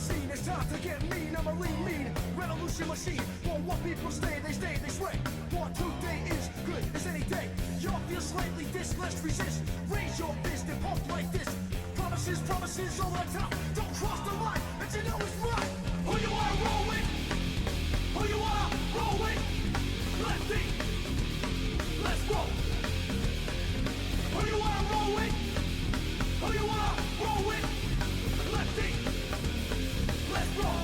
scene. It's time to get mean. I'm a lean revolution machine. For what people stay, they sway. 1, 2 day is good as any day. Y'all feel slightly this, let's resist. Raise your fist and pump like this. Promises over the top. Don't cross the line, but you know it's right. Who you wanna roll with? Who you wanna roll with? Lefty, let's roll. Who you wanna roll with? Who you wanna roll with? Lefty, let's roll.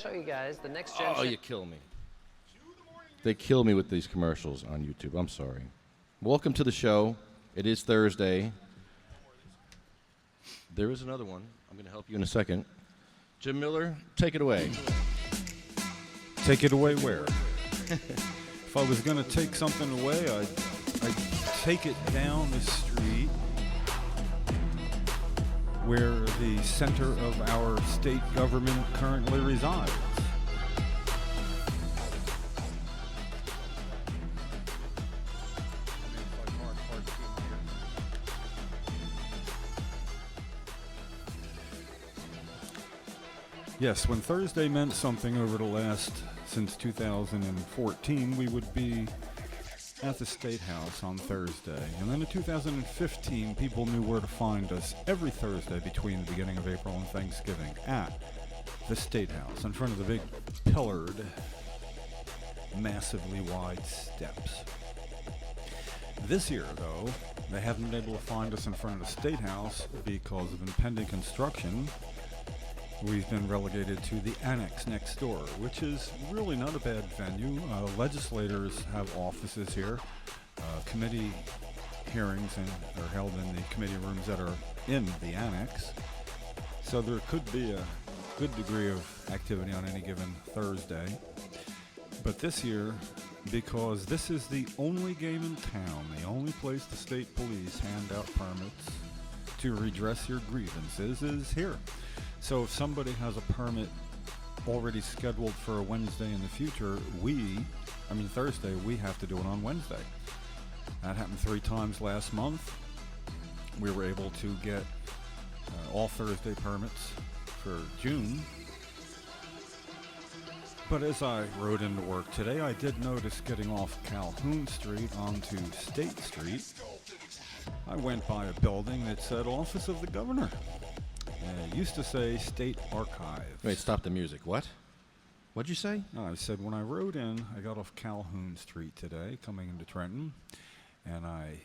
Show you guys the next gen. Oh, you kill me. They kill me with these commercials on YouTube. I'm sorry. Welcome to the show. It is Thursday. There is another one. I'm going to help you in a second. Jim Miller, take it away. Take it away where? If I was going to take something away, I'd take it down the street where the center of our state government currently resides. Yes, when Thursday meant something over the since 2014, we would be at the State House on Thursday. And then in 2015, people knew where to find us every Thursday between the beginning of April and Thanksgiving at the State House in front of the big pillared, massively wide steps. This year, though, they haven't been able to find us in front of the State House because of impending construction. We've been relegated to the annex next door, which is really not a bad venue. Legislators have offices here. Committee hearings are held in the committee rooms that are in the annex. So there could be a good degree of activity on any given Thursday. But this year, because this is the only game in town, the only place the state police hand out permits to redress your grievances, is here. So if somebody has a permit already scheduled for a Wednesday in the future, Thursday, we have to do it on Wednesday. That happened 3 times last month. We were able to get all Thursday permits for June. But as I rode into work today, I did notice getting off Calhoun Street onto State Street, I went by a building that said Office of the Governor. It used to say State Archives. Wait, stop the music. What? What'd you say? No, I said when I rode in, I got off Calhoun Street today, coming into Trenton, and I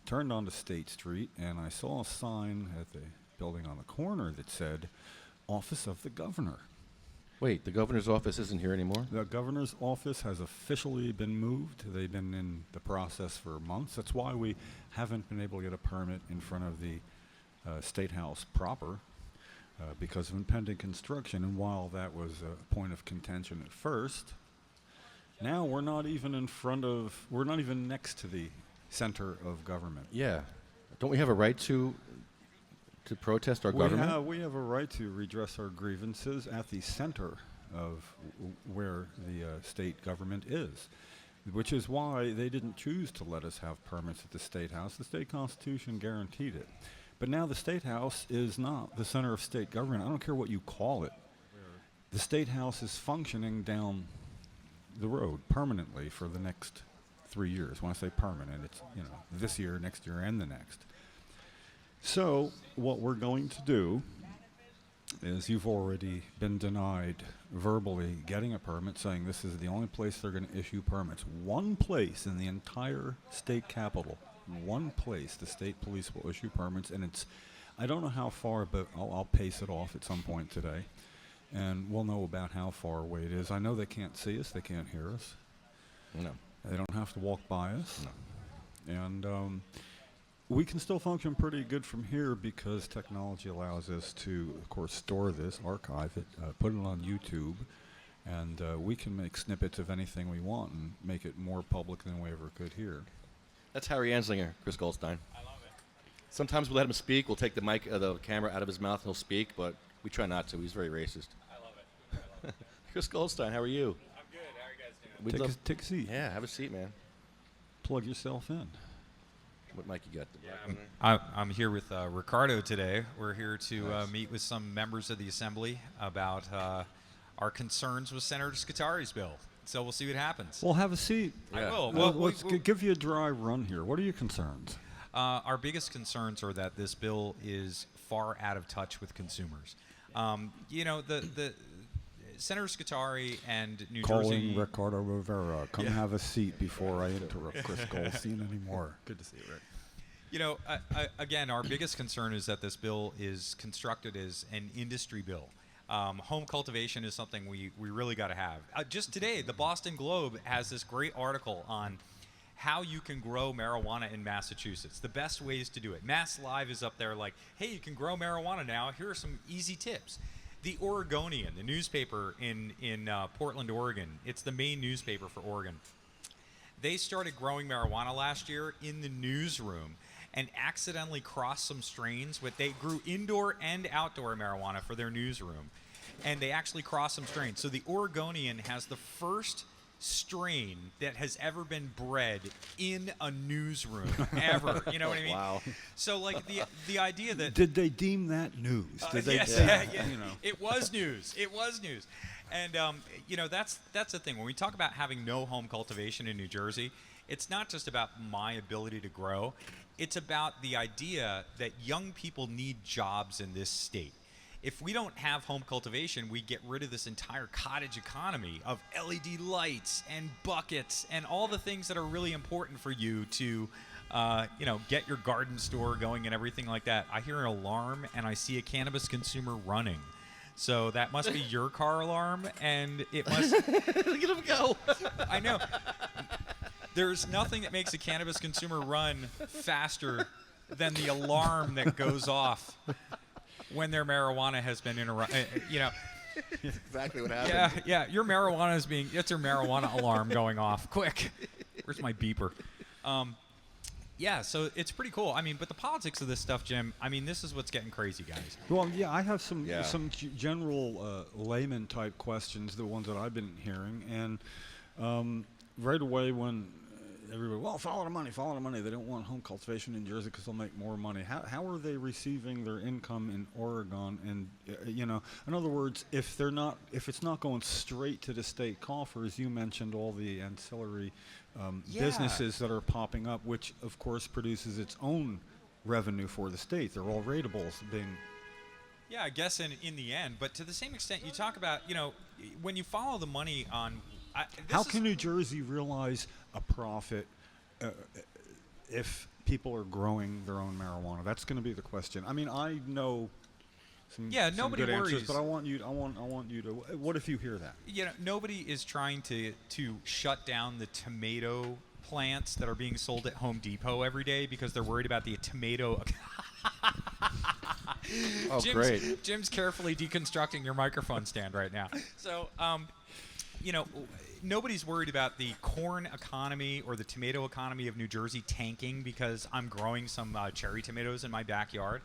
turned onto State Street, and I saw a sign at the building on the corner that said Office of the Governor. Wait, the governor's office isn't here anymore? The governor's office has officially been moved. They've been in the process for months. That's why we haven't been able to get a permit in front of the State House proper because of impending construction. And while that was a point of contention at first, Now we're not even next to the center of government. Yeah. Don't we have a right to protest our government? We have a right to redress our grievances at the center of where the state government is, which is why they didn't choose to let us have permits at the State House. The state constitution guaranteed it. But now the State House is not the center of state government. I don't care what you call it. The State House is functioning down the road permanently for the next 3 years. When I say permanent, it's this year, next year, and the next. So what we're going to do is, you've already been denied verbally getting a permit, saying this is the only place they're going to issue permits. One place in the entire state capital, one place the state police will issue permits, and I don't know how far, but I'll pace it off at some point today, and we'll know about how far away it is. I know they can't see us, they can't hear us. No. They don't have to walk by us. No. And we can still function pretty good from here because technology allows us to, of course, store this, archive it, put it on YouTube, and we can make snippets of anything we want and make it more public than we ever could here. That's Harry Anslinger, Chris Goldstein. I love it. Sometimes we'll let him speak. We'll take the camera out of his mouth and he'll speak, but we try not to. He's very racist. I love it. Chris Goldstein, how are you? I'm good. How are you guys doing? Take a seat. Yeah, have a seat, man. Plug yourself in. What mic you got? I'm here with Ricardo today. We're here to meet with some members of the Assembly about our concerns with Senator Scutari's bill. So we'll see what happens. Well, have a seat. I will. Well, let's give you a dry run here. What are your concerns? Our biggest concerns are that this bill is far out of touch with consumers. The Senator Scutari and New Jersey. Calling Ricardo Rivera. Come have a seat before I interrupt Chris Goldstein anymore. Good to see you, Rick. Again, our biggest concern is that this bill is constructed as an industry bill. Home cultivation is something we really got to have. Just today, the Boston Globe has this great article on how you can grow marijuana in Massachusetts, the best ways to do it. Mass Live is up there like, hey, you can grow marijuana now. Here are some easy tips. The Oregonian, the newspaper in Portland, Oregon, it's the main newspaper for Oregon. They started growing marijuana last year in the newsroom and accidentally crossed some strains. But they grew indoor and outdoor marijuana for their newsroom, and they actually crossed some strains. So the Oregonian has the first strain that has ever been bred in a newsroom ever. You know what I mean? Wow. So like the idea that Did they deem that news? Did they? yes, yeah. It was news. It was news. And that's the thing. When we talk about having no home cultivation in New Jersey, it's not just about my ability to grow. It's about the idea that young people need jobs in this state. If we don't have home cultivation, we get rid of this entire cottage economy of LED lights and buckets and all the things that are really important for you to, get your garden store going and everything like that. I hear an alarm and I see a cannabis consumer running. So that must be your car alarm, and it must... Look at him go. I know. There's nothing that makes a cannabis consumer run faster than the alarm that goes off when their marijuana has been interrupted. That's exactly what happened. Yeah. Your marijuana it's your marijuana alarm going off. Quick. Where's my beeper? So it's pretty cool. I mean, but the politics of this stuff, Jim, I mean, this is what's getting crazy, guys. Well, yeah, I have some general layman type questions, the ones that I've been hearing, and right away when everybody, follow the money. They don't want home cultivation in Jersey because they'll make more money. How are they receiving their income in Oregon? And in other words, if it's not going straight to the state coffers, you mentioned all the ancillary businesses that are popping up, which of course produces its own revenue for the state. They're all rateables being. Yeah, I guess in the end, but to the same extent, you talk about when you follow the money on. How can New Jersey realize a profit if people are growing their own marijuana? That's going to be the question. I mean, I know some nobody good worries. answers, but I want you to. What if you hear that? Nobody is trying to shut down the tomato plants that are being sold at Home Depot every day because they're worried about the tomato. Great. Jim's carefully deconstructing your microphone stand right now. So. you know, nobody's worried about the corn economy or the tomato economy of New Jersey tanking because I'm growing some cherry tomatoes in my backyard.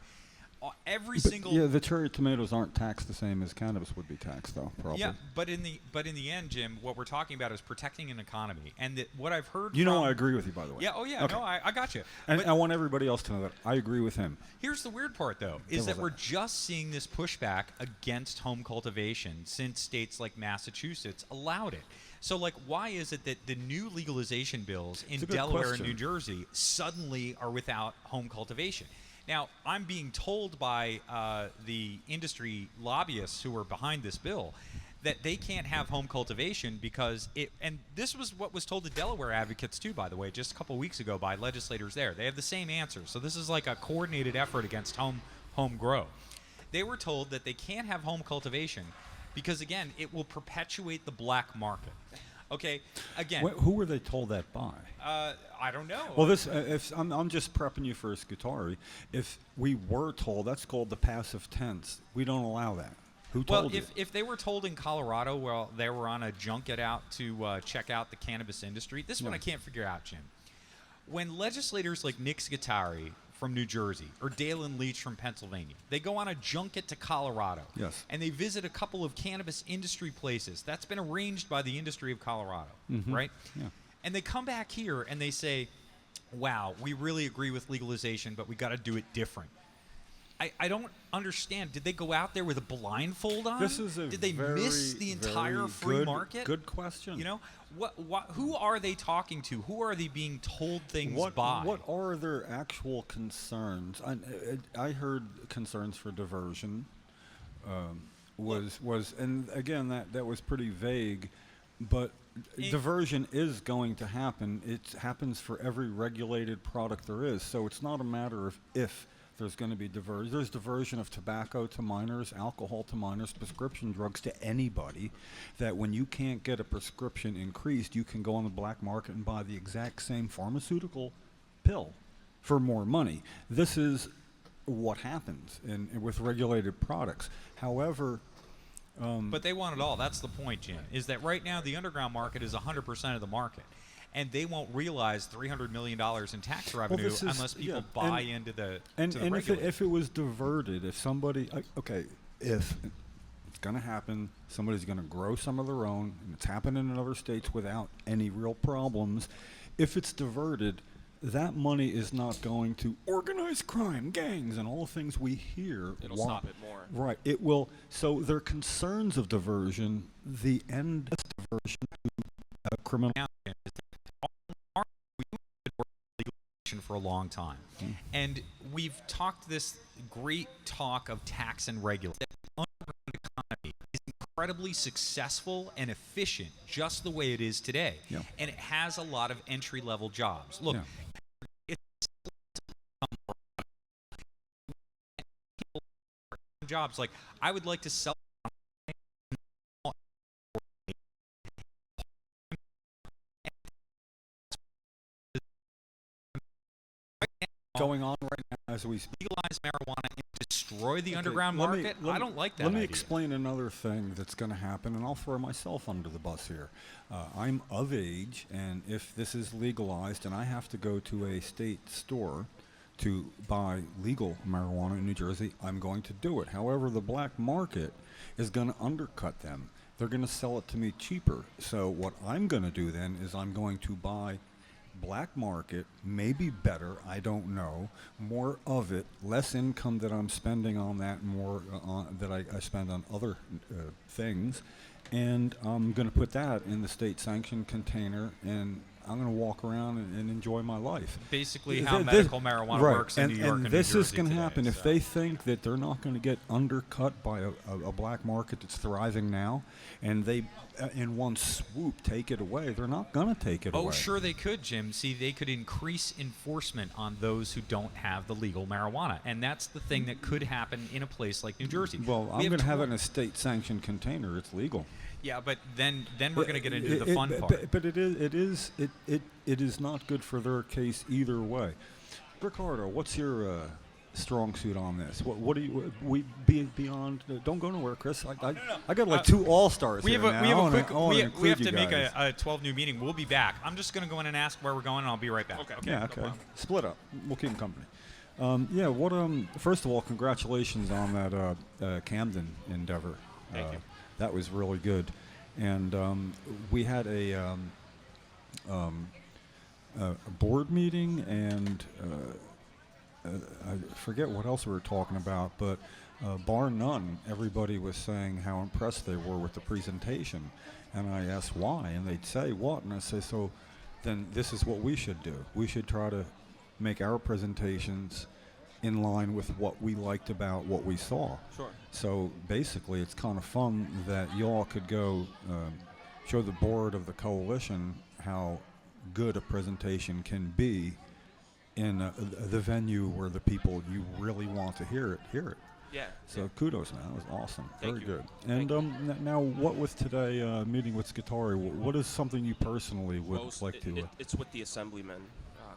Every single Yeah, the cherry tomatoes aren't taxed the same as cannabis would be taxed, though. Probably. Yeah, but in the end, Jim, what we're talking about is protecting an economy, and what I've heard. You know, I agree with you, by the way. Yeah. Oh, yeah. Okay. No, I got you. And But I want everybody else to know that I agree with him. here's the weird part, though, is that we're just seeing this pushback against home cultivation since states like Massachusetts allowed it. So, like, why is it that the new legalization bills in a good Delaware question. and New Jersey suddenly are without home cultivation? Now, I'm being told by the industry lobbyists who are behind this bill that they can't have home cultivation because and this was what was told to Delaware advocates too, by the way, just a couple weeks ago by legislators there. They have the same answer. So this is like a coordinated effort against home grow. They were told that they can't have home cultivation because, again, it will perpetuate the black market. Okay, again. Who were they told that by? I don't know. Well, this I'm just prepping you for Scutari. If we were told, that's called the passive tense. We don't allow that. Who told you? Well, if they were told in Colorado while they were on a junket out to check out the cannabis industry, this is what I can't figure out, Jim. When legislators like Nick Scutari from New Jersey or Dalen Leach from Pennsylvania, they go on a junket to Colorado. Yes. And they visit a couple of cannabis industry places. That's been arranged by the industry of Colorado, right? Yeah. And they come back here and they say, wow, we really agree with legalization, but we got to do it different. I don't understand. Did they go out there with a blindfold on? This is Did they miss the entire free market? Good question. You know, who are they talking to? Who are they being told things by? What are their actual concerns? I heard concerns for diversion. And again that was pretty vague, but diversion is going to happen. It happens for every regulated product there is. So it's not a matter of if there's going to be diversion. There's diversion of tobacco to minors, alcohol to minors, prescription drugs to anybody. That when you can't get a prescription increased, you can go on the black market and buy the exact same pharmaceutical pill for more money. This is what happens with regulated products. However, but they want it all. That's the point, Jim, is that right now the underground market is 100% of the market. And they won't realize $300 million in tax revenue unless people buy into the if it was diverted, if somebody, if it's going to happen, somebody's going to grow some of their own, and it's happening in other states without any real problems. If it's diverted, that money is not going to organized crime, gangs, and all the things we hear. It'll stop it more. Right. It will. So their concerns of diversion, the end of diversion to criminal. For a long time, and we've talked this great talk of tax and regulation. The underground economy is incredibly successful and efficient, just the way it is today, and it has a lot of entry-level jobs. Look, it's jobs like I would like to sell. Going on right now as we speak. Legalize marijuana and destroy the underground market. I don't like that. Let me idea. explain another thing that's going to happen, and I'll throw myself under the bus here. I'm of age, and if this is legalized and I have to go to a state store to buy legal marijuana in New Jersey, I'm going to do it. However, the black market is going to undercut them. They're going to sell it to me cheaper. So what I'm going to do then is I'm going to buy black market, maybe better, I don't know, more of it, less income that I'm spending on that, more that I spend on other things, and I'm going to put that in the state-sanctioned container, and I'm going to walk around and enjoy my life. Basically how medical marijuana works in New York and New this Jersey is going to today, happen. so. If they think that they're not going to get undercut by a black market that's thriving now, and they, in one swoop, take it away, they're not going to take it away. Oh, sure they could, Jim. See, they could increase enforcement on those who don't have the legal marijuana, and that's the thing that could happen in a place like New Jersey. Well, I'm going to have it in a state-sanctioned container. It's legal. Yeah, but then we're going to get into the fun part. But it is not good for their case either way. Ricardo, what's your strong suit on this? What do you we be beyond? Don't go nowhere, Chris. I got like 2 all-stars We here have a, now. we I have a wanna- quick. I wanna We include have you to make guys. a 12 new meeting. We'll be back. I'm just going to go in and ask where we're going, and I'll be right back. Okay. Yeah, okay. Split up. We'll keep them company. Yeah. What? First of all, congratulations on that Camden endeavor. Thank you. That was really good, and we had a board meeting, and I forget what else we were talking about, but bar none, everybody was saying how impressed they were with the presentation, and I asked why, and they'd say what, and I say, so then this is what we should do. We should try to make our presentations in line with what we liked about what we saw. Sure. So basically, it's kind of fun that y'all could go show the board of the coalition how good a presentation can be in the venue where the people you really want to hear it. Yeah. So kudos, man. That was awesome. Thank Very you. good. Thank And now, what with today meeting with Scutari, what is something you personally would Well, like to? it's with the Assemblyman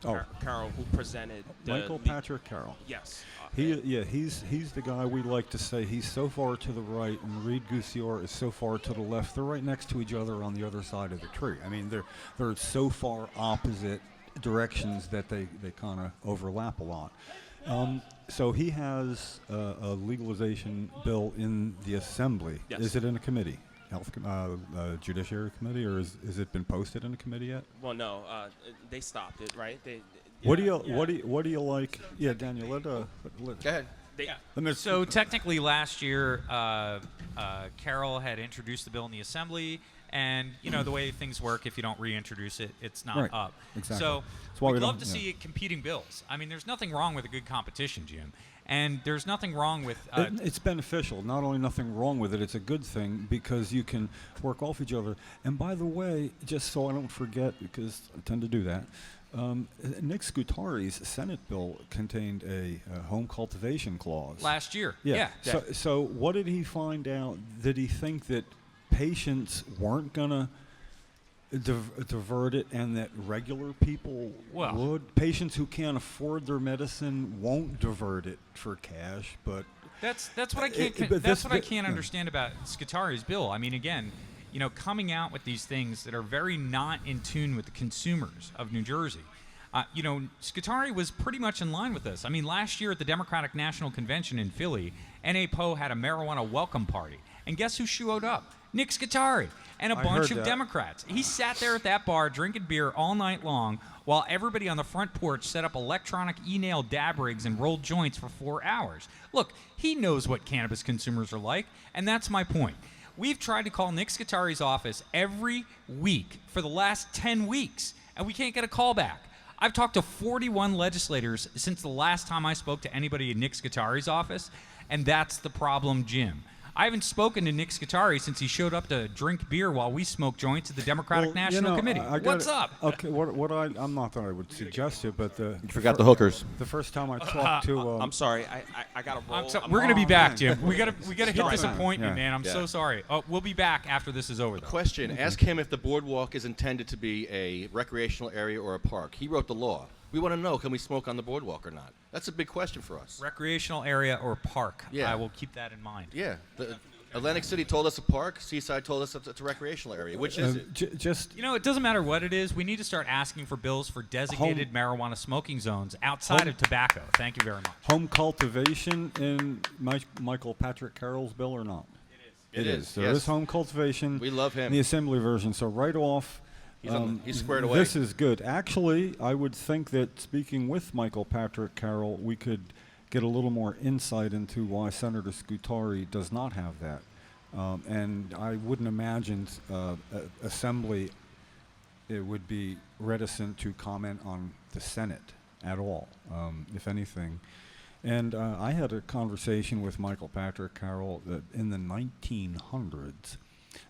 Oh. Carroll, who presented the Michael Patrick Carroll. Yes. He's the guy we like to say he's so far to the right, and Reed Goussior is so far to the left. They're right next to each other on the other side of the tree. I mean, they're so far opposite directions that they kind of overlap a lot. So he has a legalization bill in the Assembly. Yes. Is it in a committee? Judiciary Committee, or is it been posted in a committee yet? Well, no, they stopped it, right? What do you like? Yeah, Daniel, let Go ahead. let me So technically, last year, Carroll had introduced the bill in the Assembly, and you know the way things work, if you don't reintroduce it, it's not Right. up. Exactly. So That's why we'd we love don't- to yeah. see competing bills. I mean, there's nothing wrong with a good competition, Jim, and there's nothing wrong with. It's beneficial. Not only nothing wrong with it, it's a good thing because you can work off each other. And by the way, just so I don't forget, because I tend to do that, Nick Scutari's Senate bill contained a home cultivation clause. Last year, Yeah. yeah. So what did he find out? Did he think that patients weren't going to divert it, and that regular people Well- would? Patients who can't afford their medicine won't divert it for cash, but That's what I can't. but That's this what I bit- can't yeah. understand about Scutari's bill. I mean, again, you know, coming out with these things that are very not in tune with the consumers of New Jersey. You know, Scutari was pretty much in line with this. I mean, last year at the Democratic National Convention in Philly, N.A. Poe had a marijuana welcome party, and guess who showed up? Nick Scutari and a I bunch heard of that. Democrats. He sat there at that bar drinking beer all night long while everybody on the front porch set up electronic e-nail dab rigs and rolled joints for 4 hours. Look, he knows what cannabis consumers are like, and that's my point. We've tried to call Nick Scutari's office every week for the last 10 weeks, and we can't get a call back. I've talked to 41 legislators since the last time I spoke to anybody in Nick Scutari's office, and that's the problem, Jim. I haven't spoken to Nick Scutari since he showed up to drink beer while we smoke joints at the Democratic Well, National Committee. I What's gotta- up? Okay, I'm not that I would suggest it, but You forgot the hookers. the first time I talked to I'm sorry, I got to roll. We're gonna be back, man. Jim. We gotta hit Stop this it. appointment, Yeah. man. I'm so Yeah. sorry. Oh, we'll be back after this is over, though. Question: ask him if the boardwalk is intended to be a recreational area or a park. He wrote the law. We want to know: can we smoke on the boardwalk or not? That's a big question for us. Recreational area or park. Yeah. I will keep that in mind. Yeah. Atlantic City told us a park. Seaside told us it's a recreational area. Which is it? just You know, it doesn't matter what it is. We need to start asking for bills for designated marijuana smoking zones outside of tobacco. Thank you very much. home cultivation in Michael Patrick Carroll's bill or not? It is, There yes. is home cultivation. We love him. in the Assembly version. So right off, He's squared away. This is good. Actually, I would think that speaking with Michael Patrick Carroll, we could get a little more insight into why Senator Scutari does not have that. And I wouldn't imagine Assembly it would be reticent to comment on the Senate at all, if anything. And I had a conversation with Michael Patrick Carroll that in the 1900s.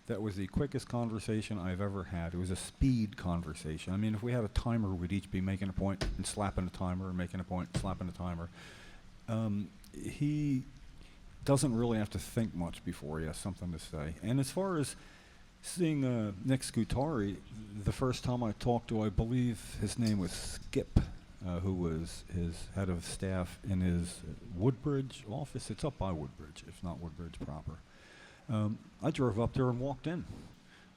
That was the quickest conversation I've ever had. It was a speed conversation. I mean, if we had a timer, we'd each be making a point and slapping a timer, and making a point and slapping a timer. He doesn't really have to think much before he has something to say. And as far as seeing Nick Scutari, the first time I talked to, I believe his name was Skip. who was his head of staff in his Woodbridge office. It's up by Woodbridge, if not Woodbridge proper. I drove up there and walked in.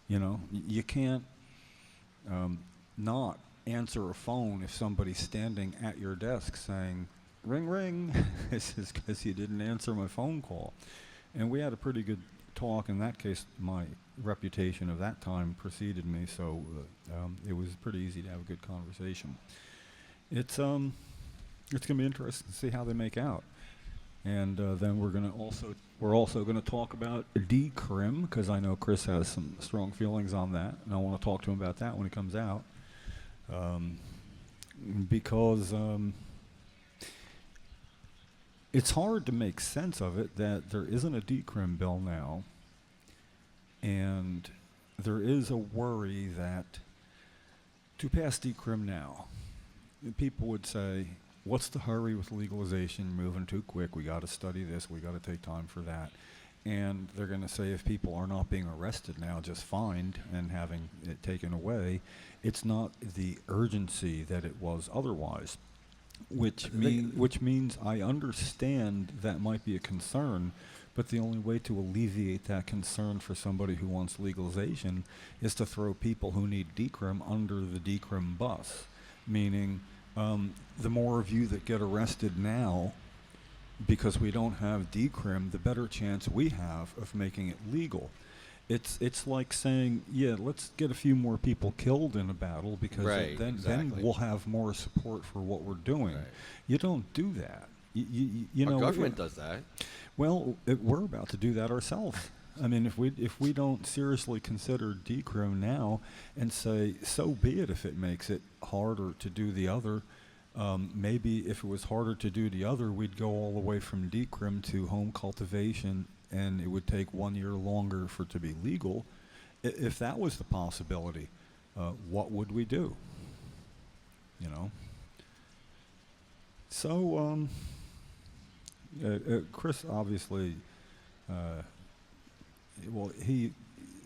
You know, you can't not answer a phone if somebody's standing at your desk saying, ring, ring. This is because you didn't answer my phone call. And we had a pretty good talk. In that case, my reputation of that time preceded me, so it was pretty easy to have a good conversation. It's going to be interesting to see how they make out. And then we're also going to talk about decrim, because I know Chris has some strong feelings on that, and I want to talk to him about that when it comes out. Because it's hard to make sense of it that there isn't a decrim bill now, and there is a worry that to pass decrim now, people would say, what's the hurry with legalization, moving too quick, we got to study this, we got to take time for that. And they're going to say if people are not being arrested now, just fined and having it taken away, it's not the urgency that it was otherwise. Which means I understand that might be a concern, but the only way to alleviate that concern for somebody who wants legalization is to throw people who need decrim under the decrim bus. Meaning, the more of you that get arrested now because we don't have decrim, the better chance we have of making it legal. It's like saying, yeah, let's get a few more people killed in a battle because then we'll have more support for what we're doing. Right. You don't do that. You Our know, government does that. Well, we're about to do that ourselves. I mean, if we don't seriously consider decrim now and say, so be it if it makes it harder to do the other, maybe if it was harder to do the other, we'd go all the way from decrim to home cultivation, and it would take 1 year longer for it to be legal. If that was the possibility, what would we do? You know? So, Chris obviously, well, he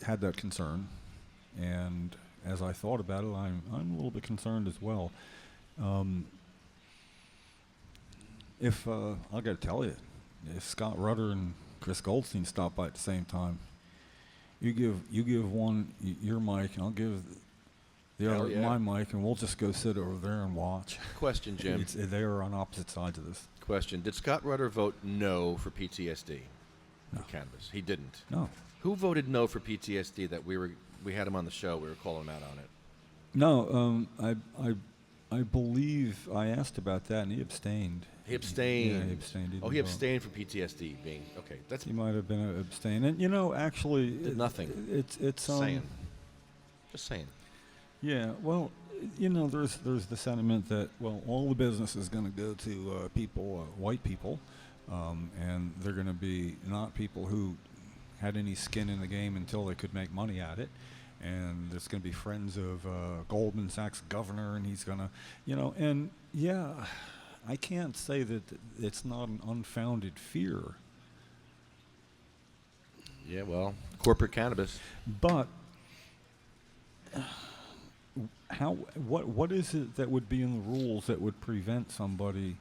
had that concern, and as I thought about it, I'm a little bit concerned as well. I got to tell you, if Scott Rutter and Chris Goldstein stop by at the same time, you give one your mic, and I'll give the other my mic, and we'll just go sit over there and watch. Question, Jim. They are on opposite sides of this. Question: did Scott Rutter vote no for PTSD? No. For cannabis. He didn't. No. Who voted no for PTSD? That we had him on the show. We were calling him out on it. No. I believe I asked about that, and he abstained. He abstained. Yeah, he abstained. He abstained from PTSD being okay. That's he might have been abstained, and you know, actually, did nothing. It's saying. Just saying. Yeah. Well, you know, there's the sentiment that all the business is going to go to people, white people, and they're going to be not people who had any skin in the game until they could make money at it. And there's going to be friends of Goldman Sachs governor, and he's going to, you know, and yeah, I can't say that it's not an unfounded fear. Yeah, well, corporate cannabis. But what is it that would be in the rules that would prevent somebody,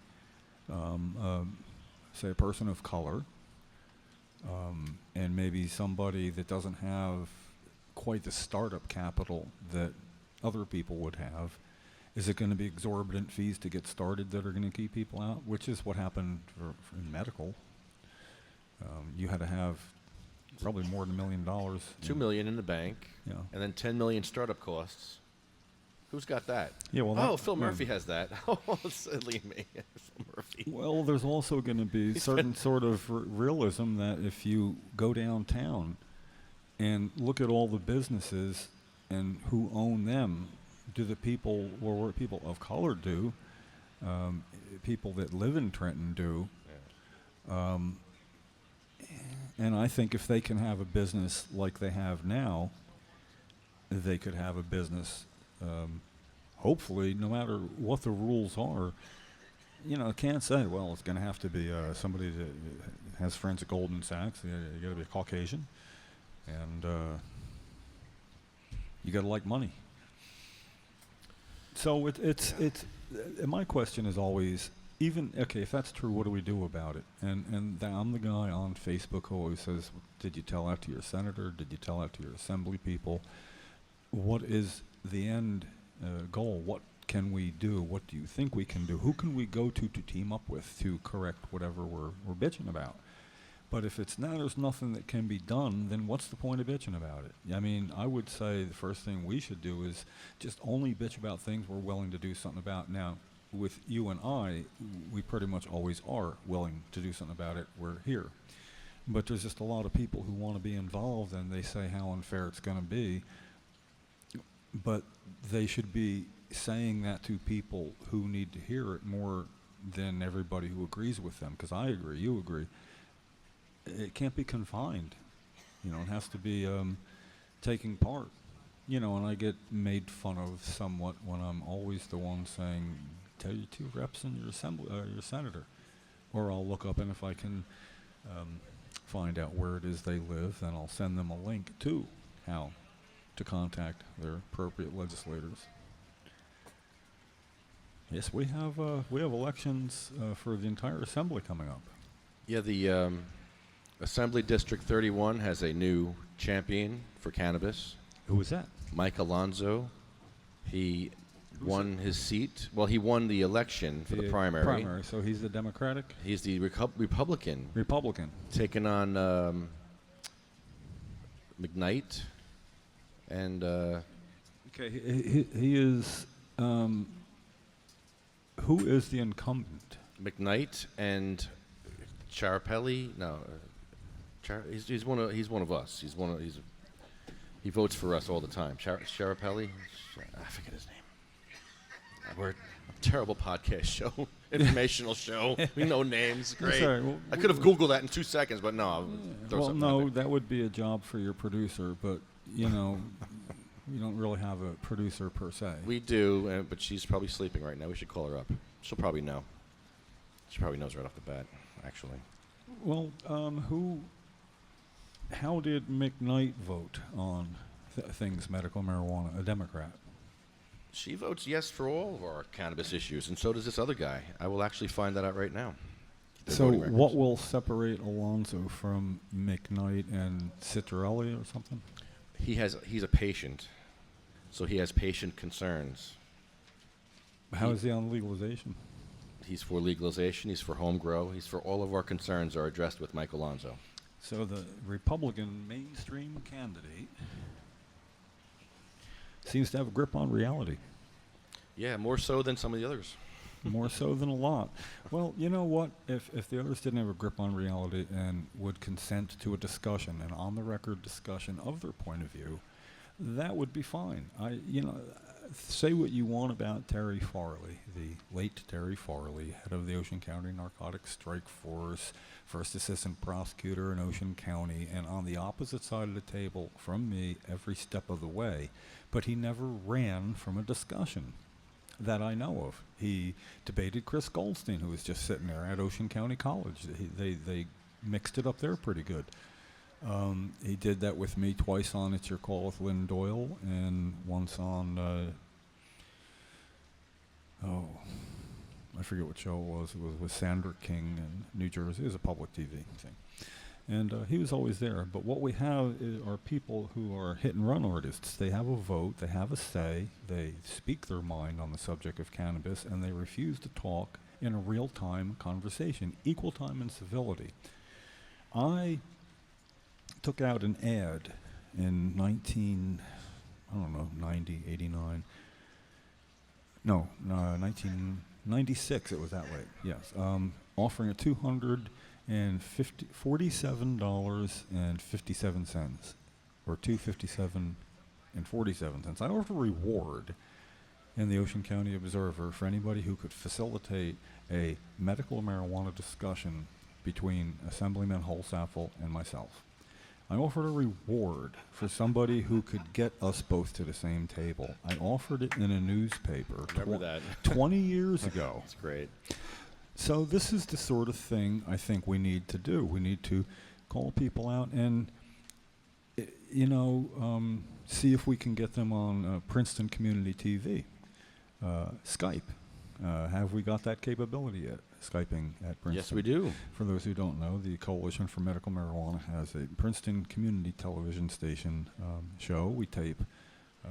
say a person of color, and maybe somebody that doesn't have quite the startup capital that other people would have? Is it going to be exorbitant fees to get started that are going to keep people out? Which is what happened in medical. You had to have probably more than $1 million. $2 million in the bank, Yeah. and then $10 million startup costs. Who's got that? Yeah, well, Phil Murphy has that. Oh, silly me, Phil Murphy. Well, there's also going to be certain sort of realism that if you go downtown and look at all the businesses and who own them, do the people, or what people of color do, people that live in Trenton do. Yeah. And I think if they can have a business like they have now, they could have a business, hopefully, no matter what the rules are. You know, can't say, well, it's going to have to be somebody that has friends at Goldman Sachs. You got to be a Caucasian. And you got to like money. So it's my question is always, even, okay, if that's true, what do we do about it? And I'm the guy on Facebook who always says, did you tell that to your senator? Did you tell that to your assembly people? What is the end goal? What can we do? What do you think we can do? Who can we go to team up with to correct whatever we're bitching about? But if it's now there's nothing that can be done, then what's the point of bitching about it? I mean, I would say the first thing we should do is just only bitch about things we're willing to do something about. Now, with you and I, we pretty much always are willing to do something about it. We're here. But there's just a lot of people who want to be involved, and they say how unfair it's going to be. But they should be saying that to people who need to hear it more than everybody who agrees with them, because I agree, you agree. It can't be confined. You know, it has to be taking part. You know, and I get made fun of somewhat when I'm always the one saying, tell your 2 reps and your your senator. Or I'll look up, and if I can find out where it is they live, then I'll send them a link to how to contact their appropriate legislators. Yes, we have elections for the entire assembly coming up. Yeah, the Assembly District 31 has a new champion for cannabis, Who was that? Mike Alonso. He won his seat. Well, he won the election for the primary. So he's the Democratic? He's the Republican. Republican. Taking on McKnight. And Okay, he is. Who is the incumbent? McKnight and Charapelli. No, he's one of us. He votes for us all the time. Charapelli. I forget his name. We're a terrible podcast show, informational show. We know names. Great. Sorry, well, I could have Googled that in 2 seconds, but no. I'll throw Well, something no, out there. that would be a job for your producer, but you know, you don't really have a producer per se. We do, but she's probably sleeping right now. We should call her up. She'll probably know. She probably knows right off the bat, actually. Well, how did McKnight vote on things medical marijuana? A Democrat. She votes yes for all of our cannabis issues, and so does this other guy. I will actually find that out right now. Their So voting records. what will separate Alonso from McKnight and Citrelli or something? He's a patient, so he has patient concerns. How is he on legalization? He's for legalization. He's for home grow. He's for all of our concerns are addressed with Mike Alonso. So the Republican mainstream candidate seems to have a grip on reality. Yeah, more so than some of the others. More so than a lot. Well, you know what? If the others didn't have a grip on reality and would consent to a discussion, an on-the-record discussion of their point of view, that would be fine. Say what you want about Terry Farley, the late Terry Farley, head of the Ocean County Narcotics Strike Force, first assistant prosecutor in Ocean County, and on the opposite side of the table from me every step of the way. But he never ran from a discussion that I know of. He debated Chris Goldstein, who was just sitting there at Ocean County College. They mixed it up there pretty good. He did that with me twice on It's Your Call with Lynn Doyle, and once on, I forget what show it was. It was with Sandra King in New Jersey. It was a public TV thing. And he was always there. But what we have are people who are hit-and-run artists. They have a vote, they have a say, they speak their mind on the subject of cannabis, and they refuse to talk in a real-time conversation, equal time and civility. I took out an ad in 90, 89. No, 1996 it was that late, yes. Offering a $247.57, or $257.47. I offered a reward in the Ocean County Observer for anybody who could facilitate a medical marijuana discussion between Assemblyman Holsaffel and myself. I offered a reward for somebody who could get us both to the same table. I offered it in a newspaper Remember that. 20 years ago. That's great. So this is the sort of thing I think we need to do. We need to call people out and, see if we can get them on Princeton Community TV, Skype. Have we got that capability yet? Skyping at Princeton. Yes, we do. For those who don't know, the Coalition for Medical Marijuana has a Princeton community television station show. We tape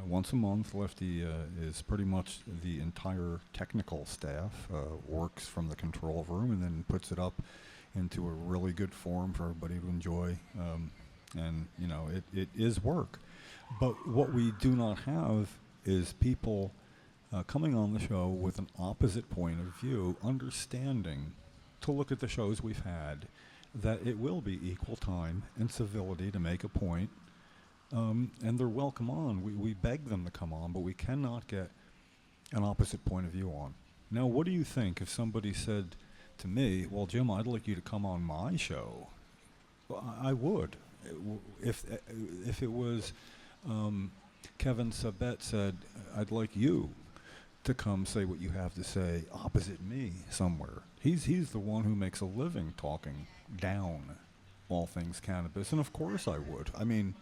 once a month. Lefty is pretty much the entire technical staff, works from the control room and then puts it up into a really good form for everybody to enjoy. And, you know, it is work. But what we do not have is people coming on the show with an opposite point of view, understanding, to look at the shows we've had, that it will be equal time and civility to make a point, and they're welcome on. We beg them to come on, but we cannot get an opposite point of view on. Now, what do you think if somebody said to me, well, Jim, I'd like you to come on my show? Well, I would. If it was Kevin Sabet said, I'd like you to come say what you have to say opposite me somewhere. He's the one who makes a living talking down all things cannabis, and of course I would. I mean,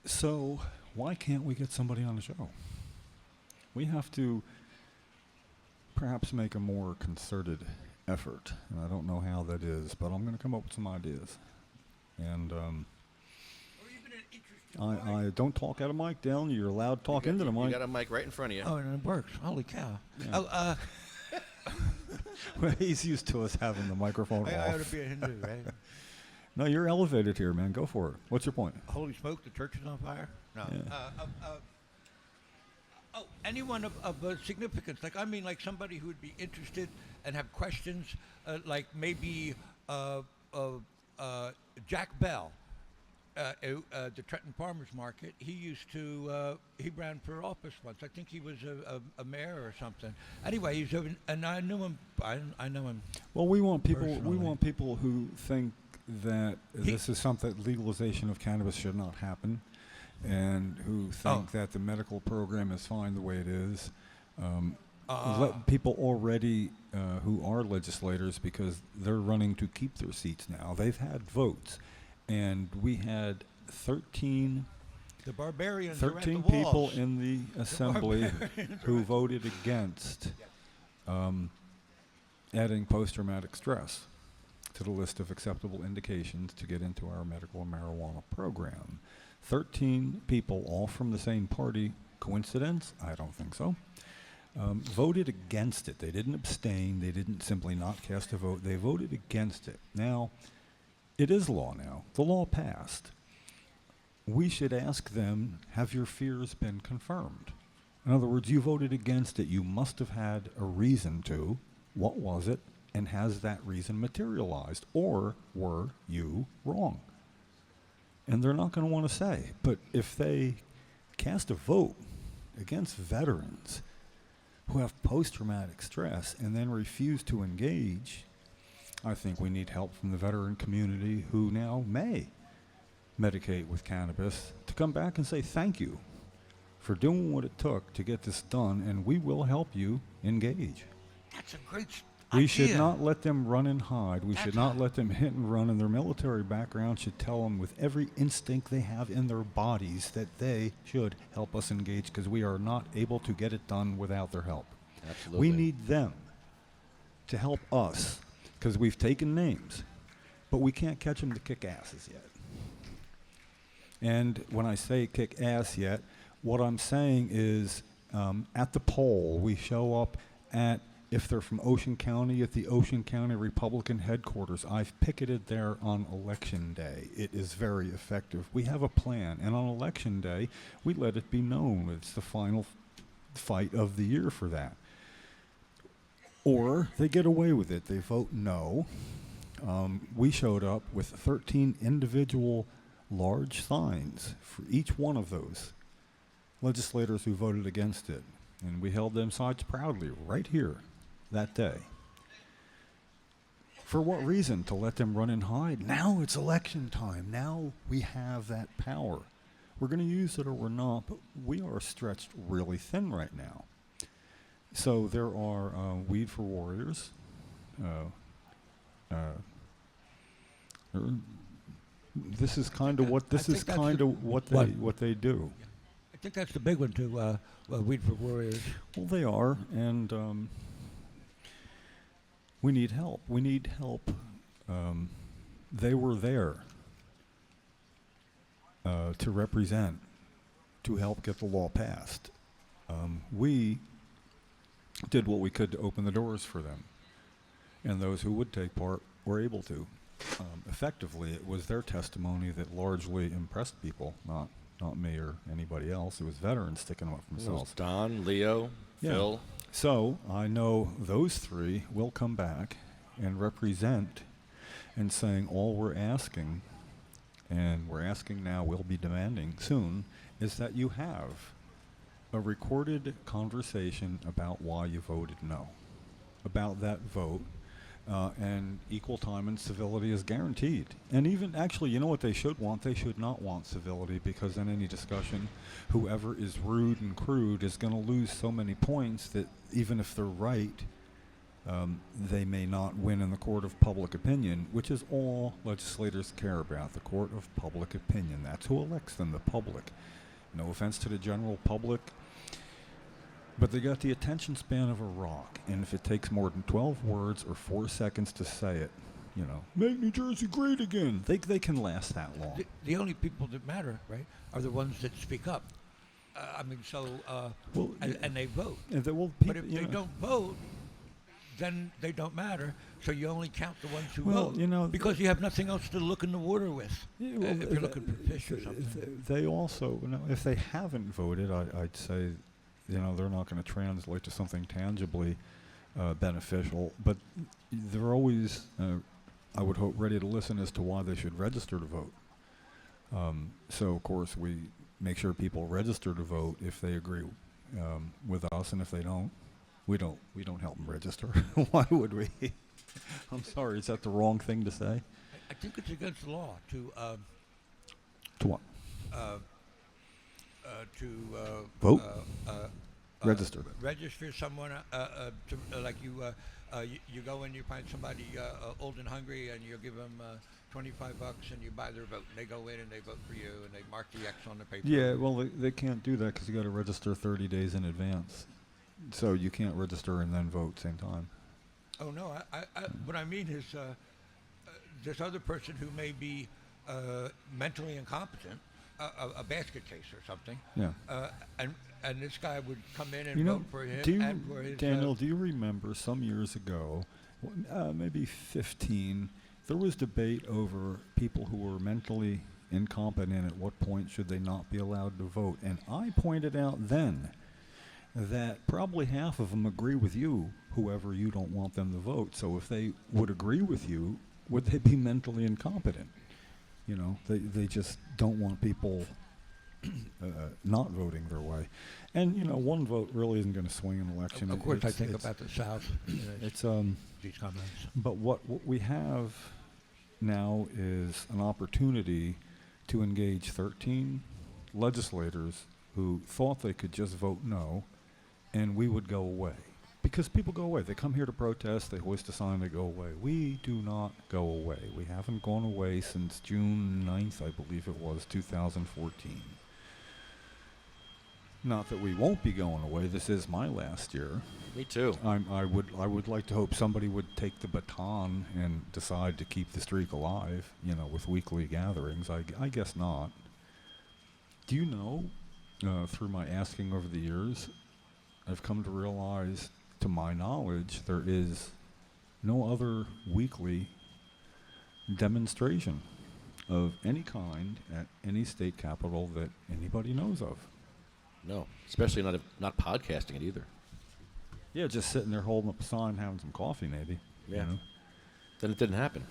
so why can't we get somebody on the show? We have to perhaps make a more concerted effort, and I don't know how that is, but I'm going to come up with some ideas. And I don't talk out of mic, Dale. You're allowed to talk into the mic. You got a mic right in front of you. Oh, and it works. Holy cow. Yeah. Oh, Well, he's used to us having the microphone I ought off. to be a Hindu, right? No, you're elevated here, man. Go for it. What's your point? Holy smoke, the church is on fire? No. Yeah. Anyone of significance. Like, I mean, like somebody who would be interested and have questions, like maybe Jack Bell. The Trenton Farmers Market, he ran for office once. I think he was a mayor or something. Anyway, he's and I knew him. I know him. Well, we want people. Personally. We want people who think that this is something legalization of cannabis should not happen, and who think that the medical program is fine the way it is. Let people already who are legislators, because they're running to keep their seats now. They've had votes. And we had 13 The barbarians are at the people walls. in the assembly who voted against adding post-traumatic stress to the list of acceptable indications to get into our medical marijuana program. 13 people, all from the same party. Coincidence? I don't think so. Voted against it. They didn't abstain. They didn't simply not cast a vote. They voted against it. Now, it is law now. The law passed. We should ask them, have your fears been confirmed? In other words, you voted against it. You must have had a reason to. What was it? And has that reason materialized? Or were you wrong? And they're not going to want to say. But if they cast a vote against veterans who have post-traumatic stress and then refuse to engage, I think we need help from the veteran community who now may medicate with cannabis to come back and say thank you for doing what it took to get this done, and we will help you engage. That's a great We idea. should not let them run and hide. We should not let them hit and run, and their military background should tell them with every instinct they have in their bodies that they should help us engage, because we are not able to get it done without their help. Absolutely. We need them to help us, because we've taken names, but we can't catch them to kick asses yet. And when I say kick ass yet, what I'm saying is at the poll, we show up at, if they're from Ocean County, at the Ocean County Republican headquarters. I've picketed there on Election Day. It is very effective. We have a plan, and on Election Day, we let it be known. It's the final fight of the year for that. Or they get away with it. They vote no. We showed up with 13 individual large signs for each one of those legislators who voted against it. And we held them sides proudly right here that day. For what reason? To let them run and hide? Now it's election time. Now we have that power. We're going to use it or we're not, but we are stretched really thin right now. So there are Weed for Warriors. This is kind of what I think that's what they do. I think that's the big one to Weed for Warriors. Well, they are, and we need help. We need help. They were there to represent, to help get the law passed. We did what we could to open the doors for them, and those who would take part were able to. Effectively, it was their testimony that largely impressed people, not me or anybody else. It was veterans sticking up for themselves. Don, Leo, Phil. So I know those three will come back and represent and saying all we're asking, and we're asking now, we'll be demanding soon, is that you have a recorded conversation about why you voted no, about that vote, and equal time and civility is guaranteed. And even, actually, you know what they should want? They should not want civility, because in any discussion, whoever is rude and crude is going to lose so many points that even if they're right, they may not win in the court of public opinion, which is all legislators care about, the court of public opinion. That's who elects them, the public. No offense to the general public, but they got the attention span of a rock, and if it takes more than 12 words or 4 seconds to say it, you know, make New Jersey great again, they can last that long. The only people that matter, right, are the ones that speak up. And they vote. But if they don't vote, then they don't matter. So you only count the ones who vote. You know, because you have nothing else to look in the water with. If you're looking for fish or something. They also, you know, if they haven't voted, I'd say, you know, they're not going to translate to something tangibly beneficial. But they're always, I would hope, ready to listen as to why they should register to vote. So of course we make sure people register to vote if they agree with us, and if they don't, we don't help them register. Why would we? I'm sorry, is that the wrong thing to say? I think it's against the law to what? Vote. Register. Register someone you go and you find somebody old and hungry, and you give them $25 and you buy their vote. They go in and they vote for you, and they mark the X on the paper. Yeah, well, they can't do that because you got to register 30 days in advance. So you can't register and then vote same time. Oh no! What I mean is, this other person who may be mentally incompetent, a basket case or something. Yeah. And this guy would come in and vote for him. And for his, Daniel, do you remember some years ago, maybe 15, there was debate over people who were mentally incompetent. At what point should they not be allowed to vote? And I pointed out then that probably half of them agree with you, whoever you don't want them to vote. So if they would agree with you, would they be mentally incompetent? You know, they just don't want people not voting their way. And, you know, one vote really isn't going to swing an election. Of course, I think about the South. It's these comments. But what we have now is an opportunity to engage 13 legislators who thought they could just vote no, and we would go away. Because people go away. They come here to protest, they hoist a sign, they go away. We do not go away. We haven't gone away since June 9th, I believe it was, 2014. Not that we won't be going away. This is my last year. Me too. I would like to hope somebody would take the baton and decide to keep the streak alive, you know, with weekly gatherings. I guess not. Do you know, through my asking over the years, I've come to realize, to my knowledge, there is no other weekly demonstration of any kind at any state capitol that anybody knows of. No, especially not podcasting it either. Yeah, just sitting there holding up a sign, having some coffee, maybe. Yeah. You know? Then it didn't happen.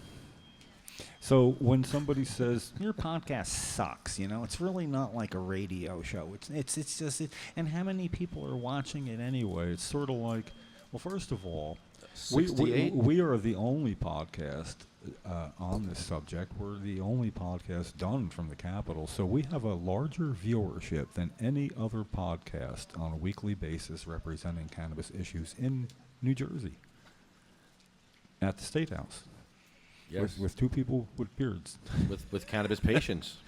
So when somebody says your podcast sucks, you know, it's really not like a radio show. It's just and how many people are watching it anyway? It's sort of like, well, first of all, 68? we are the only podcast on this subject. We're the only podcast done from the Capitol, so we have a larger viewership than any other podcast on a weekly basis representing cannabis issues in New Jersey at the State House. Yes. With two people with beards. with cannabis patients.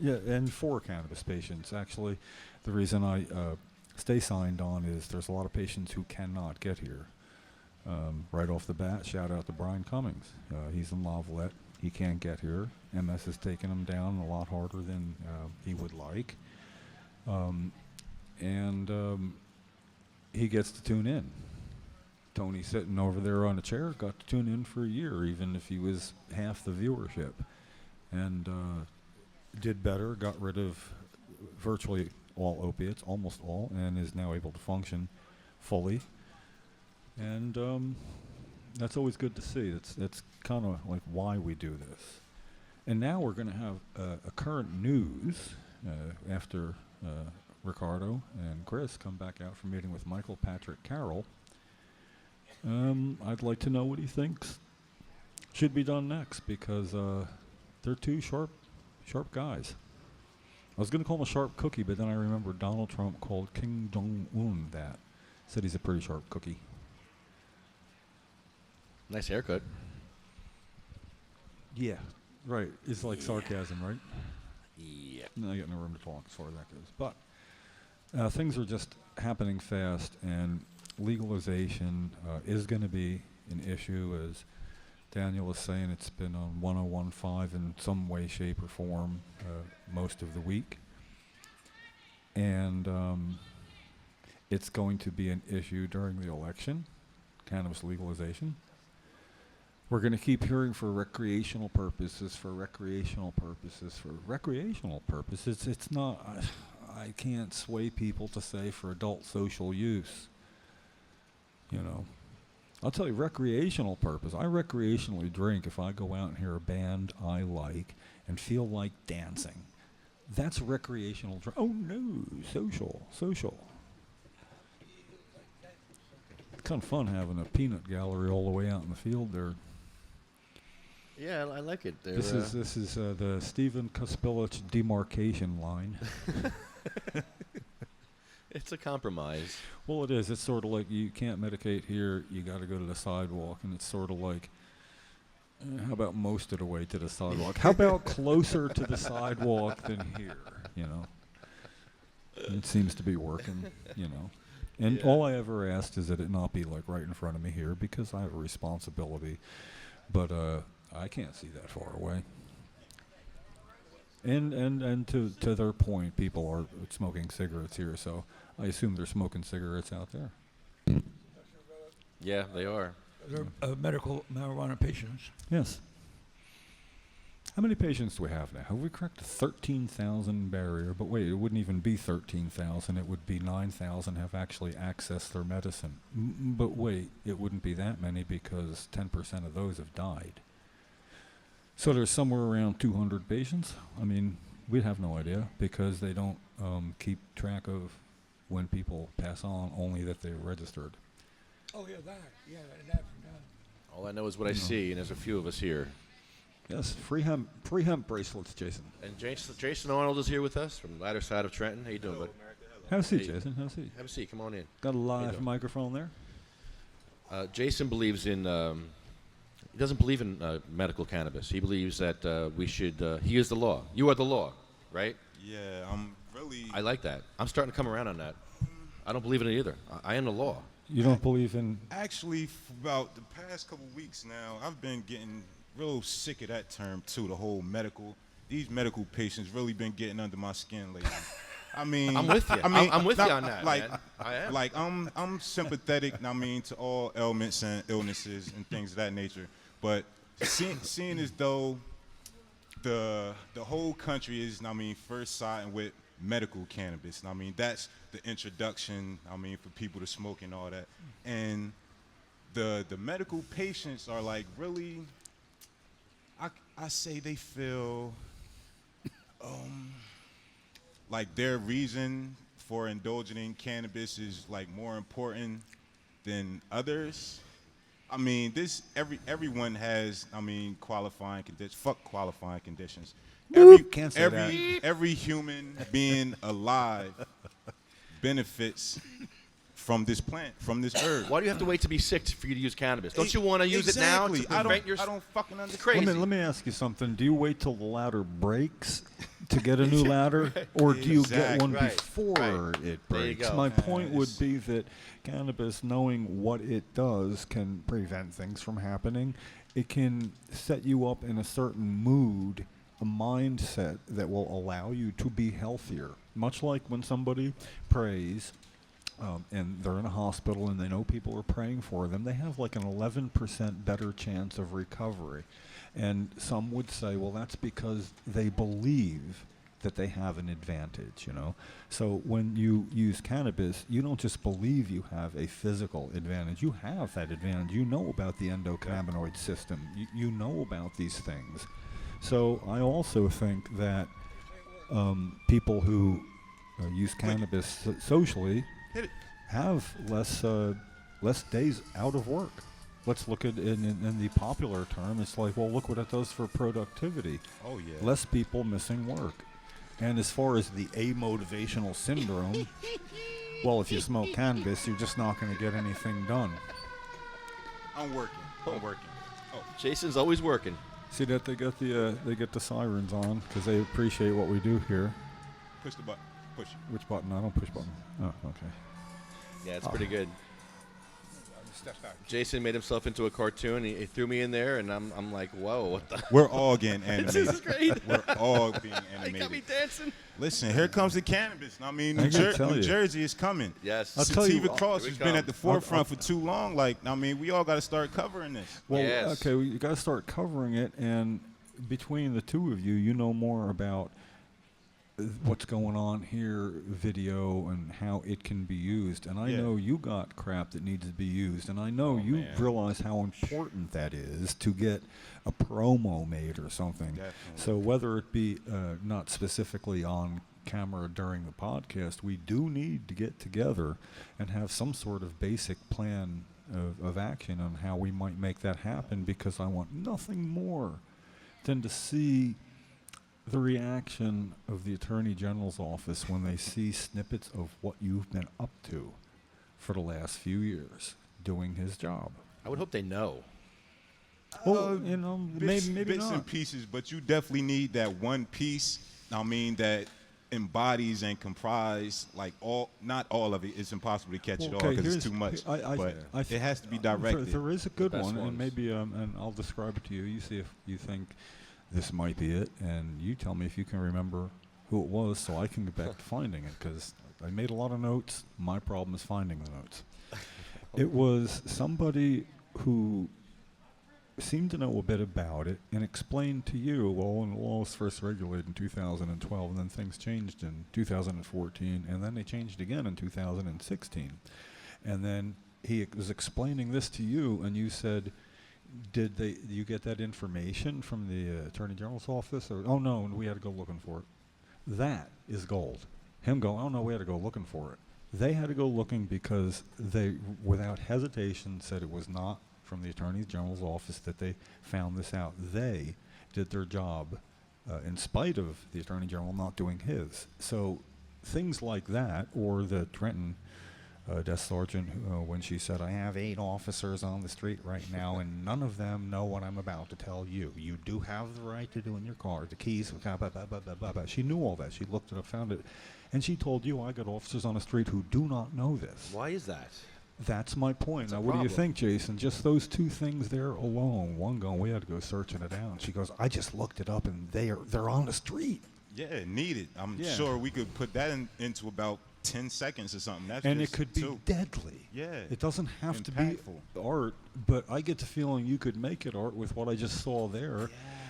Yeah, and for cannabis patients, actually, the reason I stay signed on is there's a lot of patients who cannot get here. Right off the bat, shout out to Brian Cummings. He's in Lavalette. He can't get here. MS has taken him down a lot harder than he would like. He gets to tune in. Tony sitting over there on a chair got to tune in for a year, even if he was half the viewership. And did better, got rid of virtually all opiates, almost all, and is now able to function fully. And that's always good to see. That's kind of like why we do this. And now we're going to have a current news after Ricardo and Chris come back out from meeting with Michael Patrick Carroll. I'd like to know what he thinks should be done next, because they're two sharp guys. I was going to call him a sharp cookie, but then I remember Donald Trump called Kim Jong-un that. Said he's a pretty sharp cookie. Nice haircut. Yeah, right. It's like sarcasm, right? Yeah. No, I got no room to talk as far as that goes. But things are just happening fast, and legalization is going to be an issue, as Daniel was saying. It's been on 1015 in some way, shape, or form most of the week. And it's going to be an issue during the election, cannabis legalization. We're going to keep hearing for recreational purposes, It's not, I can't sway people to say for adult social use. You know, I'll tell you, recreational purpose. I recreationally drink if I go out and hear a band I like and feel like dancing. That's recreational drink. Oh no, social. It's kind of fun having a peanut gallery all the way out in the field there. Yeah, I like it. This is the Stephen Cuspilich demarcation line. It's a compromise. Well, it is. It's sort of like you can't medicate here. You got to go to the sidewalk, and it's sort of like, how about most of the way to the sidewalk? How about closer to the sidewalk than here? You know, it seems to be working. You know, and all I ever asked is that it not be like right in front of me here, because I have a responsibility. But I can't see that far away. And to their point, people are smoking cigarettes here, so I assume they're smoking cigarettes out there. Yeah, they are. They're medical marijuana patients. Yes. How many patients do we have now? Have we cracked the 13,000 barrier? But wait, it wouldn't even be 13,000. It would be 9,000 have actually accessed their medicine. But wait, it wouldn't be that many, because 10% of those have died. So there's somewhere around 200 patients. I mean, we have no idea, because they don't keep track of when people pass on, only that they're registered. Oh yeah, that. All I know is what I see, and there's a few of us here. Yes, free hemp bracelets, Jason. And Jason Arnold is here with us from the latter side of Trenton. How you doing, bud? Have a seat, Hey. Jason. Have a seat. Have a seat. Come on in. Got a you live doing? microphone there. Jason believes in. He doesn't believe in medical cannabis. He believes that we should. He is the law. You are the law, right? Yeah, I'm really. I like that. I'm starting to come around on that. I don't believe in it either. I am the law. You don't believe in... Actually, for about the past couple weeks now, I've been getting real sick of that term too. The whole medical. These medical patients really been getting under my skin lately. I mean, I'm with you. I'm with you on that, like, man. I am. Like, I'm sympathetic. I mean, to all ailments and illnesses and things of that nature. But seeing as though the whole country is, I mean, first siding with medical cannabis. I mean, that's the introduction, I mean, for people to smoke and all that. And the medical patients are like really, I say they feel like their reason for indulging in cannabis is like more important than others. I mean, everyone has, I mean, qualifying conditions. Fuck qualifying conditions. Can't say that. Every human being alive benefits from this plant, from this herb. Why do you have to wait to be sick for you to use cannabis? Don't you want to use it now to prevent your... I don't fucking understand. Crazy. Let me ask you something. Do you wait till the ladder breaks to get a new ladder, or do you get one Right, before right. it There you breaks? go. My point would be that cannabis, knowing what it does, can prevent things from happening. It can set you up in a certain mood, a mindset that will allow you to be healthier. Much like when somebody prays and they're in a hospital and they know people are praying for them, they have like an 11% better chance of recovery. And some would say, well, that's because they believe that they have an advantage, you know. So when you use cannabis, you don't just believe you have a physical advantage. You have that advantage. You know about the endocannabinoid system. You know about these things. So I also think that people who use cannabis socially have less days out of work. Let's look at in the popular term. It's like, well, look what it does for productivity. Oh yeah. Less people missing work. And as far as the amotivational syndrome, well, if you smoke cannabis, you're just not going to get anything done. I'm working. Oh, Jason's always working. See that they get the sirens on because they appreciate what we do here. push the button. Push. Which button? I don't push button. Oh, okay. Yeah, it's pretty good. Jason made himself into a cartoon. He threw me in there, and I'm like, whoa, what the? We're all getting animated. This is great. We're all being He got me animated. dancing. Listen, here comes the cannabis. I mean, I gotta tell New you. Jersey is coming. Yes. I'll tell you Sativa what, Cross here we has been at the come. forefront for too long. Like, I mean, we all got to start covering this. Well, Yes. okay, you got to start covering it, and between the two of you, you know more about what's going on here, video, and how it can be used. And I know you got crap that needs to be used, and I know you realize how important that is to get a promo made or something. Definitely. So whether it be not specifically on camera during the podcast, we do need to get together and have some sort of basic plan of action on how we might make that happen, because I want nothing more than to see the reaction of the Attorney General's office when they see snippets of what you've been up to for the last few years doing his job. I would hope they know. Well, you know, maybe bits not. and pieces, but you definitely need that one piece. I mean, that embodies and comprise like not all of it. It's impossible to catch it all because it's too much. But it has to be directed. There is a good best one, and ones. maybe and I'll describe it to you. You see if you think this might be it, and you tell me if you can remember who it was, so I can get back to finding it, because I made a lot of notes. My problem is finding the notes. It was somebody who seemed to know a bit about it and explained to you, well, when the law was first regulated in 2012, and then things changed in 2014, and then they changed again in 2016. And then he was explaining this to you, and you said, did you get that information from the Attorney General's office? Or, oh, no, we had to go looking for it. That is gold. Him going, oh, no, we had to go looking for it. They had to go looking because they, without hesitation, said it was not from the Attorney General's office that they found this out. They did their job in spite of the Attorney General not doing his. So things like that, or the Trenton desk sergeant, when she said, I have 8 officers on the street right now, and none of them know what I'm about to tell you. You do have the right to do in your car, the keys, blah, blah, blah, blah, blah, blah. She knew all that. She looked it up, found it. And she told you, I got officers on the street who do not know this. Why is that? That's my point. Now, what do you think, Jason? Just those two things there alone. One going, we had to go searching it out. She goes, I just looked it up, and they're on the street. Yeah, needed. I'm sure we could put that into about 10 seconds or something. That's And just it could be deadly. Yeah. It doesn't have to be Impactful. art, but I get the feeling you could make it art with what I just saw there.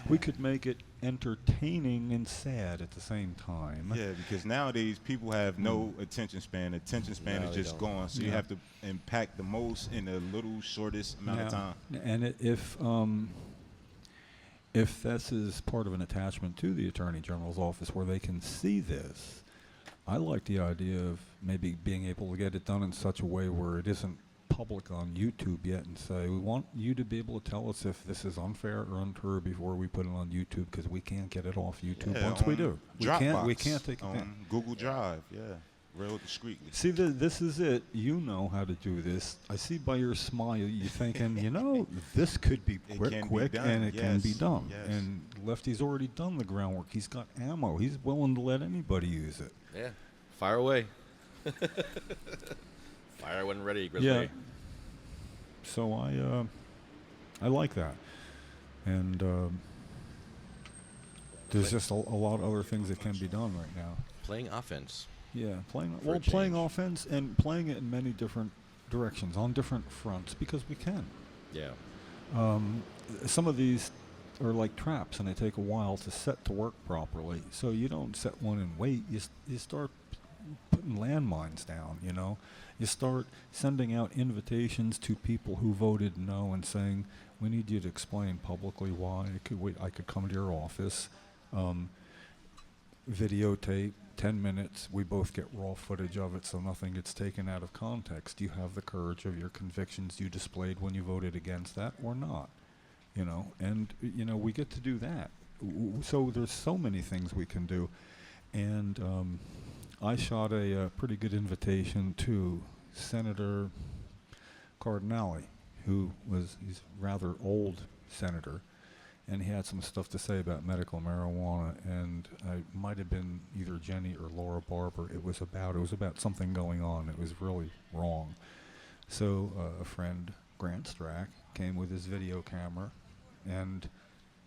We could make it entertaining and sad at the same time. Yeah, because nowadays people have no attention span. Attention span is just gone. So you have to impact the most in the little shortest amount of time. And if this is part of an attachment to the Attorney General's office where they can see this, I like the idea of maybe being able to get it done in such a way where it isn't public on YouTube yet, and say, we want you to be able to tell us if this is unfair or untrue before we put it on YouTube, because we can't get it off YouTube once we do. We can't take it on down. Google Drive, real discreetly. See, this is it. You know how to do this. I see by your smile, you're thinking, this could be quick, done. and it can be Yes, done. yes. And Lefty's already done the groundwork. He's got ammo. He's willing to let anybody use it. Yeah. Fire away. Fire when ready, Grizzly. Yeah. So I like that. And there's just a lot of other things that can be done right now. Playing offense. Yeah, playing For a playing change. offense and playing it in many different directions on different fronts because we can. Yeah. Some of these are like traps and they take a while to set to work properly. So you don't set one and wait. You start putting landmines down. You start sending out invitations to people who voted no and saying, "We need you to explain publicly why I could come to your office." Videotape. 10 minutes, we both get raw footage of it so nothing gets taken out of context. Do you have the courage of your convictions you displayed when you voted against that or not? And we get to do that. So there's so many things we can do. And I shot a pretty good invitation to Senator Cardinale, he's a rather old senator. And he had some stuff to say about medical marijuana, and it might have been either Jenny or Laura Barber. It was about something going on. It was really wrong. So a friend, Grant Strack, came with his video camera and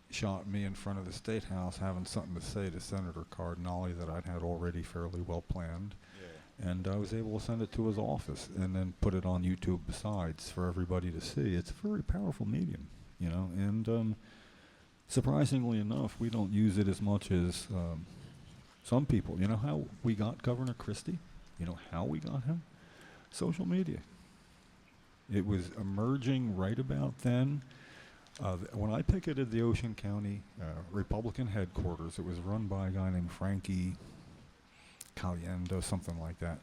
shot me in front of the State House having something to say to Senator Cardinale that I'd had already fairly well planned. Yeah. And I was able to send it to his office and then put it on YouTube besides for everybody to see. It's a very powerful medium, and surprisingly enough, we don't use it as much as some people. You know how we got Governor Christie? You know how we got him? Social media. It was emerging right about then. When I picketed the Ocean County Republican headquarters, it was run by a guy named Frankie Caliendo, something like that.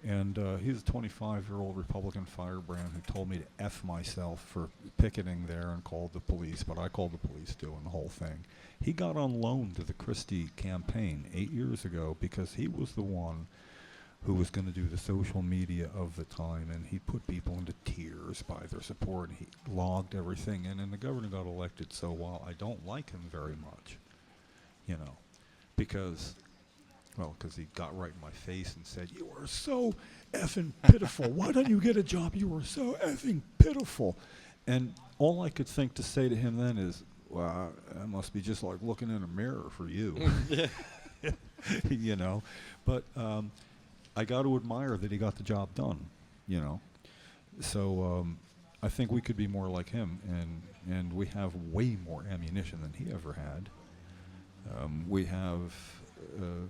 And he's a 25-year-old Republican firebrand who told me to F myself for picketing there and called the police, but I called the police too and the whole thing. He got on loan to the Christie campaign 8 years ago because he was the one who was going to do the social media of the time, and he put people into tears by their support. He logged everything in, and the governor got elected. So while I don't like him very much, because he got right in my face and said, "You are so effing pitiful. Why don't you get a job? You are so effing pitiful." And all I could think to say to him then is, "Well, that must be just like looking in a mirror for you." But I got to admire that he got the job done, So I think we could be more like him, and we have way more ammunition than he ever had. We have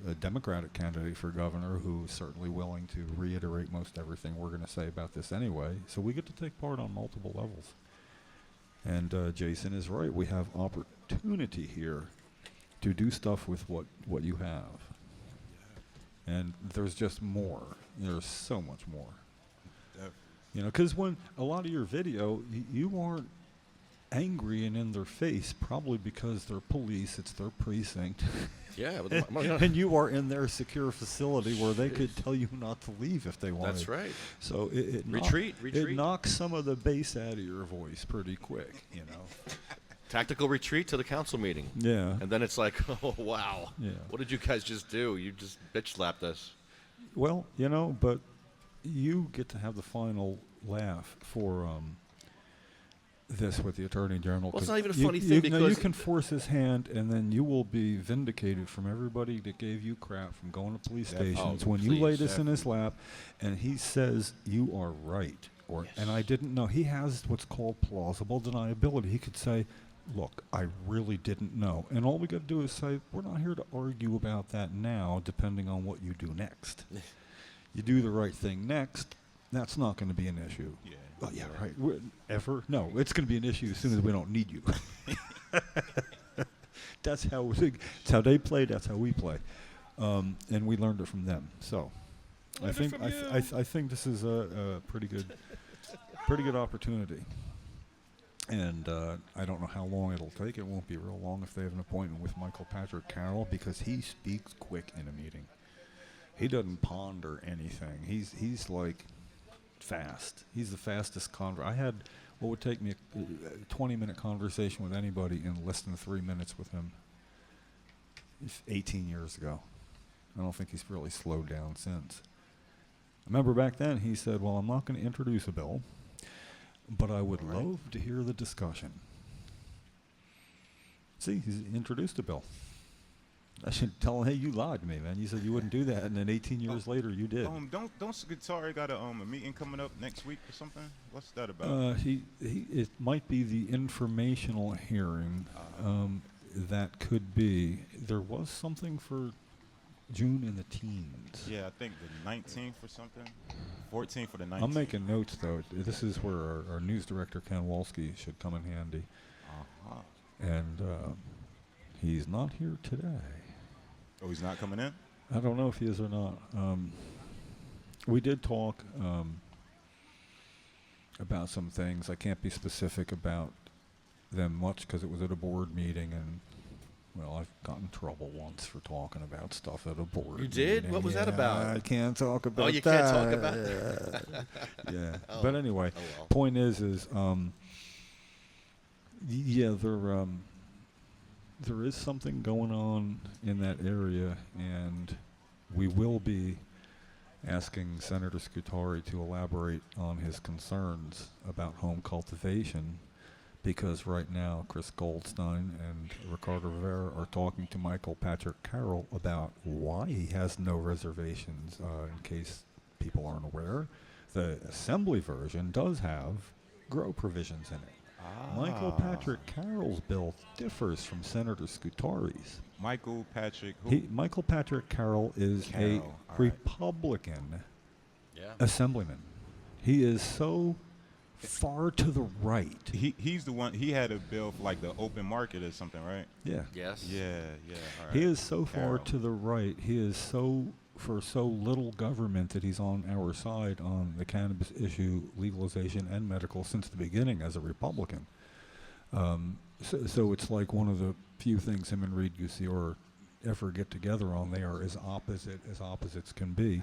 a Democratic candidate for governor who's certainly willing to reiterate most everything we're going to say about this anyway. So we get to take part on multiple levels. And Jason is right. We have opportunity here to do stuff with what you have. And there's just more. There's so much more. Because when a lot of your video, you aren't angry and in their face, probably because they're police, it's their precinct. Yeah. And you are in their secure facility where they could tell you not to leave if they wanted. That's right. So it Retreat. It knocks some of the bass out of your voice pretty quick, Tactical retreat to the council meeting. Yeah. And then it's like, oh, wow. Yeah. What did you guys just do? You just bitch slapped us. Well, but you get to have the final laugh for this with the Attorney General. Well, it's not even a funny thing because you can force his hand, and then you will be vindicated from everybody that gave you crap from going to police stations when you lay this in his lap, and he says you are right. And I didn't know. He has what's called plausible deniability. He could say, "Look, I really didn't know," and all we got to do is say, "We're not here to argue about that now. Depending on what you do next, you do the right thing next. That's not going to be an issue." Yeah. Oh, yeah, right. Ever? No, it's going to be an issue as soon as we don't need you. That's how they play. That's how we play, and we learned it from them. So, I think this is a pretty good opportunity, and I don't know how long it'll take. It won't be real long if they have an appointment with Michael Patrick Carroll because he speaks quick in a meeting. he doesn't ponder anything. He's like fast. He's the fastest I had what would take me a 20-minute conversation with anybody in less than 3 minutes with him 18 years ago. I don't think he's really slowed down since. I remember back then he said, well, I'm not going to introduce a bill, but I would love to hear the discussion. See, he's introduced a bill. I should tell him, hey, you lied to me, man. You said you wouldn't do that, and then 18 years later, you did. Don't Secretary got a meeting coming up next week or something? What's that about? It might be the informational hearing. That could be. There was something for June in the teens. Yeah, I think the 19th or something. 14th for the 19th. I'm making notes, though. This is where our news director, Ken Walski, should come in handy. And he's not here today. Oh, he's not coming in? I don't know if he is or not. We did talk about some things. I can't be specific about them much because it was at a board meeting, and well, I've gotten in trouble once for talking about stuff at a board. You did? meeting. What was that about? I can't talk about that. Oh, you can't talk about that? Yeah. Oh. But anyway, Oh, well. point is yeah, there is something going on in that area, and we will be asking Senator Scutari to elaborate on his concerns about home cultivation, because right now Chris Goldstein and Ricardo Rivera are talking to Michael Patrick Carroll about why he has no reservations. In case people aren't aware, the Assembly version does have grow provisions in it. Michael Patrick Carroll's bill differs from Senator Scutari's. Michael Patrick who? Michael Patrick Carroll is Carroll, a all right. Republican Yeah. assemblyman. He is so far to the right. He's the one. He had a bill for like the open market or something, right? Yeah. Yes. Yeah. All right. He is so far Carroll. to the right. He is so for so little government that he's on our side on the cannabis issue, legalization, and medical since the beginning as a Republican. So it's like one of the few things him and Reed Gusior ever get together on. They are as opposite as opposites can be.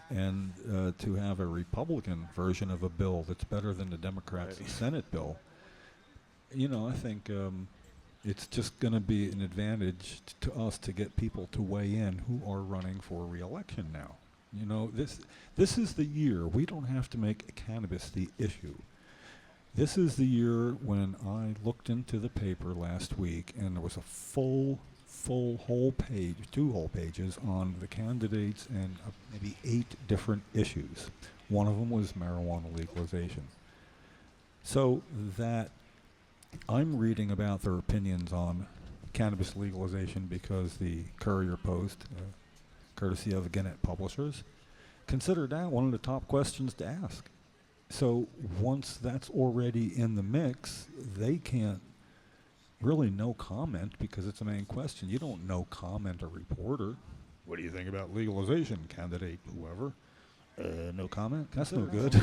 And to have a Republican version of a bill that's better than the Democrats' Senate bill, you know, I think it's just going to be an advantage to us to get people to weigh in who are running for re-election now. You know, this is the year. We don't have to make cannabis the issue. This is the year when I looked into the paper last week, and there was a full whole page, 2 whole pages on the candidates and maybe 8 different issues. One of them was marijuana legalization. So that I'm reading about their opinions on cannabis legalization because the Courier Post, courtesy of Gannett Publishers, considered that one of the top questions to ask. So once that's already in the mix, they can't really no comment because it's a main question. You don't no comment a reporter. What do you think about legalization, candidate whoever? No comment? That's no good.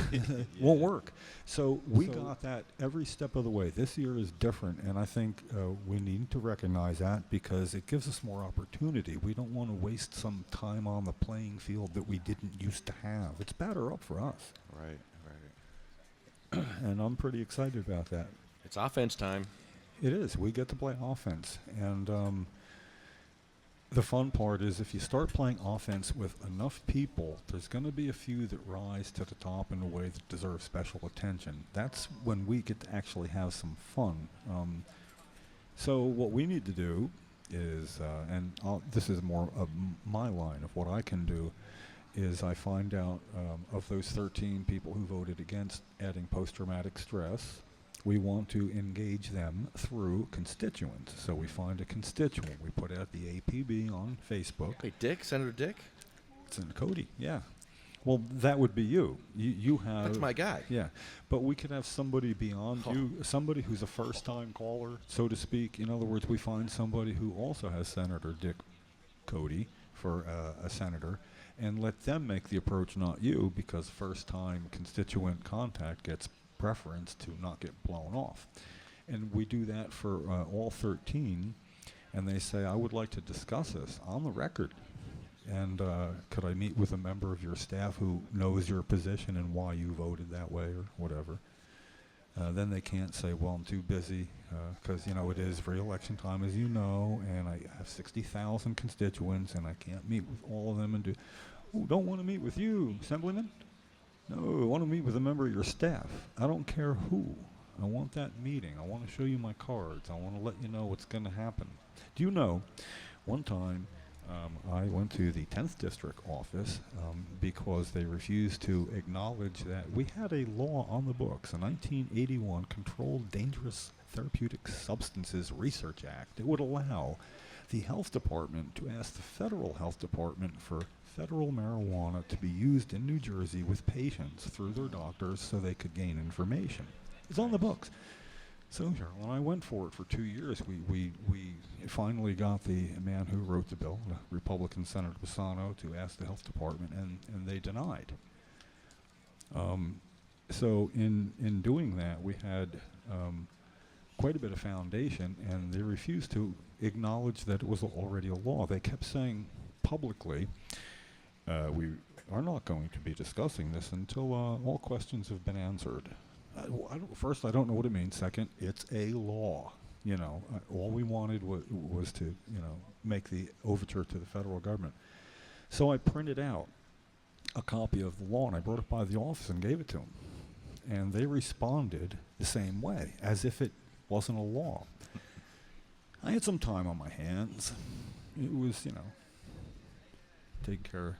Won't work. So we got that every step of the way. This year is different, and I think we need to recognize that because it gives us more opportunity. We don't want to waste some time on the playing field that we didn't used to have. It's better up for us. Right. And I'm pretty excited about that. It's offense time. It is. We get to play offense. And the fun part is if you start playing offense with enough people, there's going to be a few that rise to the top in a way that deserve special attention. That's when we get to actually have some fun. So what we need to do is, and this is more of my line of what I can do, is I find out of those 13 people who voted against adding post-traumatic stress, we want to engage them through constituents. So we find a constituent. We put out the APB on Facebook. Hey, Dick, Senator Dick? It's in Cody, yeah. Well, that would be you. You have... That's my guy. Yeah. But we could have somebody beyond you, somebody who's a first-time caller, so to speak. In other words, we find somebody who also has Senator Dick Cody for a senator, and let them make the approach, not you, because first-time constituent contact gets preference to not get blown off. And we do that for all 13, and they say, I would like to discuss this on the record. and could I meet with a member of your staff who knows your position and why you voted that way or whatever. Then they can't say, well, I'm too busy, because, it is re-election time, as you know, and I have 60,000 constituents, and I can't meet with all of them and don't want to meet with you, Assemblyman? No, I want to meet with a member of your staff. I don't care who. I want that meeting. I want to show you my cards. I want to let you know what's going to happen. Do you know, one time I went to the 10th District office because they refused to acknowledge that we had a law on the books, a 1981 Controlled Dangerous Therapeutic Substances Research Act that would allow the health department to ask the federal health department for federal marijuana to be used in New Jersey with patients through their doctors so they could gain information. It's on the books. So, Cheryl and I went for it for 2 years. We finally got the man who wrote the bill, the Republican Senator Bassano, to ask the health department, and they denied. So in doing that, we had quite a bit of foundation, and they refused to acknowledge that it was already a law. They kept saying publicly, we are not going to be discussing this until all questions have been answered. First, I don't know what it means. Second, it's a law. All we wanted was to, make the overture to the federal government. So I printed out a copy of the law, and I brought it by the office and gave it to them. And they responded the same way, as if it wasn't a law. I had some time on my hands. It was, taking care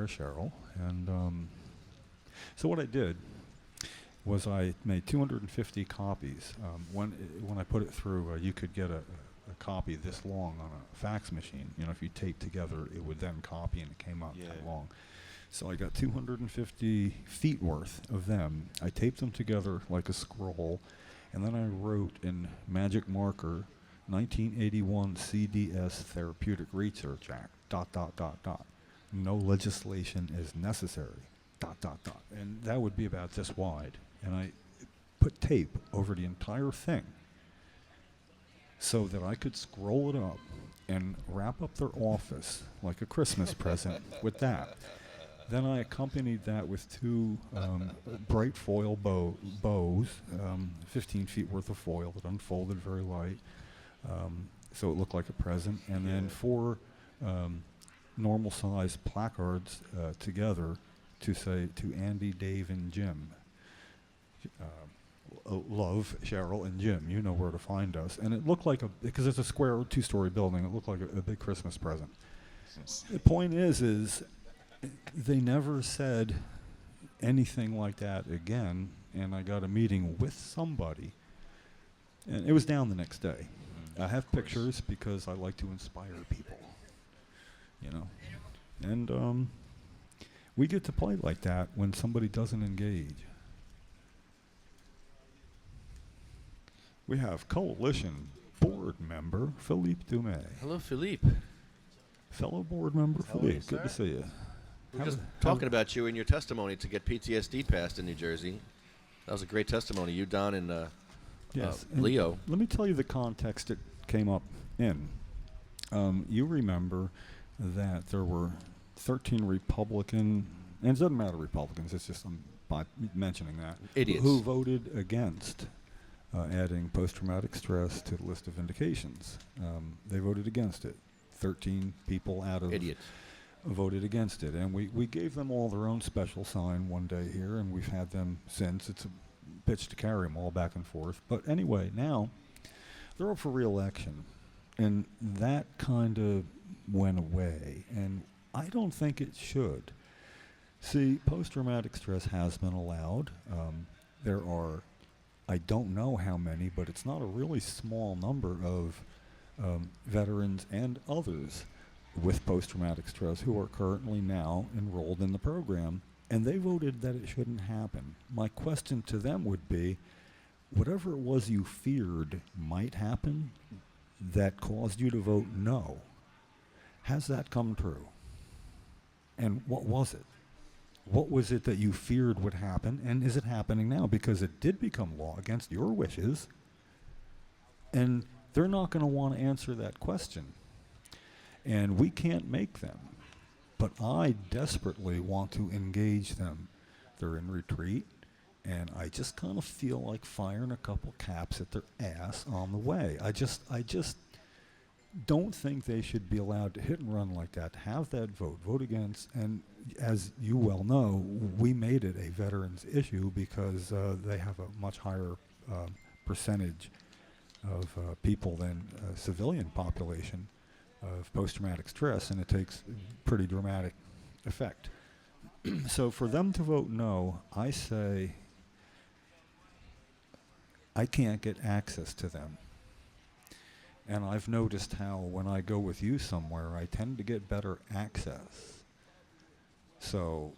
of Cheryl. And so what I did was I made 250 copies. When I put it through, you could get a copy this long on a fax machine. If you taped together, it would then copy, and it came out that long. So I got 250 feet worth of them. I taped them together like a scroll, and then I wrote in magic marker, 1981 CDS Therapeutic Research Act, ... No legislation is necessary, ... And that would be about this wide. And I put tape over the entire thing so that I could scroll it up and wrap up their office like a Christmas present with that. Then I accompanied that with two bright foil bows, 15 feet worth of foil that unfolded very light, so it looked like a present, and then four normal-sized placards together to say, to Andy, Dave, and Jim. Love, Cheryl, and Jim. You know where to find us. And it looked like because it's a square two-story building, it looked like a big Christmas present. The point is they never said anything like that again, and I got a meeting with somebody, and it was down the next day. I have pictures because I like to inspire people, and we get to play like that when somebody doesn't engage. We have coalition board member Philippe Dume. Hello, Philippe. Fellow board member Philippe, good to see you. We were just talking about you and your testimony to get PTSD passed in New Jersey. That was a great testimony. You, Don, and yes, Leo. Let me tell you the context it came up in. You remember that there were 13 Republican, and it doesn't matter Republicans, it's just by mentioning that, idiots, who voted against adding post-traumatic stress to the list of indications. They voted against it. 13 people out of idiots voted against it, and we gave them all their own special sign one day here, and we've had them since. It's a bitch to carry them all back and forth. But anyway, now they're up for re-election, and that kind of went away, and I don't think it should. See, post-traumatic stress has been allowed. There are, I don't know how many, but it's not a really small number of veterans and others with post-traumatic stress who are currently now enrolled in the program, and they voted that it shouldn't happen. My question to them would be, whatever it was you feared might happen that caused you to vote no, has that come true? And what was it? What was it that you feared would happen, and is it happening now? Because it did become law against your wishes, and they're not going to want to answer that question. And we can't make them. But I desperately want to engage them. They're in retreat, and I just kind of feel like firing a couple caps at their ass on the way. I just don't think they should be allowed to hit and run like that, have that vote against, and as you well know, we made it a veterans issue because they have a much higher percentage of people than civilian population of post-traumatic stress, and it takes pretty dramatic effect. So for them to vote no, I say I can't get access to them. And I've noticed how when I go with you somewhere, I tend to get better access. So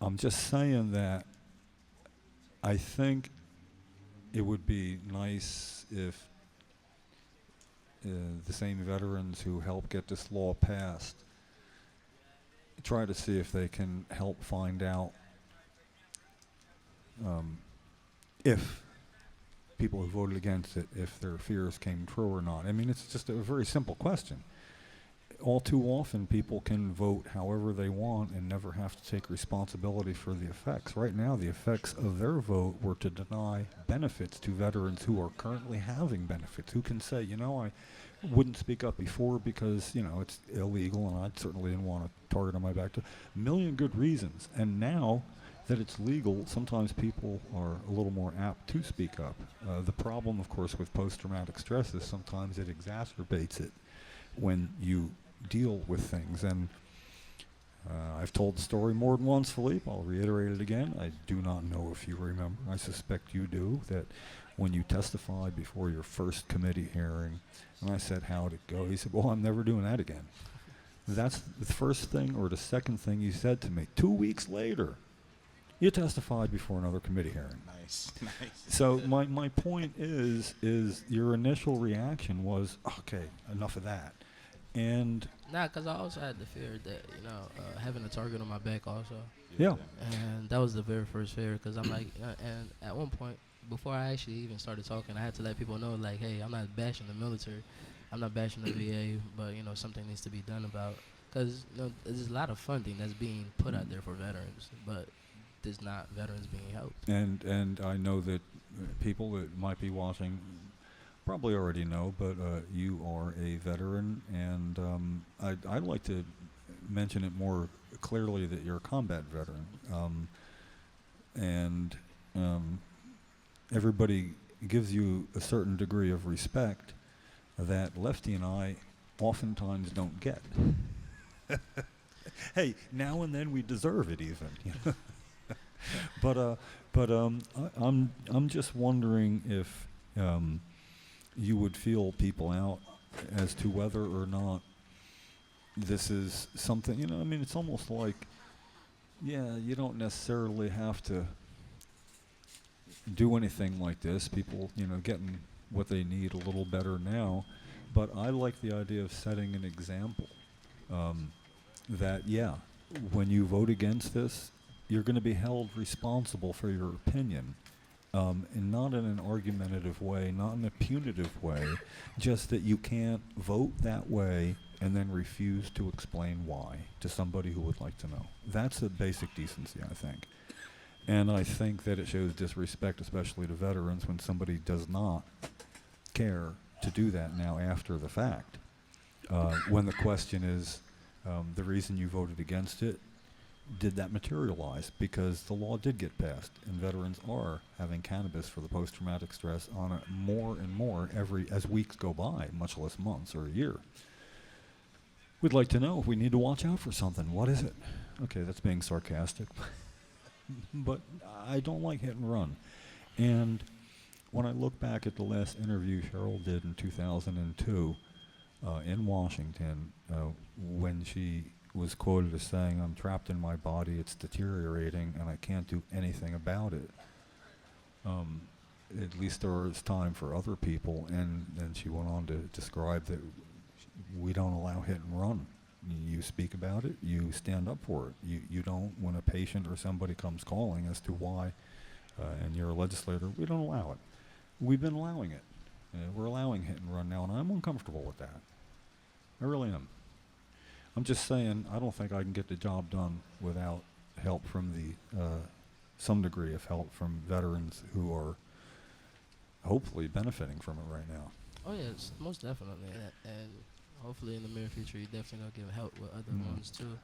I'm just saying that I think it would be nice if the same veterans who helped get this law passed try to see if they can help find out if people who voted against it, if their fears came true or not. I mean, it's just a very simple question. All too often, people can vote however they want and never have to take responsibility for the effects. Right now, the effects of their vote were to deny benefits to veterans who are currently having benefits, who can say, you know, I wouldn't speak up before because, you know, it's illegal and I certainly didn't want a target on my back. A million good reasons. And now that it's legal, sometimes people are a little more apt to speak up. The problem, of course, with post-traumatic stress is sometimes it exacerbates it when you deal with things. And I've told the story more than once, Philippe. I'll reiterate it again. I do not know if you remember. I suspect you do, that when you testified before your first committee hearing, and I said, how'd it go? He said, well, I'm never doing that again. That's the first thing or the second thing you said to me. 2 weeks later, you testified before another committee hearing. Nice. So my point is your initial reaction was, okay, enough of that. And Nah, because I also had the fear that, you know, having a target on my back also. yeah. And that was the very first fear, because I'm like, and at one point, before I actually even started talking, I had to let people know, like, hey, I'm not bashing the military. I'm not bashing the VA, but, you know, something needs to be done about, because, you know, there's a lot of funding that's being put out there for veterans, but there's not veterans being helped. And I know that people that might be watching probably already know, but you are a veteran, and I'd like to mention it more clearly that you're a combat veteran. And everybody gives you a certain degree of respect that Lefty and I oftentimes don't get. Hey, now and then we deserve it even. You know? But I'm just wondering if you would feel people out as to whether or not this is something, you know, I mean, it's almost like, yeah, you don't necessarily have to do anything like this. People, you know, getting what they need a little better now. But I like the idea of setting an example that, yeah, when you vote against this, you're going to be held responsible for your opinion. And not in an argumentative way, not in a punitive way, just that you can't vote that way and then refuse to explain why to somebody who would like to know. That's a basic decency, I think. And I think that it shows disrespect, especially to veterans, when somebody does not care to do that now after the fact. When the question is, the reason you voted against it, did that materialize? Because the law did get passed, and veterans are having cannabis for the post-traumatic stress on it more and more as weeks go by, much less months or a year. We'd like to know if we need to watch out for something. What is it? Okay, that's being sarcastic. But I don't like hit and run. And when I look back at the last interview Cheryl did in 2002 in Washington, when she was quoted as saying, I'm trapped in my body, it's deteriorating, and I can't do anything about it. At least there is time for other people, and then she went on to describe that we don't allow hit and run. You speak about it, you stand up for it. You don't, when a patient or somebody comes calling as to why, and you're a legislator, we don't allow it. We've been allowing it. We're allowing hit and run now, and I'm uncomfortable with that. I really am. I'm just saying, I don't think I can get the job done without help from some degree of help from veterans who are hopefully benefiting from it right now. Oh yes, most definitely, and hopefully in the near future, you definitely gonna give help with other ones too,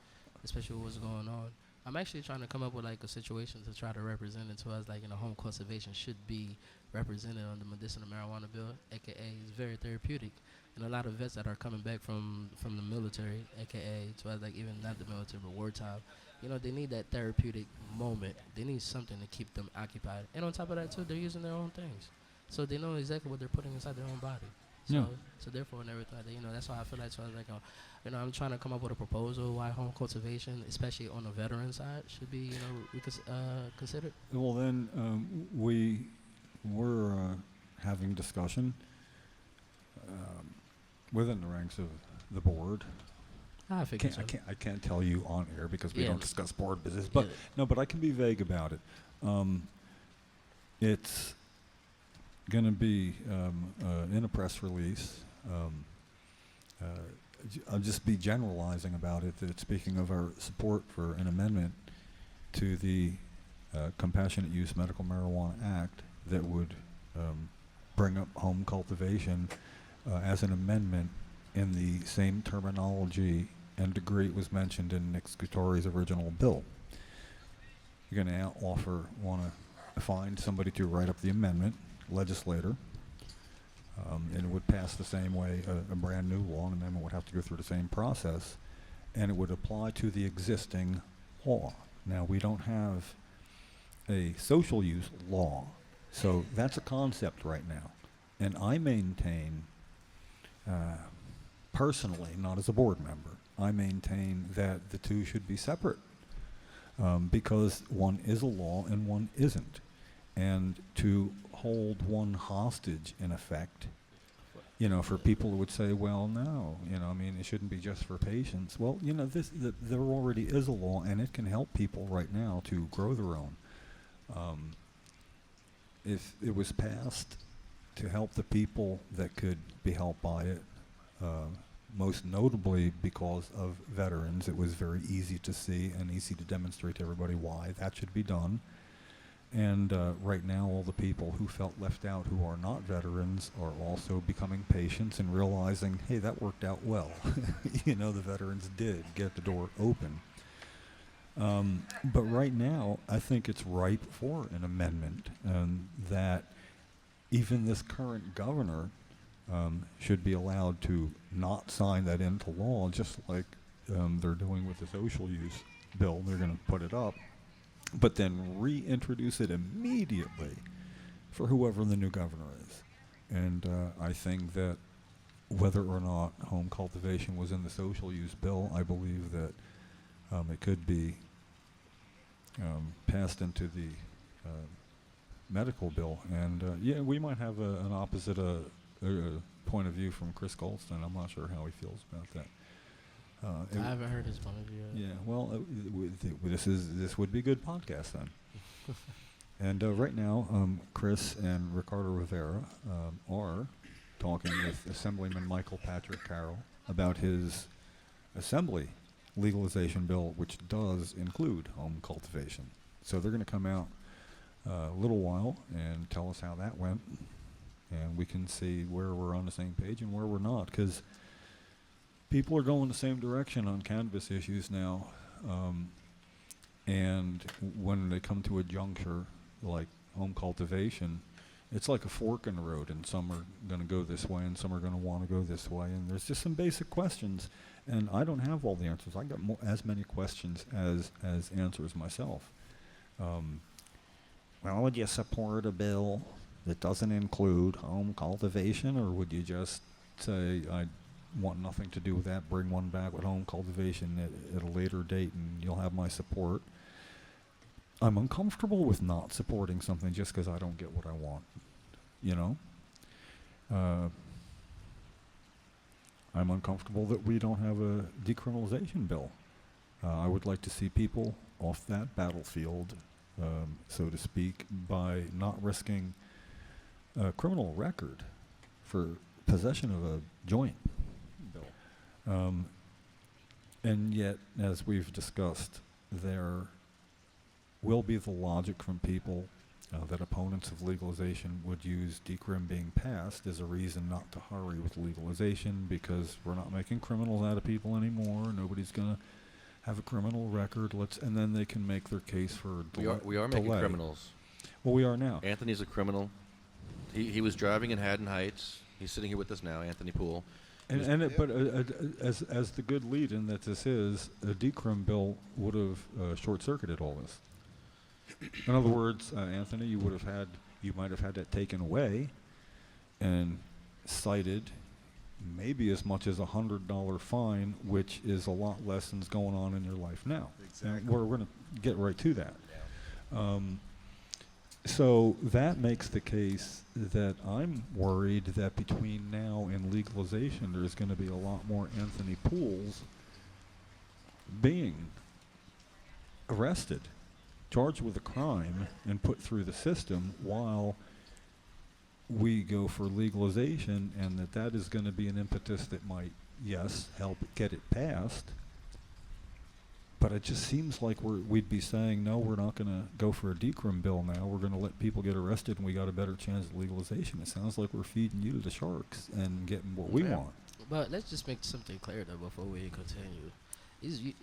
especially with what's going on. I'm actually trying to come up with like a situation to try to represent it to us, like, home cultivation should be represented on the medicinal marijuana bill, aka it's very therapeutic, and a lot of vets that are coming back from the military, aka to us, like, even not the military but wartime, they need that therapeutic moment. They need something to keep them occupied, and on top of that too, they're using their own things, so they know exactly what they're putting inside their own body. So therefore, and everything, that's why I feel like, so I was like, I'm trying to come up with a proposal why home cultivation, especially on the veteran side, should be, considered. Well, then we were having discussion within the ranks of the board. I figured so. I can't tell you on air because we Yeah. don't discuss board business. But no, but I can be vague about it. It's going to be in a press release. I'll just be generalizing about it. That speaking of our support for an amendment to the Compassionate Use Medical Marijuana Act that would bring up home cultivation as an amendment in the same terminology and degree it was mentioned in Nick Scutori's original bill. You're going to want to find somebody to write up the amendment, legislator, and it would pass the same way a brand new law. An amendment would have to go through the same process, and it would apply to the existing law. Now, we don't have a social use law, so that's a concept right now. And I maintain, personally, not as a board member, I maintain that the two should be separate because one is a law and one isn't. And to hold one hostage, in effect, for people who would say, well, no, it shouldn't be just for patients. Well, there already is a law, and it can help people right now to grow their own. If it was passed to help the people that could be helped by it, most notably because of veterans, it was very easy to see and easy to demonstrate to everybody why that should be done. And right now, all the people who felt left out who are not veterans are also becoming patients and realizing, hey, that worked out well. The veterans did get the door open. But right now, I think it's ripe for an amendment that even this current governor should be allowed to not sign that into law, just like they're doing with the social use bill. They're going to put it up, but then reintroduce it immediately for whoever the new governor is. And I think that whether or not home cultivation was in the social use bill, I believe that it could be passed into the medical bill. And we might have an opposite point of view from Chris Goldstein. I'm not sure how he feels about that. I haven't heard his point of view. Yeah, well, this would be good podcast then. And right now, Chris and Ricardo Rivera are talking with Assemblyman Michael Patrick Carroll about his assembly legalization bill, which does include home cultivation. So they're going to come out a little while and tell us how that went, and we can see where we're on the same page and where we're not, because people are going the same direction on cannabis issues now, and when they come to a juncture like home cultivation, it's like a fork in the road, and some are going to go this way and some are going to want to go this way, and there's just some basic questions, and I don't have all the answers. I got as many questions as answers myself. Well, would you support a bill that doesn't include home cultivation, or would you just say, I want nothing to do with that, bring one back with home cultivation at a later date and you'll have my support? I'm uncomfortable with not supporting something just because I don't get what I want, I'm uncomfortable that we don't have a decriminalization bill. I would like to see people off that battlefield, so to speak, by not risking a criminal record for possession of a joint bill. And yet, as we've discussed, there will be the logic from people that opponents of legalization would use decrim being passed as a reason not to hurry with legalization because we're not making criminals out of people anymore. Nobody's going to have a criminal record. And then they can make their case for We are making criminals. Well, we are now. Anthony's a criminal. He was driving in Haddon Heights. He's sitting here with us now, Anthony Poole. But as the good lead-in that this is, a decrim bill would have short-circuited all this. In other words, Anthony, you might have had that taken away and cited maybe as much as $100 fine, which is a lot less than's going on in your life now. Exactly. And we're going to get right to that. So that makes the case that I'm worried that between now and legalization, there's going to be a lot more Anthony Pooles being arrested, charged with a crime, and put through the system while we go for legalization, and that is going to be an impetus that might, yes, help get it passed. But it just seems like we'd be saying, no, we're not going to go for a decrim bill now. We're going to let people get arrested, and we got a better chance of legalization. It sounds like we're feeding you to the sharks and getting what we want. But let's just make something clear, though, before we continue.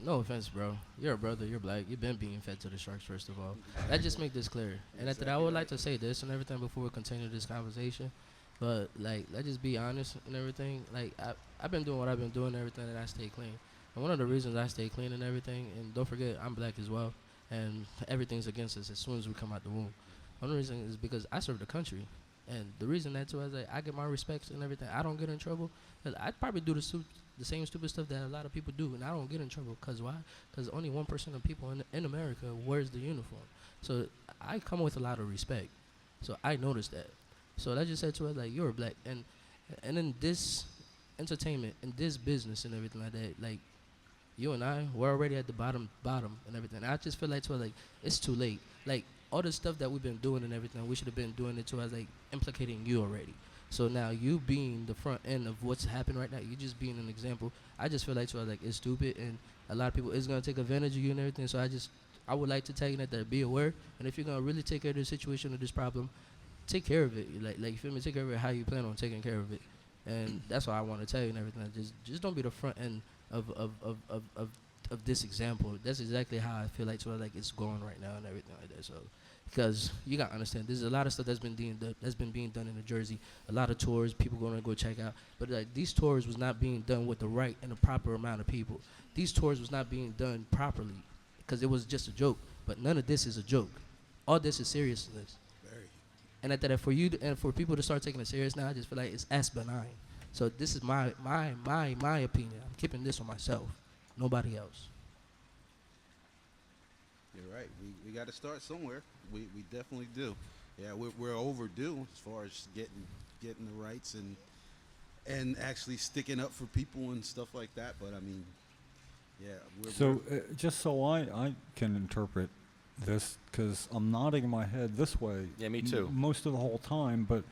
No offense, bro. You're a brother. You're black. You've been being fed to the sharks, first of all. Let's just make this clear. And after that, I would like to say this and everything before we continue this conversation. But, like, let's just be honest and everything. Like, I've been doing what I've been doing and everything, and I stay clean. And one of the reasons I stay clean and everything, and don't forget, I'm black as well, and everything's against us as soon as we come out the womb. One reason is because I serve the country. And the reason that, too, is that I get my respects and everything. I don't get in trouble. Cause I probably do the same stupid stuff that a lot of people do, and I don't get in trouble. Because why? Because only 1% of people in America wears the uniform. So I come with a lot of respect. So I noticed that. So that just said to us, like, you're black. And in this entertainment, in this business and everything like that, like, you and I, we're already at the bottom and everything. I just feel like, to us, like, it's too late. Like, all the stuff that we've been doing and everything, we should have been doing it to us, like, implicating you already. So now you being the front end of what's happening right now, you just being an example. I just feel like, to us, like, it's stupid, and a lot of people is gonna take advantage of you and everything. So I would like to tell you that be aware. And if you're gonna really take care of this situation or this problem, take care of it. Like you feel me? Take care of it how you plan on taking care of it. And that's what I want to tell you and everything. Just don't be the front end of this example. That's exactly how I feel like, to like, it's going right now and everything like that. So, because you gotta understand, there's a lot of stuff that's been being done in New Jersey. A lot of tours people gonna go check out, but like, these tours was not being done with the right and the proper amount of people. These tours was not being done properly because it was just a joke. But none of this is a joke. All this is seriousness. Very. And after that, for people to start taking it serious now, I just feel like it's as benign. So this is my opinion. I'm keeping this on myself, nobody else. You're right. We got to start somewhere. We definitely do. Yeah, we're overdue as far as getting the rights and actually sticking up for people and stuff like that. But I mean, yeah. Just so I can interpret this, because I'm nodding my head this way. Yeah, me too. Most of the whole time, but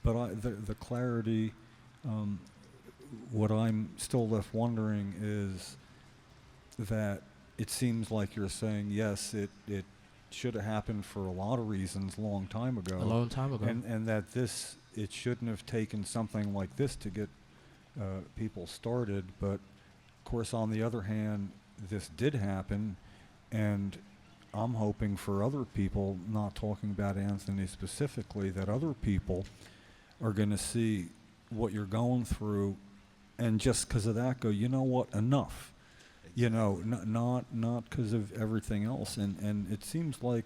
the clarity. What I'm still left wondering is that it seems like you're saying, yes, it should have happened for a lot of reasons a long time ago. A long time ago. And that it shouldn't have taken something like this to get people started. But, of course, on the other hand, this did happen, and I'm hoping for other people, not talking about Anthony specifically, that other people are going to see what you're going through, and just because of that go, you know what, enough. Exactly. You know, not because of everything else. And it seems like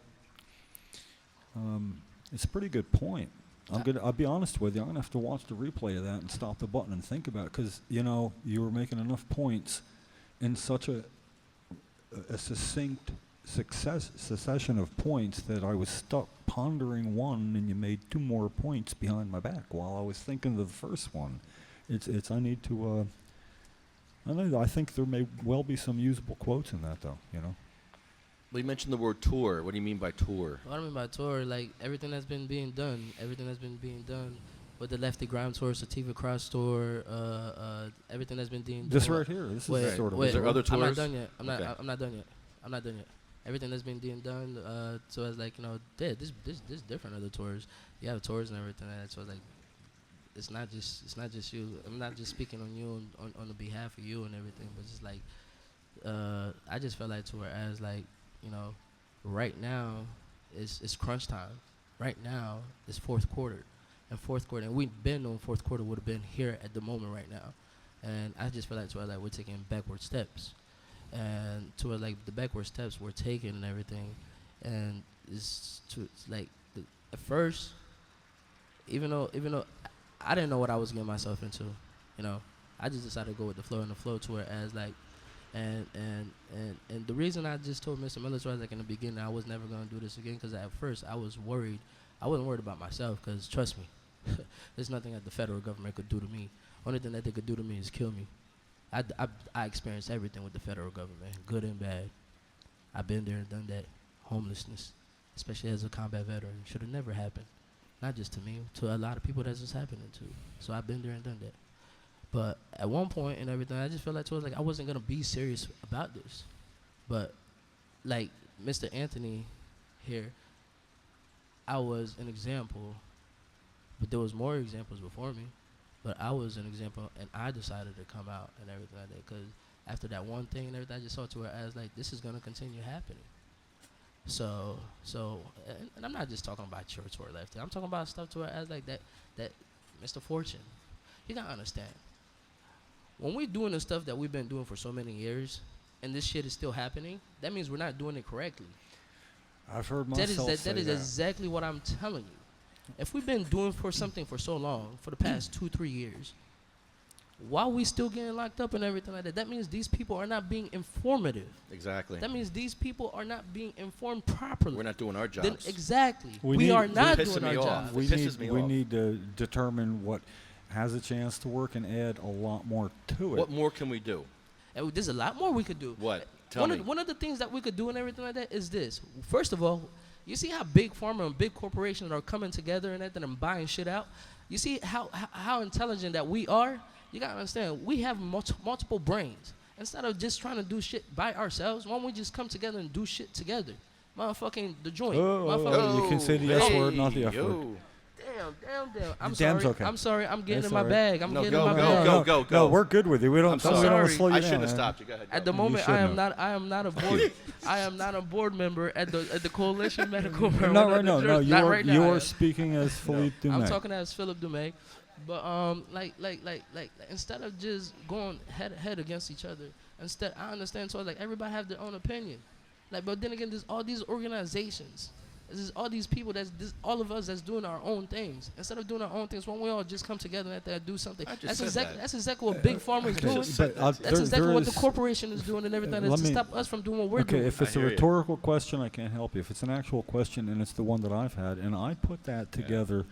it's a pretty good point. I'll be honest with you, I'm going to have to watch the replay of that and stop the button and think about it, because, you know, you were making enough points in such a succinct succession of points that I was stuck pondering one, and you made two more points behind my back while I was thinking of the first one. I need to I think there may well be some usable quotes in that, though, you know. Well, you mentioned the word tour. What do you mean by tour? What I mean by tour, like, everything that's been being done with the Lefty Grime tour, Sativa Cross tour, everything that's been done. This right here. This is sort of. Is there other I'm not tours? done yet. I'm Okay. not done yet. I'm not done yet. Everything that's been done. So it's like, you know, this different other tours. You have tours and everything like that. So it's like, it's not just you. I'm not just speaking on you on the behalf of you and everything, but just like, I just felt like to whereas like, you know, right now it's crunch time. Right now it's fourth quarter, and we've been on fourth quarter would have been here at the moment right now, and I just feel like to where like we're taking backward steps, and to where like the backward steps we're taking and everything, and it's like at first, even though I didn't know what I was getting myself into, you know, I just decided to go with the flow and the flow to whereas like. And the reason I just told Mr. Miller like in the beginning I was never gonna do this again, because at first I was worried. I wasn't worried about myself, because trust me, there's nothing that the federal government could do to me. Only thing that they could do to me is kill me. I experienced everything with the federal government, good and bad. I've been there and done that. Homelessness, especially as a combat veteran, should have never happened. Not just to me, to a lot of people that's just happening to. So I've been there and done that. But at one point and everything, I just felt like I wasn't going to be serious about this. But like Mr. Anthony here, I was an example, but there was more examples before me. But I was an example, and I decided to come out and everything like that. Because after that one thing and everything, I just saw to where I was like, this is going to continue happening. So, and I'm not just talking about your tour left. I'm talking about stuff to where I was like that Mr. Fortune, you got to understand. When we're doing the stuff that we've been doing for so many years, and this shit is still happening, that means we're not doing it correctly. I've heard myself say that is exactly what I'm telling you. If we've been doing for something for so long, for the past 2-3 years, while we still getting locked up and everything like that means these people are not being informative. Exactly. That means these people are not being informed properly. We're not doing our jobs. Exactly. We are not doing our jobs. We need to determine what has a chance to work and add a lot more to it. What more can we do? And there's a lot more we could do. What? Tell me. One of the things that we could do and everything like that is this. First of all, you see how big pharma and big corporations are coming together and everything and buying shit out? You see how intelligent that we are? You gotta understand, we have multiple brains. Instead of just trying to do shit by ourselves, why don't we just come together and do shit together? Motherfucking the joint. You can say the S word, not the F word. Damn. Okay. I'm sorry. I'm getting That's in my all right. bag. Go. No, we're good with you. We don't want to slow you down. I shouldn't have stopped you. Go ahead. At the moment, I am not a board. I am not a board member at the Coalition Medical. Not right now. No, you you are speaking as Philippe Dume. I'm talking as Philippe Dume. But like instead of just going head against each other, instead I understand. So like everybody have their own opinion. Like, but then again, there's all these organizations. There's all these people all of us that's doing our own things. Instead of doing our own things, why don't we all just come together and do something? That's exactly what Big Pharma is doing. That's exactly what the corporation is doing and everything. Is to stop us from doing what we're doing. Okay, if it's a rhetorical question, I can't help you. If it's an actual question, and it's the one that I've had, and I put that together,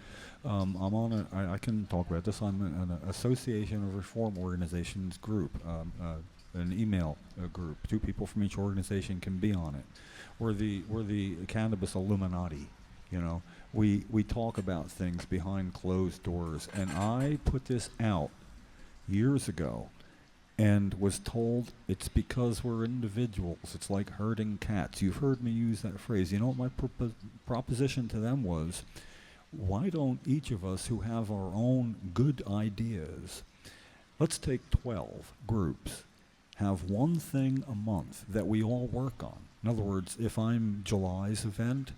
I can talk about this. I'm an Association of Reform Organizations group, an email group. 2 people from each organization can be on it. We're the cannabis Illuminati, you know. We talk about things behind closed doors, and I put this out years ago, and was told it's because we're individuals. It's like herding cats. You've heard me use that phrase. You know what my proposition to them was? Why don't each of us who have our own good ideas, let's take 12 groups, have one thing a month that we all work on. In other words, if I'm July's event,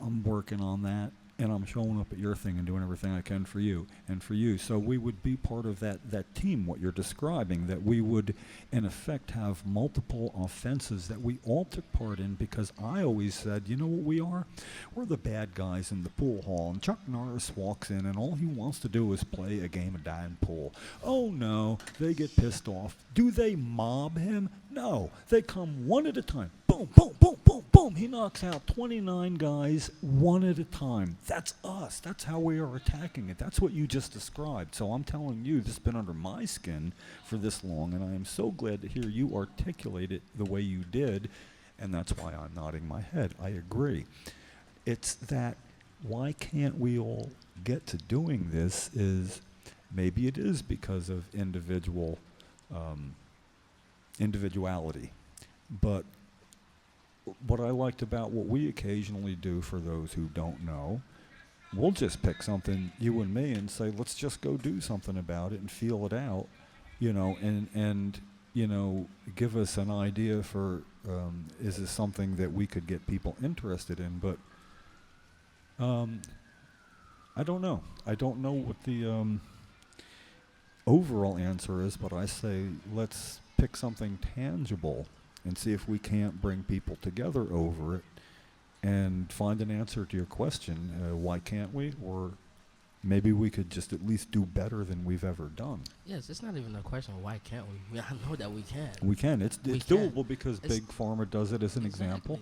I'm working on that, and I'm showing up at your thing and doing everything I can for you and for you. So we would be part of that team, what you're describing, that we would, in effect, have multiple offenses that we all took part in, because I always said, you know what we are? We're the bad guys in the pool hall, and Chuck Norris walks in, and all he wants to do is play a game of dime pool. Oh, no, they get pissed off. Do they mob him? No, they come one at a time. Boom, boom, boom, boom, boom. He knocks out 29 guys one at a time. That's us. That's how we are attacking it. That's what you just described. So I'm telling you, this has been under my skin for this long, and I am so glad to hear you articulate it the way you did, and that's why I'm nodding my head. I agree. It's that, why can't we all get to doing this is maybe it is because of individuality. But what I liked about what we occasionally do for those who don't know, we'll just pick something, you and me, and say, let's just go do something about it and feel it out, and give us an idea for, is this something that we could get people interested in? But I don't know. I don't know what the overall answer is, but I say let's pick something tangible and see if we can't bring people together over it and find an answer to your question. Why can't we? Or maybe we could just at least do better than we've ever done. Yes, it's not even a question of why can't we. I know that we can. We can. It's doable because Big Pharma does it as an example.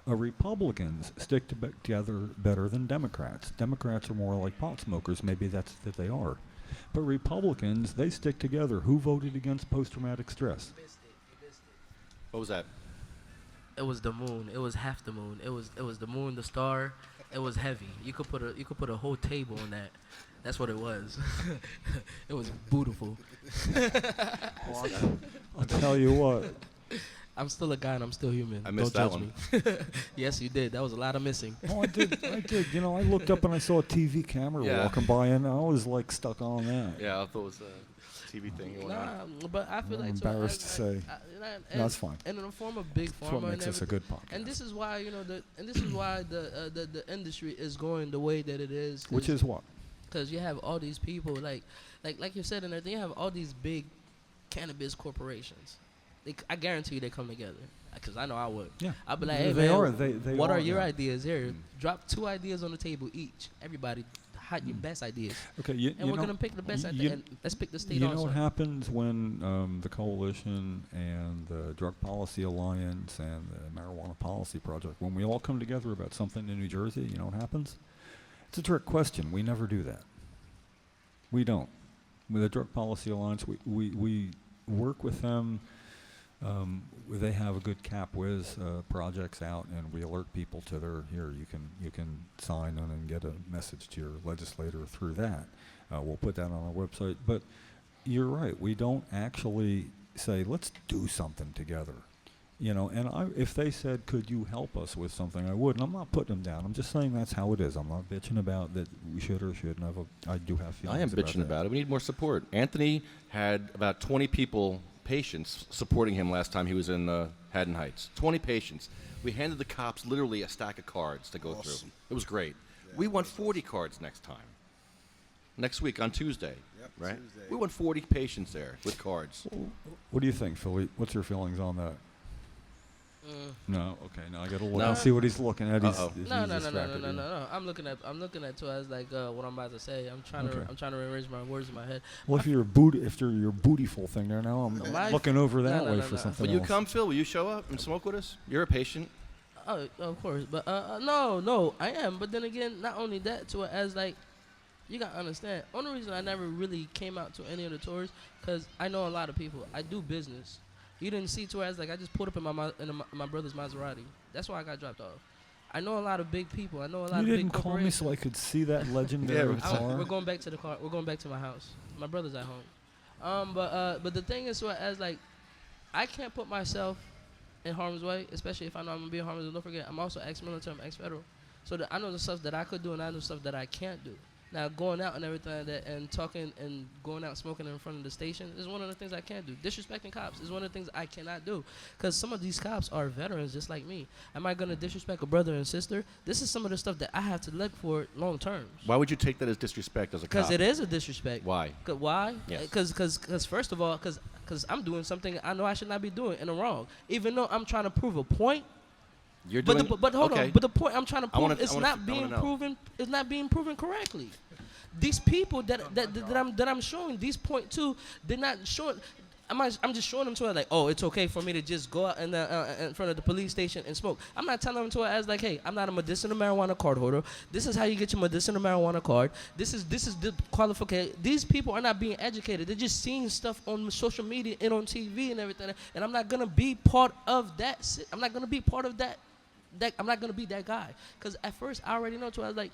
Republicans stick together better than Democrats. Democrats are more like pot smokers. Maybe that's that they are. But Republicans, they stick together. Who voted against post-traumatic stress? What was that? It was the moon. It was half the moon. It was the moon, the star. It was heavy. You could put a whole table on that. That's what it was. It was beautiful. I'll tell you what. I'm still a guy and I'm still human. I missed Don't that judge me. Yes, you did. That was a lot of missing. Oh, I did. I looked up and I saw a TV camera walking by, and I was like stuck on that. Yeah, I thought it was a TV thing going on. But I feel I'm like embarrassed to say. No, that's fine. And in the form of Big Pharma, That's what makes us a good podcast. And this is why the industry is going the way that it is. Which is what? Because you have all these people like you said and everything. You have all these big cannabis corporations. I guarantee you they come together. Because I know I would. Yeah. I'd be like, hey, they man, are. They what are are, your yeah. ideas here? Drop 2 ideas on the table each. Everybody, your best ideas. Okay, and we're going to pick the best at the end. Let's pick the state also. You know what happens when the Coalition and the Drug Policy Alliance and the Marijuana Policy Project, when we all come together about something in New Jersey, you know what happens? It's a trick question. We never do that. We don't. With the Drug Policy Alliance, we work with them. They have a good cap whiz projects out, and we alert people to their you can sign on and get a message to your legislator through that. We'll put that on our website. But you're right, we don't actually say let's do something together, And if they said, could you help us with something, I would. And I'm not putting them down. I'm just saying that's how it is. I'm not bitching about that we should or shouldn't have. I do have feelings. I am bitching about it. We need more support. Anthony had about 20 patients supporting him last time he was in Haddon Heights. 20 patients. We handed the cops literally a stack of cards to go through. It was great. Yeah, we want 40 cards next time. Next week on Tuesday, right? Tuesday. We want 40 patients there with cards. What do you think, Philippe? What's your feelings on that? No, okay. Now I gotta look. I'll see what he's looking at. No. I'm looking at too as like what I'm about to say. I'm trying to rearrange my words in my head. Well, if you're your bootyful thing there now, I'm looking over that way for something else. Will you come, Phil? Will you show up and smoke with us? You're a patient. Oh, of course. But no, I am. But then again, not only that, to it as like, you gotta understand. Only reason I never really came out to any of the tours, because I know a lot of people. I do business. You didn't see to as like I just pulled up in my brother's Maserati. That's why I got dropped off. I know a lot of big people. I know a lot of big corporations. You didn't call me so I could see that legendary car. We're going back to the car. We're going back to my house. My brother's at home. But the thing is, so as like, I can't put myself in harm's way, especially if I know I'm gonna be in harm's way. Don't forget, I'm also ex-military, I'm ex-federal, so that I know the stuff that I could do and I know stuff that I can't do. Now, going out and everything like that and talking and going out smoking in front of the station is one of the things I can't do. Disrespecting cops is one of the things I cannot do. Because some of these cops are veterans just like me. Am I going to disrespect a brother and sister? This is some of the stuff that I have to look for long term. Why would you take that as disrespect as a cop? Because it is a disrespect. Why? Why? Yes. Because first of all, because I'm doing something I know I should not be doing and I'm wrong. Even though I'm trying to prove a point. You're doing, but hold on. But the point I'm trying to prove is not being proven. It's not being proven correctly. These people that I'm showing these point to, they're not showing. I'm just showing them to her like, oh, it's okay for me to just go out in front of the police station and smoke. I'm not telling them to her as like, hey, I'm not a medicinal marijuana card holder. This is how you get your medicinal marijuana card. This is the qualification. These people are not being educated. They're just seeing stuff on social media and on TV and everything. And I'm not gonna be part of that. I'm not gonna be part of that. I'm not gonna be that guy. Cause at first I already know. So I was like,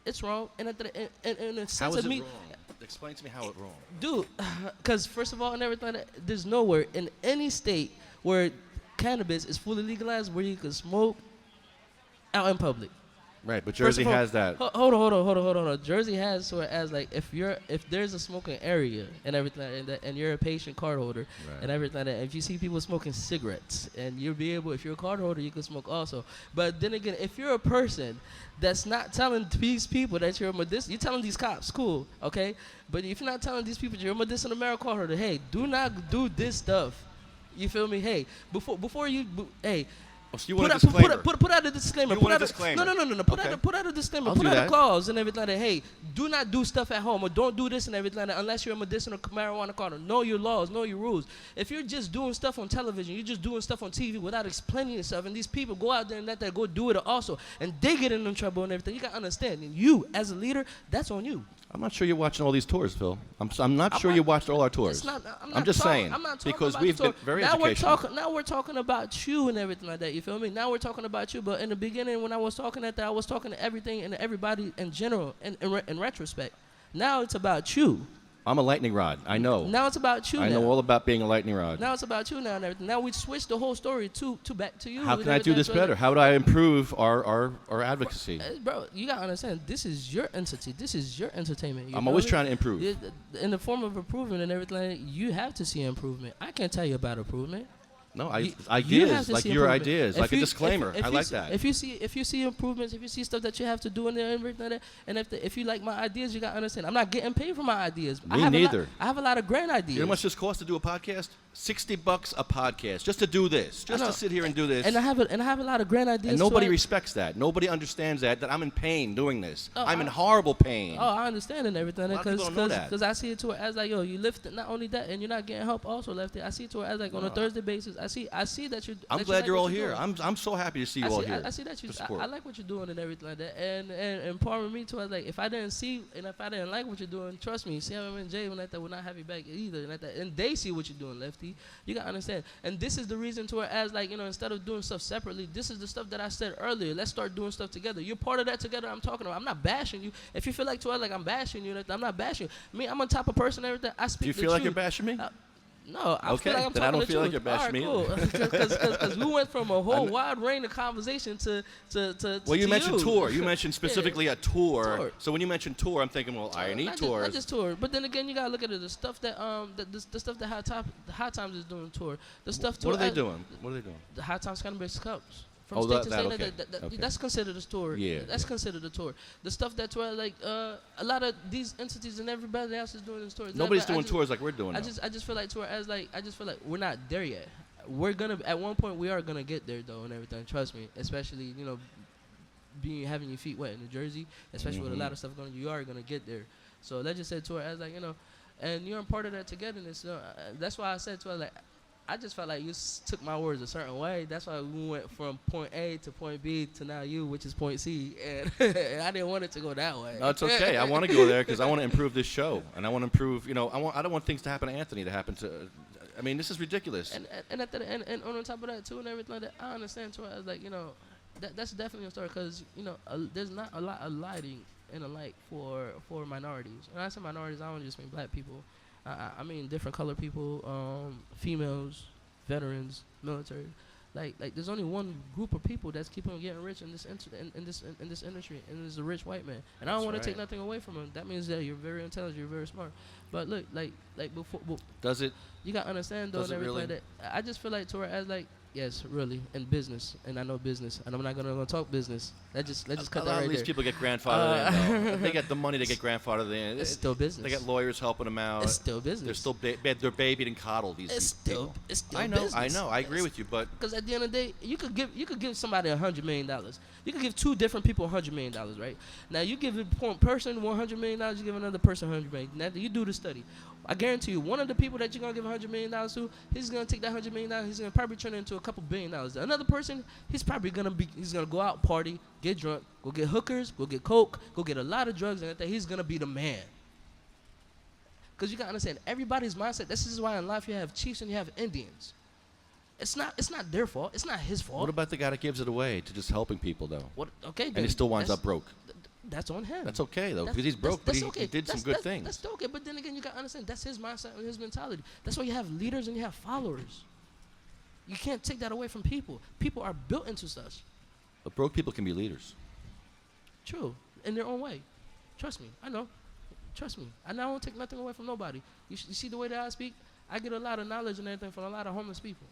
It's wrong. And in a sense How of is it me, wrong? Explain to me how it's wrong. dude, because first of all, and everything, there's nowhere in any state where cannabis is fully legalized where you can smoke out in public. Right, but First Jersey of all, has that. Hold on. Jersey has so as like if there's a smoking area and everything and you're a patient card holder and everything, and if you see people smoking cigarettes and you'll be able, if you're a card holder, you can smoke also. But then again, if you're a person that's not telling these people that you're a medicinal, you're telling these cops, cool, okay? But if you're not telling these people you're a medicinal marijuana card holder, hey, do not do this stuff. You feel me? Hey, before you, hey. Oh, so you want a disclaimer? Put out a disclaimer. You Put want a out disclaimer? No. Put out a disclaimer. I'll Put do out that. a clause and everything like that. Hey, do not do stuff at home or don't do this and everything like that unless you're a medicinal marijuana card. Know your laws, know your rules. If you're just doing stuff on television, you're just doing stuff on TV without explaining yourself, and these people go out there and let that go do it also, and they get in trouble and everything. You gotta understand. And you, as a leader, that's on you. I'm not sure you're watching all these tours, Phil. I'm not sure you watched all our tours. I'm just saying. I'm not talking because about we've the been tour. very now educational. Now we're talking about you and everything like that. You feel me? Now we're talking about you. But in the beginning, when I was talking at that, I was talking to everything and everybody in general. In retrospect, now it's about you. I'm a lightning rod. I know. Now it's about you. I know all about being a lightning rod. Now it's about you now and everything. Now we switched the whole story to back to you. How can I do this better? How would I improve our advocacy? Bro, you gotta understand. This is your entity. This is your entertainment. I'm always trying to improve. In the form of improvement and everything, you have to see improvement. I can't tell you about improvement. No, You ideas, have to like see your improvement. ideas, If like a you- disclaimer. if I you like see- that. If you see improvements, if you see stuff that you have to do in there and everything like that, and if you like my ideas, you gotta understand. I'm not getting paid for my ideas. Me neither. I have a lot of great ideas. You know how much this costs to do a podcast? $60 a podcast just to do this, just I know. to sit here and do this. And I have a lot of grand ideas. And nobody too. respects that. Nobody understands that I'm in pain doing this. Oh, I'm in horrible pain. Oh, I understand and everything. A lot of people don't know that. Because I see it to it as like, yo, you lift it. Not only that, and you're not getting help. Also left it. I see it to it as like on a Thursday basis. I see that you. I'm glad you're all here. I'm so happy to see you all here. I see that you. to support. I like what you're doing and everything like that. And part of me too. I was like, if I didn't see and if I didn't like what you're doing, trust me, Sam and Jay that would not have you back either. And they see what you're doing, Lefty. You gotta understand. And this is the reason to it as like, you know, instead of doing stuff separately, this is the stuff that I said earlier. Let's start doing stuff together. You're part of that together. I'm talking about. I'm not bashing you. If you feel like to it like I'm bashing you, I'm not bashing you. Me, I'm on top of person. Everything. I speak. Do you the feel like truth. you're bashing me? No, I Okay, feel like I'm then I talking don't the feel like truth. you're bashing me All right, cool. Because we went from a whole wide range of conversation to Well, you to mentioned tour. You mentioned Yeah. specifically a tour. Tour. So when you mentioned tour, I'm thinking, well, I need not tours. Just tour, but then again, you gotta look at it. The stuff that the stuff that High Times is doing tour. The stuff. What are they doing? What are they doing? The High Times Cannabis Cups. From Oh, state that- to that, state, okay. Okay. that's considered a tour. Yeah, that's yeah. considered a tour. The stuff that tour, like a lot of these entities and everybody else is doing this tours. Nobody's I doing just- tours like we're doing. I now. just feel like tour as like I just feel like we're not there yet. We're gonna at one point we are gonna get there though and everything. Trust me, especially having your feet wet in New Jersey, especially with a lot of stuff going. You are gonna get there. So let's just say tour as like and you're a part of that togetherness. That's why I said to her like. I just felt like you took my words a certain way. That's why we went from point A to point B to now you, which is point C, and I didn't want it to go that way. No, it's okay. I want to go there because I want to improve this show, and I want to improve. I don't want things to happen to Anthony to happen to. I mean, this is ridiculous. And on top of that too, and everything like that, I understand too. I was like, that's definitely a story because there's not a lot of lighting in a light for minorities. When I say minorities, I don't just mean black people. I mean different color people, females, veterans, military. Like there's only one group of people that's keeping on getting rich in this in this industry, and it's a rich white man. And I don't want to take nothing away from him. That means that you're very intelligent, you're very smart. But look, like before, Does it? you gotta understand though, Does and it everything really? like that. I just feel like Tora as like. Yes, really, in business, and I know business, and I'm not gonna talk business. Let's just cut A that lot right of these there. people get grandfathered in. Though. They get the money to get grandfathered in. It's still business. They get lawyers helping them out. It's still business. They're still they're babied and coddled. These people. It's still I know. business. I know. I agree with you, but Because at the end of the day, you could give somebody $100 million. You could give two different people $100 million, right? Now you give a person $100 million, you give another person $100 million. Now you do the study. I guarantee you, one of the people that you're gonna give $100 million to, he's gonna take that $100 million, he's gonna probably turn it into a couple $1 billion. Another person, he's probably gonna go out, party, get drunk, go get hookers, go get coke, go get a lot of drugs, and he's gonna be the man. Because you gotta understand, everybody's mindset. This is why in life you have chiefs and you have Indians. It's not their fault. It's not his fault. what about the guy that gives it away to just helping people though? Okay, And he still winds up broke. That's on him. That's okay though, That's- because he's broke, but that's he okay. did some That's- good that's- things. That's okay, but then again, you gotta understand that's his mindset and his mentality. That's why you have leaders and you have followers. You can't take that away from people. People are built into such. But broke people can be leaders. True, in their own way. Trust me, I know. Trust me, I don't take nothing away from nobody. You see the way that I speak? I get a lot of knowledge and everything from a lot of homeless people.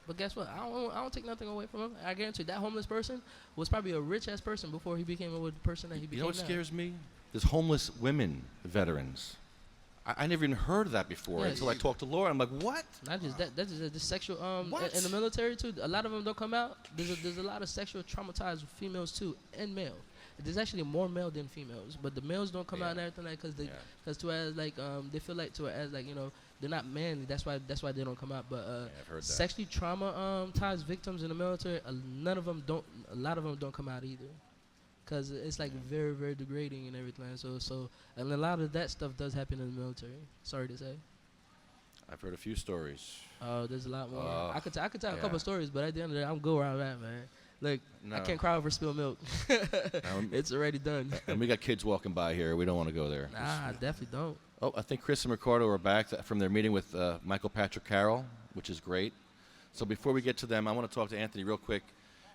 But guess what? I don't take nothing away from him. I guarantee that homeless person was probably a rich ass person before he became a person that he became. You know what now. scares me? There's homeless women veterans. I never even heard of that before Yeah, until I talked to Laura. I'm like, what? Not just that. That's just the sexual. What? In the military too. A lot of them don't come out. There's a lot of sexual traumatized females too, and male. There's actually more male than females, but the males don't come out and everything like because to as like they feel like to as like they're not manly. That's why they don't come out. But I've heard that. sexually traumatized victims in the military, a lot of them don't come out either, because it's like very very degrading and everything. So and a lot of that stuff does happen in the military. Sorry to say. I've heard a few stories. There's a lot more. Oh, I could tell a yeah. couple of stories, but at the end of the day, I'm good where I'm at, man. Look, I No. can't cry over spilled milk. It's already done. And we got kids walking by here. We don't want to go there. Nah, I definitely don't. Oh, I think Chris and Ricardo are back from their meeting with Michael Patrick Carroll, which is great. So before we get to them, I want to talk to Anthony real quick.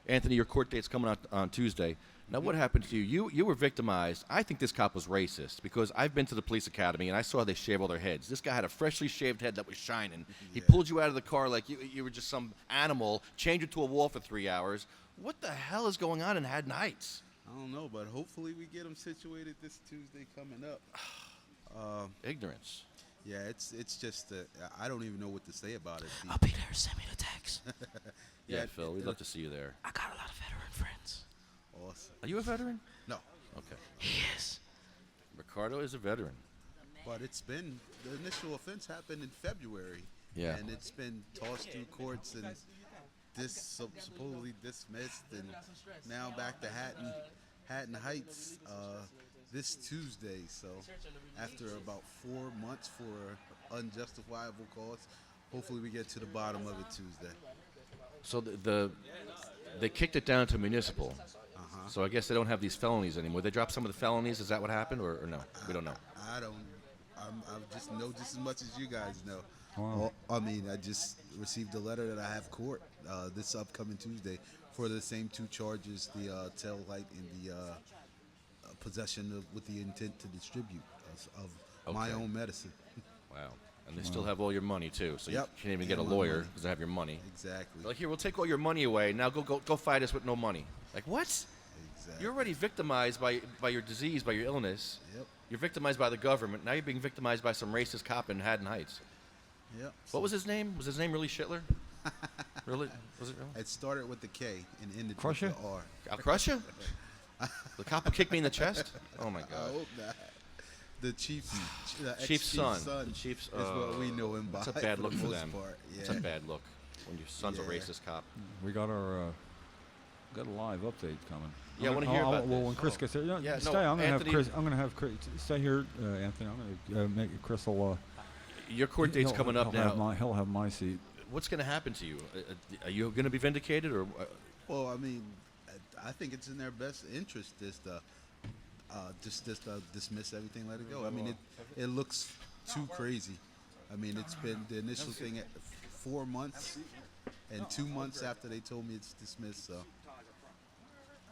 Anthony, your court date's coming up on Tuesday. Now, what happened to you? You were victimized. I think this cop was racist because I've been to the police academy and I saw they shave all their heads. This guy had a freshly shaved head that was shining. He pulled you out of the car like you were just some animal, chained you to a wall for 3 hours. What the hell is going on in Haddon Heights? I don't know, but hopefully we get them situated this Tuesday coming up. Ignorance. Yeah, it's just I don't even know what to say about it. I'll be there. Send me the text. Yeah, Phil, we'd love to see you there. I got a lot of veteran friends. Awesome. Are you a veteran? No, Okay. He is. Ricardo is a veteran. but the initial offense happened in February. Yeah. And it's been tossed through courts and supposedly dismissed, and now back to Haddon Heights this Tuesday. So after about 4 months for unjustifiable cause, hopefully we get to the bottom of it Tuesday. So they kicked it down to municipal. So I guess they don't have these felonies anymore. They dropped some of the felonies. Is that what happened, or no? We don't know. I don't. I just know just as much as you guys know. Wow. I mean, I just received a letter that I have court this upcoming Tuesday for the same two charges: the tail light and the possession with the intent to distribute of my own medicine. Wow. And they still have all your money too, so Yep. you can't even get a And my lawyer money. because they have your money. Exactly. They're like, here, we'll take all your money away. Now go fight us with no money. Like, what? Exactly. You're already victimized by your disease, by your illness. Yep. You're victimized by the government. Now you're being victimized by some racist cop in Haddon Heights. Yep. What was his name? Was his name really Schittler? Really? Was it really? It started with the K and ended Crush with ya? the R. I'll crush you? The cop who kicked me in the chest? Oh, my I God. hope not. The chief's Chief's son. son The chief's, is what we know him by. That's a bad for look the for most them. part. It's Yeah. a bad look when your son's a Yeah. racist cop. We got our got a live update coming. Yeah, I wanna hear about Well, this. when Chris gets there, Yeah, stay. no, I'm gonna Anthony- have Chris. I'm gonna have Chris stay here, Anthony. I'm gonna make Chris will. Your court date's coming up now. He'll have my seat. What's going to happen to you? Are you going to be vindicated, or Well, I mean, I think it's in their best interest just dismiss everything, let it go. I mean, it looks too crazy. I mean, it's been the initial thing at 4 months, and 2 months after they told me it's dismissed. So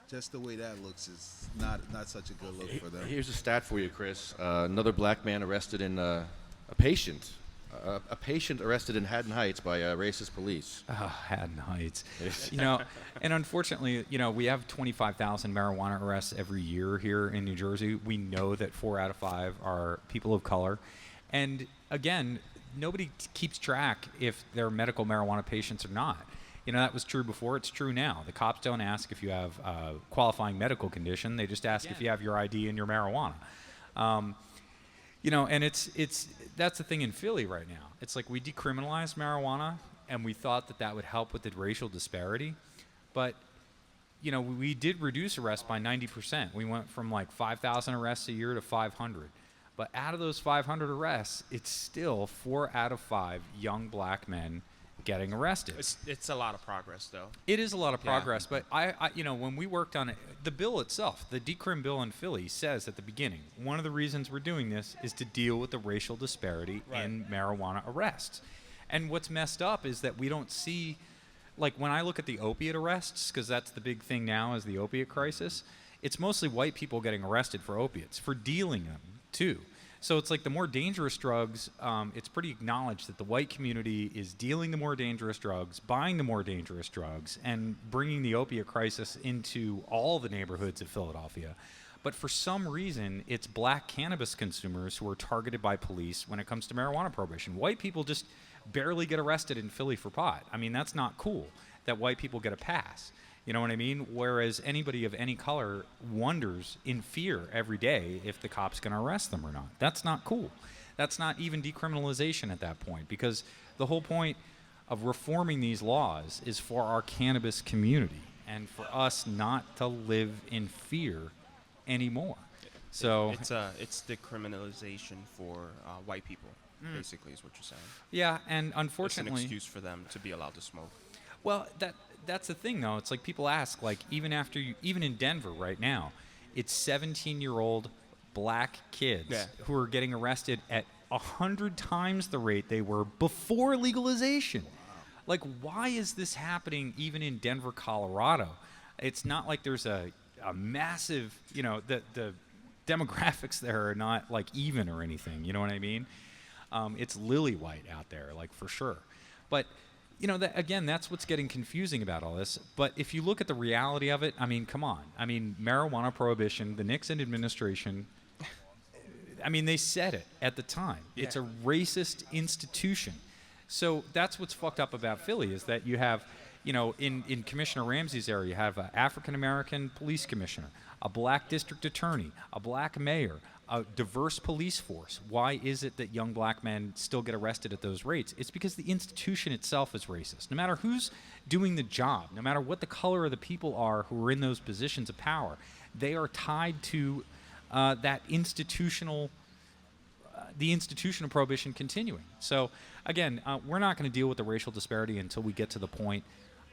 just the way that looks is not such a good look for them. Here's a stat for you, Chris. Another black man arrested in a patient arrested in Haddon Heights by racist police. Oh, Haddon Heights. And unfortunately, we have 25,000 marijuana arrests every year here in New Jersey. We know that 4 out of 5 are people of color. And again, nobody keeps track if they're medical marijuana patients or not. That was true before. It's true now. The cops don't ask if you have a qualifying medical condition. They just ask if you have your ID and your marijuana. And that's the thing in Philly right now. It's like we decriminalized marijuana, and we thought that would help with the racial disparity. But, we did reduce arrests by 90%. We went from like 5,000 arrests a year to 500. But out of those 500 arrests, it's still 4 out of 5 young black men getting arrested. It's a lot of progress, though. It is a lot of Yeah. progress, but I when we worked on it, the bill itself, the decrim bill in Philly says at the beginning, one of the reasons we're doing this is to deal with the racial disparity in marijuana arrests. And what's messed up is that we don't see, like when I look at the opiate arrests, because that's the big thing now is the opiate crisis, it's mostly white people getting arrested for opiates, for dealing them too. So it's like the more dangerous drugs, it's pretty acknowledged that the white community is dealing the more dangerous drugs, buying the more dangerous drugs, and bringing the opiate crisis into all the neighborhoods of Philadelphia. But for some reason, it's black cannabis consumers who are targeted by police when it comes to marijuana prohibition. White people just barely get arrested in Philly for pot. I mean, that's not cool that white people get a pass. You know what I mean? Whereas anybody of any color wonders in fear every day if the cop's going to arrest them or not. That's not cool. That's not even decriminalization at that point, because the whole point of reforming these laws is for our cannabis community and for us not to live in fear anymore. So it's decriminalization for white people, basically, is what you're saying. yeah, and unfortunately, It's an excuse for them to be allowed to smoke. well, that's the thing, though. It's like people ask, like, even in Denver right now, it's 17-year-old black kids who are getting arrested at 100 times the rate they were before legalization. Like, why is this happening even in Denver, Colorado? It's not like there's a massive, the demographics there are not, like, even or anything. You know what I mean? It's lily white out there, like, for sure. But that's what's getting confusing about all this. But if you look at the reality of it, I mean, come on. I mean, marijuana prohibition, the Nixon administration, I mean, they said it at the time. Yeah. It's a racist institution. So that's what's fucked up about Philly is that you have, in Commissioner Ramsey's area, you have an African-American police commissioner, a black district attorney, a black mayor, a diverse police force. Why is it that young black men still get arrested at those rates? It's because the institution itself is racist. No matter who's doing the job, no matter what the color of the people are who are in those positions of power, they are tied to that institutional, the institutional prohibition continuing. So again, we're not going to deal with the racial disparity until we get to the point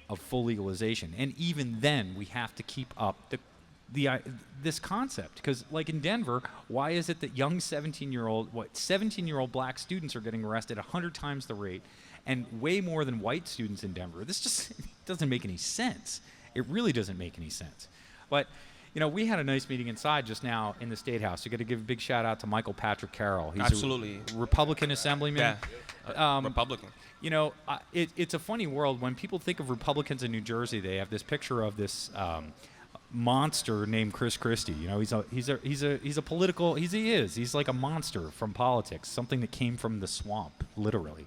of full legalization. And even then, we have to keep up this concept, because like in Denver, why is it that young 17-year-old black students are getting arrested 100 times the rate and way more than white students in Denver? This just doesn't make any sense. It really doesn't make any sense. But we had a nice meeting inside just now in the State House. You got to give a big shout out to Michael Patrick Carroll. He's Absolutely. a Republican assemblyman. Yeah. Republican. It's a funny world. When people think of Republicans in New Jersey, they have this picture of this monster named Chris Christie. He's like a monster from politics, something that came from the swamp, literally.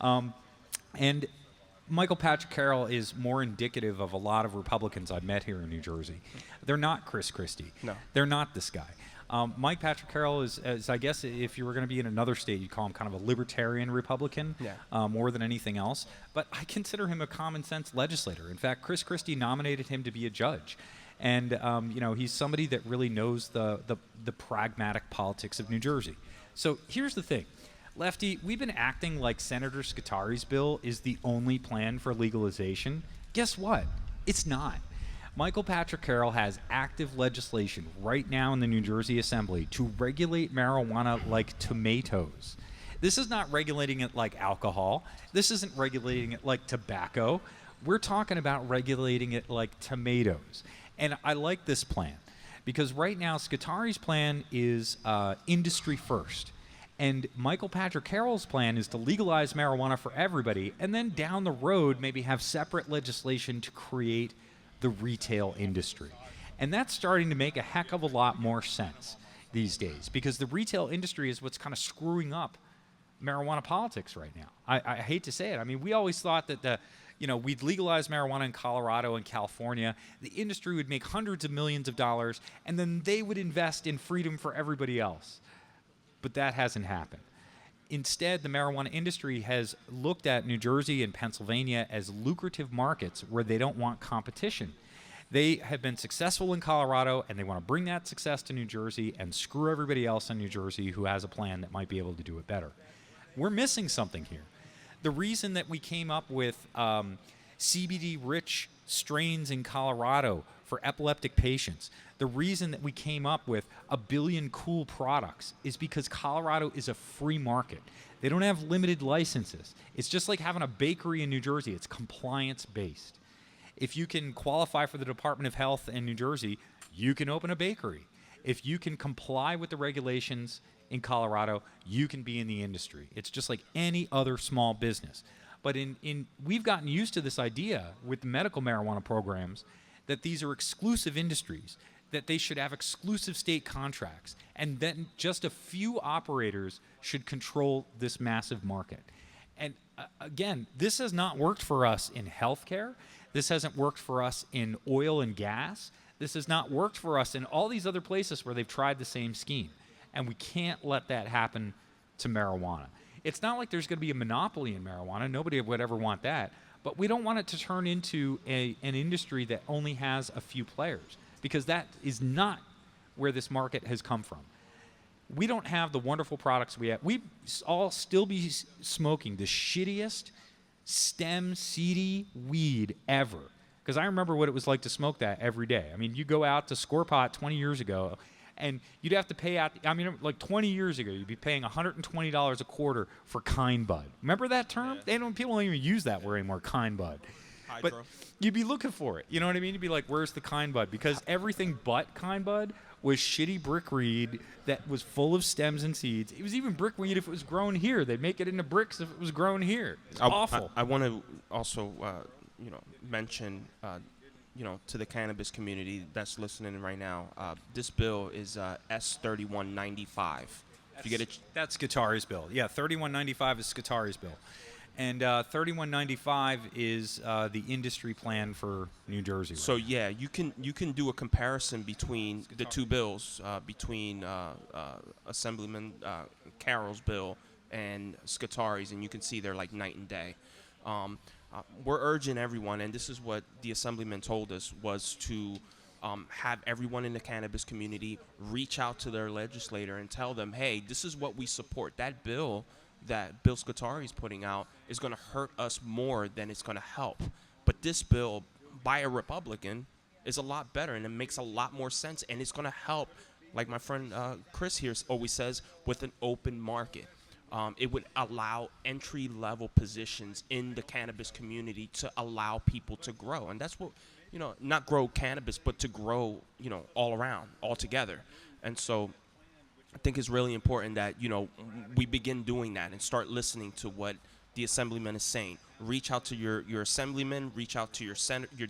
And Michael Patrick Carroll is more indicative of a lot of Republicans I've met here in New Jersey. They're not Chris Christie. No. They're not this guy. Mike Patrick Carroll is, I guess, if you were going to be in another state, you'd call him kind of a libertarian Republican, more than anything else. But I consider him a common sense legislator. In fact, Chris Christie nominated him to be a judge. And, he's somebody that really knows the pragmatic politics of New Jersey. So here's the thing. Lefty, we've been acting like Senator Scutari's bill is the only plan for legalization. Guess what? It's not. Michael Patrick Carroll has active legislation right now in the New Jersey Assembly to regulate marijuana like tomatoes. This is not regulating it like alcohol. This isn't regulating it like tobacco. We're talking about regulating it like tomatoes. And I like this plan because right now Scutari's plan is industry first. And Michael Patrick Carroll's plan is to legalize marijuana for everybody and then down the road maybe have separate legislation to create the retail industry. And that's starting to make a heck of a lot more sense these days because the retail industry is what's kind of screwing up marijuana politics right now. I hate to say it. I mean, we always thought that we'd legalize marijuana in Colorado and California. The industry would make hundreds of millions of dollars, and then they would invest in freedom for everybody else. But that hasn't happened. Instead, the marijuana industry has looked at New Jersey and Pennsylvania as lucrative markets where they don't want competition. They have been successful in Colorado, and they want to bring that success to New Jersey and screw everybody else in New Jersey who has a plan that might be able to do it better. We're missing something here. The reason that we came up with CBD-rich strains in Colorado for epileptic patients, the reason that we came up with 1 billion cool products is because Colorado is a free market. They don't have limited licenses. It's just like having a bakery in New Jersey. It's compliance-based. If you can qualify for the Department of Health in New Jersey, you can open a bakery. If you can comply with the regulations in Colorado, you can be in the industry. It's just like any other small business. But we've gotten used to this idea with the medical marijuana programs that these are exclusive industries, that they should have exclusive state contracts, and then just a few operators should control this massive market. And again, this has not worked for us in healthcare. This hasn't worked for us in oil and gas. This has not worked for us in all these other places where they've tried the same scheme. And we can't let that happen to marijuana. It's not like there's going to be a monopoly in marijuana. Nobody would ever want that. But we don't want it to turn into an industry that only has a few players, because that is not where this market has come from. We don't have the wonderful products we have. We all still be smoking the shittiest stem seedy weed ever. Because I remember what it was like to smoke that every day. I mean, you go out to score pot 20 years ago, and you'd have to pay out, I mean, like 20 years ago, you'd be paying $120 a quarter for kind bud. Remember that term? Yeah. People don't even use that word anymore, kind bud. Hydro. But you'd be looking for it. You know what I mean? You'd be like, where's the kind bud? Because everything but kind bud was shitty brickweed that was full of stems and seeds. It was even brickweed if it was grown here. They'd make it into bricks if it was grown here. It's awful. I want to also, mention, to the cannabis community that's listening right now, this bill is S3195. If you get it, that's Scutari's bill. Yeah, 3195 is Scutari's bill. And 3195 is the industry plan for New Jersey. So yeah, you can do a comparison between the two bills, between Assemblyman Carroll's bill and Scutari's, and you can see they're like night and day. We're urging everyone, and this is what the Assemblyman told us, was to have everyone in the cannabis community reach out to their legislator and tell them, hey, this is what we support. That bill that Bill Scutari is putting out is going to hurt us more than it's going to help. But this bill by a Republican is a lot better, and it makes a lot more sense, and it's going to help, like my friend Chris here always says, with an open market. It would allow entry-level positions in the cannabis community to allow people to grow. And that's what, not grow cannabis, but to grow, all around, all together. And so I think it's really important that, we begin doing that and start listening to what the Assemblyman is saying. Reach out to your assemblyman, reach out to your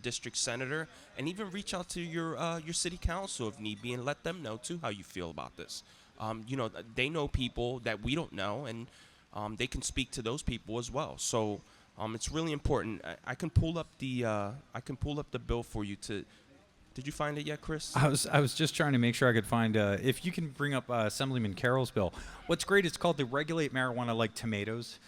district senator, and even reach out to your city council if need be, and let them know, too, how you feel about this. They know people that we don't know, and they can speak to those people as well. So it's really important. I can pull up the bill for you. Did you find it yet, Chris? I was just trying to make sure I could find if you can bring up Assemblyman Carroll's bill. What's great, it's called the Regulate Marijuana Like Tomatoes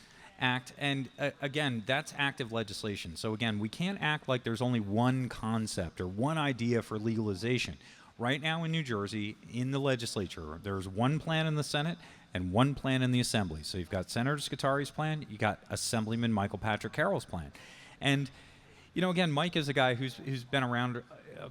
Act, and again, that's active legislation. So again, we can't act like there's only one concept or one idea for legalization. Right now in New Jersey, in the legislature, there's one plan in the Senate and one plan in the Assembly. So you've got Senator Scutari's plan, you got Assemblyman Michael Patrick Carroll's plan. And, again, Mike is a guy who's been around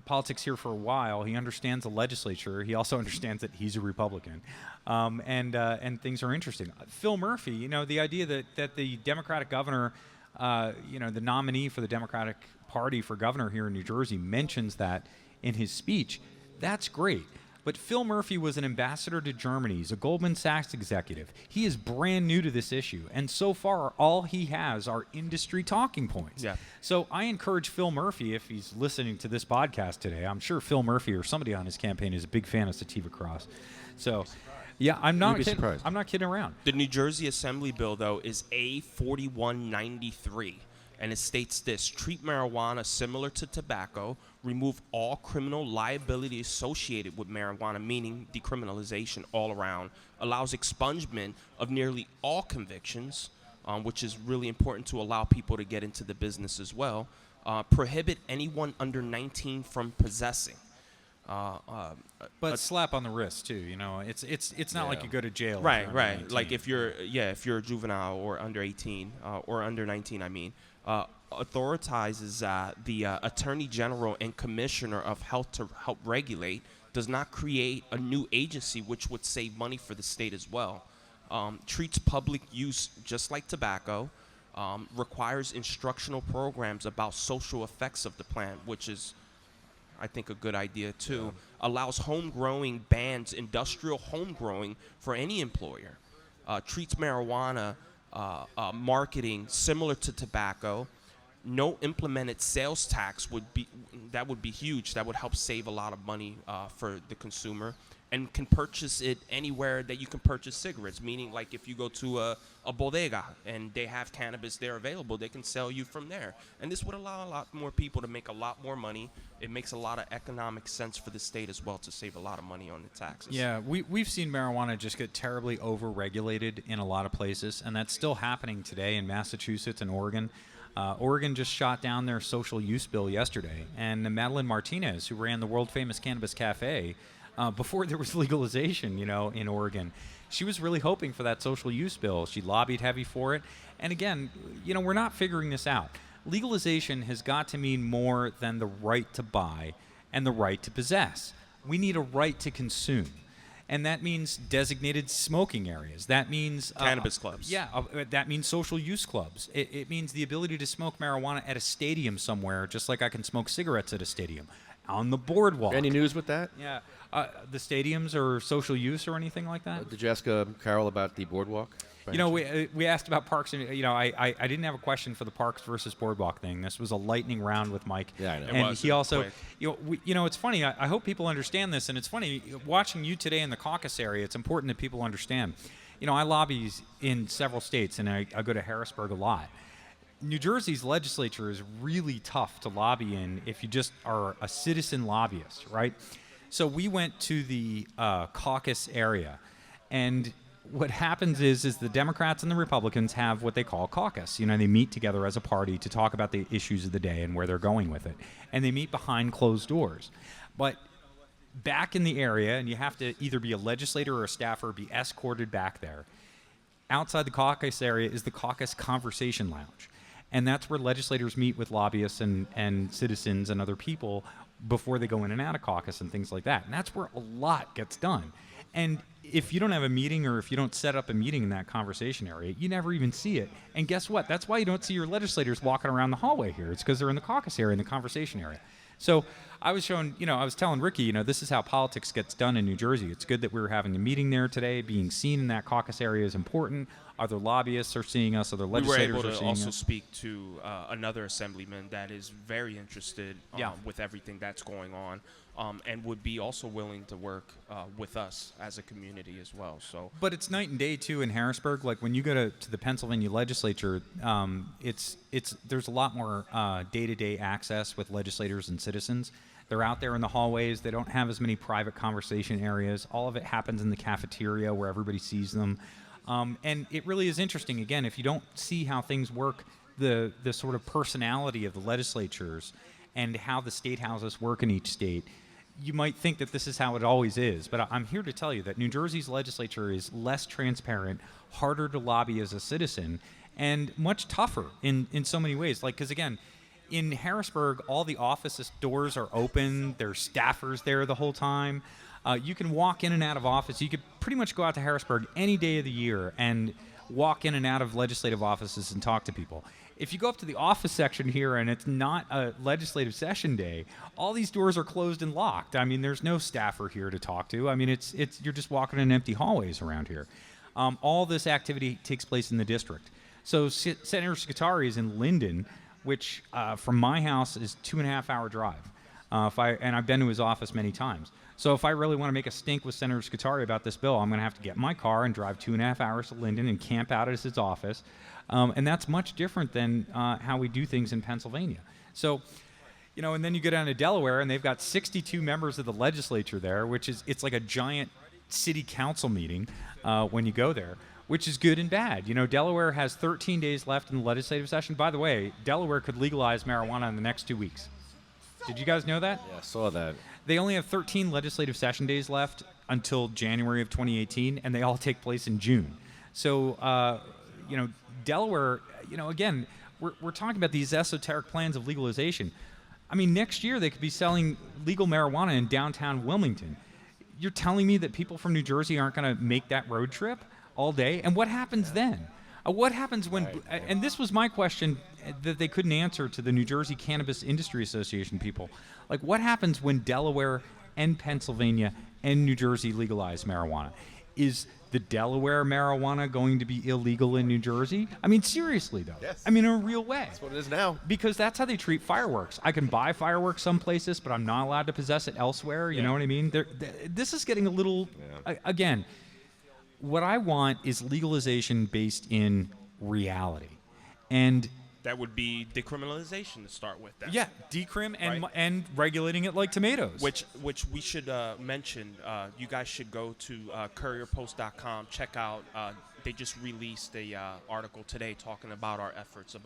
politics here for a while. He understands the legislature. He also understands that he's a Republican. And things are interesting. Phil Murphy, the idea that the Democratic governor, the nominee for the Democratic Party for governor here in New Jersey mentions that in his speech. That's great. But Phil Murphy was an ambassador to Germany. He's a Goldman Sachs executive. He is brand new to this issue. And so far, all he has are industry talking points. Yeah. So I encourage Phil Murphy, if he's listening to this podcast today, I'm sure Phil Murphy or somebody on his campaign is a big fan of Sativa Cross. So, yeah, I'm not kidding around. The New Jersey Assembly bill, though, is A4193. And it states this: treat marijuana similar to tobacco, remove all criminal liability associated with marijuana, meaning decriminalization all around, allows expungement of nearly all convictions, which is really important to allow people to get into the business as well, prohibit anyone under 19 from possessing. But slap on the wrist too. You know, it's not like you go to jail. if Right, you're right. under 19. Like if you're a juvenile or under 18 or under 19, I mean, authorizes the Attorney General and Commissioner of Health to help regulate. Does not create a new agency which would save money for the state as well. Treats public use just like tobacco. Requires instructional programs about social effects of the plant, which is, I think, a good idea too. Allows home growing, bans industrial home growing for any employer. Treats marijuana marketing similar to tobacco. No implemented sales tax would be huge. That would help save a lot of money for the consumer, and can purchase it anywhere that you can purchase cigarettes. Meaning, like if you go to a bodega and they have cannabis there available, they can sell you from there. And this would allow a lot more people to make a lot more money. It makes a lot of economic sense for the state as well to save a lot of money on the taxes. Yeah, we've seen marijuana just get terribly over-regulated in a lot of places, and that's still happening today in Massachusetts and Oregon. Oregon just shot down their social use bill yesterday, and Madeline Martinez, who ran the world-famous Cannabis Cafe, before there was legalization, in Oregon, she was really hoping for that social use bill. She lobbied heavy for it. And again, we're not figuring this out. Legalization has got to mean more than the right to buy and the right to possess. We need a right to consume. And that means designated smoking areas. That means cannabis clubs. Yeah, that means social use clubs. It means the ability to smoke marijuana at a stadium somewhere, just like I can smoke cigarettes at a stadium, on the boardwalk. Any news with that? Yeah. The stadiums or social use or anything like that? Did you ask Carroll about the boardwalk? We asked about parks, and I didn't have a question for the parks versus boardwalk thing. This was a lightning round with Mike. Yeah, I know. And he also, it's funny. I hope people understand this, and it's funny watching you today in the caucus area. It's important that people understand. I lobby in several states, and I go to Harrisburg a lot. New Jersey's legislature is really tough to lobby in if you just are a citizen lobbyist, right? So we went to the caucus area, and what happens is the Democrats and the Republicans have what they call caucus. They meet together as a party to talk about the issues of the day and where they're going with it. And they meet behind closed doors. But back in the area, and you have to either be a legislator or a staffer, be escorted back there. Outside the caucus area is the caucus conversation lounge. And that's where legislators meet with lobbyists and citizens and other people before they go in and out of caucus and things like that. And that's where a lot gets done. And if you don't have a meeting, or if you don't set up a meeting in that conversation area, you never even see it. And guess what? That's why you don't see your legislators walking around the hallway here. It's because they're in the caucus area, in the conversation area. So I was telling Ricky, this is how politics gets done in New Jersey. It's good that we're having a meeting there today. Being seen in that caucus area is important. Other lobbyists are seeing us. Other legislators we were able are to seeing also us. speak to another assemblyman that is very interested with everything that's going on, and would be also willing to work with us as a community as well. So, but it's night and day too in Harrisburg. Like when you go to the Pennsylvania legislature, there's a lot more day-to-day access with legislators and citizens. They're out there in the hallways. They don't have as many private conversation areas. All of it happens in the cafeteria where everybody sees them. And it really is interesting, again, if you don't see how things work, the sort of personality of the legislatures and how the state houses work in each state, you might think that this is how it always is. But I'm here to tell you that New Jersey's legislature is less transparent, harder to lobby as a citizen, and much tougher in so many ways. Because again, in Harrisburg, all the office doors are open. There's staffers there the whole time. You can walk in and out of office. You could pretty much go out to Harrisburg any day of the year and walk in and out of legislative offices and talk to people. If you go up to the office section here and it's not a legislative session day, all these doors are closed and locked. I mean, there's no staffer here to talk to. I mean, it's you're just walking in empty hallways around here. All this activity takes place in the district. So Senator Scutari is in Linden, which from my house is 2.5 hour drive. And I've been to his office many times. So if I really want to make a stink with Senator Scutari about this bill, I'm going to have to get in my car and drive 2.5 hours to Linden and camp out at his office. And that's much different than how we do things in Pennsylvania. So, and then you go down to Delaware, and they've got 62 members of the legislature there, it's like a giant city council meeting when you go there, which is good and bad. Delaware has 13 days left in the legislative session. By the way, Delaware could legalize marijuana in the next 2 weeks. Did you guys know that? Yeah, I saw that. They only have 13 legislative session days left until January of 2018, and they all take place in June. So, Delaware, again, we're talking about these esoteric plans of legalization. I mean, next year they could be selling legal marijuana in downtown Wilmington. You're telling me that people from New Jersey aren't going to make that road trip all day? And what happens then? What happens when, and this was my question that they couldn't answer to the New Jersey Cannabis Industry Association people. Like, what happens when Delaware and Pennsylvania and New Jersey legalize marijuana? Is the Delaware marijuana going to be illegal in New Jersey? I mean, seriously, though. Yes. I mean, in a real way. That's what it is now. Because that's how they treat fireworks. I can buy fireworks some places, but I'm not allowed to possess it elsewhere. You know what I mean? This is getting a little, again, what I want is legalization based in reality. And That would be decriminalization to start with. yeah, decrim and Right. and regulating it like tomatoes. Which we should mention. You guys should go to courierpost.com. Check out. They just released a article today talking about our efforts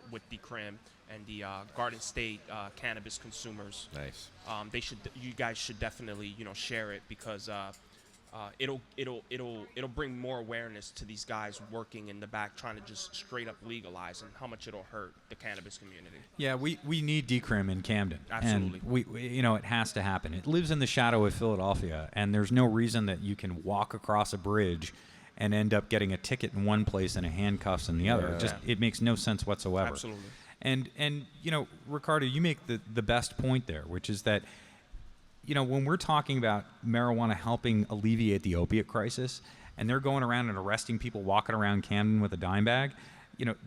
with decrim and the Garden State cannabis consumers. Nice. You guys should definitely share it because it'll bring more awareness to these guys working in the back trying to just straight up legalize and how much it'll hurt the cannabis community. Yeah, we need decrim in Camden. Absolutely. And we it has to happen. It lives in the shadow of Philadelphia, and there's no reason that you can walk across a bridge and end up getting a ticket in one place and a handcuffs in the other. It makes no sense whatsoever. Absolutely. And Ricardo, you make the best point there, which is that when we're talking about marijuana helping alleviate the opiate crisis, and they're going around and arresting people walking around Camden with a dime bag,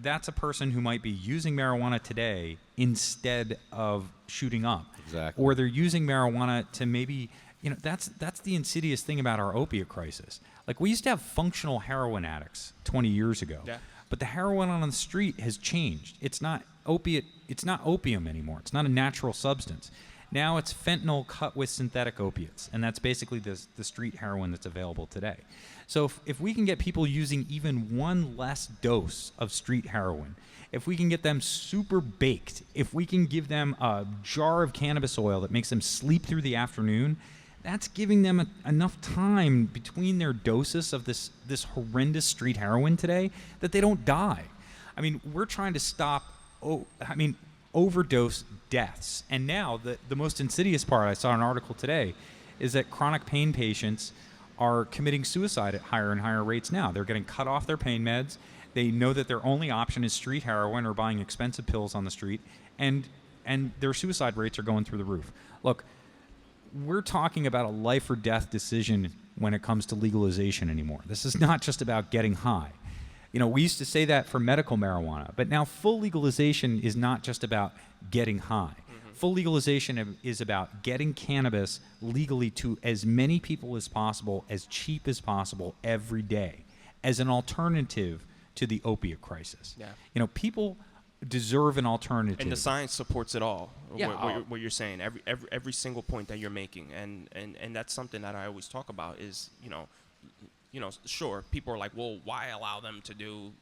that's a person who might be using marijuana today instead of shooting up. Exactly. Or they're using marijuana to maybe, that's the insidious thing about our opiate crisis. Like, we used to have functional heroin addicts 20 years ago. Yeah. But the heroin on the street has changed. It's not opium anymore. It's not a natural substance. Now it's fentanyl cut with synthetic opiates, and that's basically the street heroin that's available today. So if we can get people using even one less dose of street heroin, if we can get them super baked, if we can give them a jar of cannabis oil that makes them sleep through the afternoon, that's giving them enough time between their doses of this horrendous street heroin today that they don't die. I mean, we're trying to stop overdose deaths. And now the most insidious part, I saw an article today, is that chronic pain patients are committing suicide at higher and higher rates now. They're getting cut off their pain meds. They know that their only option is street heroin or buying expensive pills on the street, and their suicide rates are going through the roof. Look, we're talking about a life or death decision when it comes to legalization anymore. This is not just about getting high. We used to say that for medical marijuana, but now full legalization is not just about getting high. Mm-hmm. Full legalization is about getting cannabis legally to as many people as possible, as cheap as possible every day, as an alternative to the opiate crisis. Yeah. People deserve an alternative. And the science supports it all. Yeah. What you're saying, every single point that you're making, and that's something that I always talk about is sure, people are like, well, why allow them to do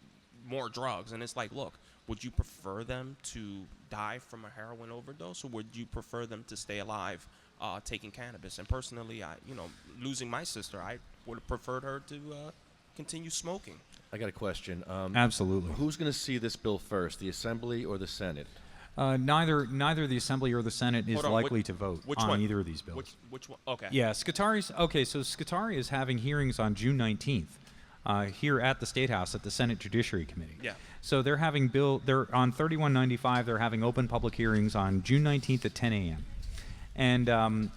more drugs? And it's like, look, would you prefer them to die from a heroin overdose, or would you prefer them to stay alive taking cannabis? And personally, losing my sister, I would have preferred her to continue smoking. I got a question. Absolutely. Who's going to see this bill first, the Assembly or the Senate? Neither the Assembly or the Senate is likely to vote on either of these bills. Which one? Okay. Yeah, Scutari's okay. So Scutari is having hearings on June 19th here at the State House at the Senate Judiciary Committee. Yeah. So they're having they're on 3195. They're having open public hearings on June 19th at 10 a.m. And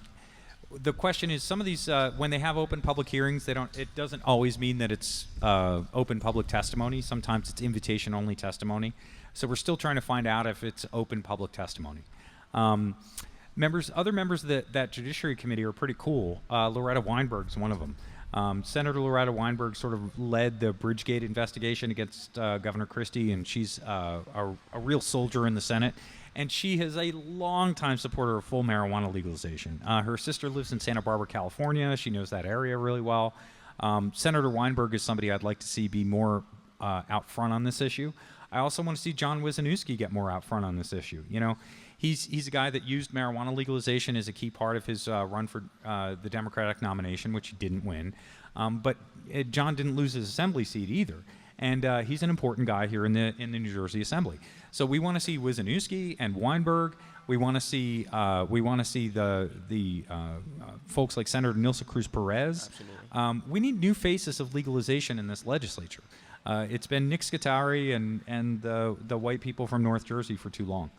the question is, some of these when they have open public hearings, it doesn't always mean that it's open public testimony. Sometimes it's invitation only testimony. So we're still trying to find out if it's open public testimony. Other members of that Judiciary Committee are pretty cool. Loretta Weinberg's one of them. Senator Loretta Weinberg sort of led the Bridgegate investigation against Governor Christie, and she's a real soldier in the Senate. And she is a longtime supporter of full marijuana legalization. Her sister lives in Santa Barbara, California. She knows that area really well. Senator Weinberg is somebody I'd like to see be more out front on this issue. I also want to see John Wisniewski get more out front on this issue. He's a guy that used marijuana legalization as a key part of his run for the Democratic nomination, which he didn't win. But John didn't lose his assembly seat either, and he's an important guy here in the New Jersey Assembly. So we want to see Wisniewski and Weinberg. We want to see the folks like Senator Nilsa Cruz Perez. We need new faces of legalization in this legislature. It's been Nick Scutari and the white people from North Jersey for too long.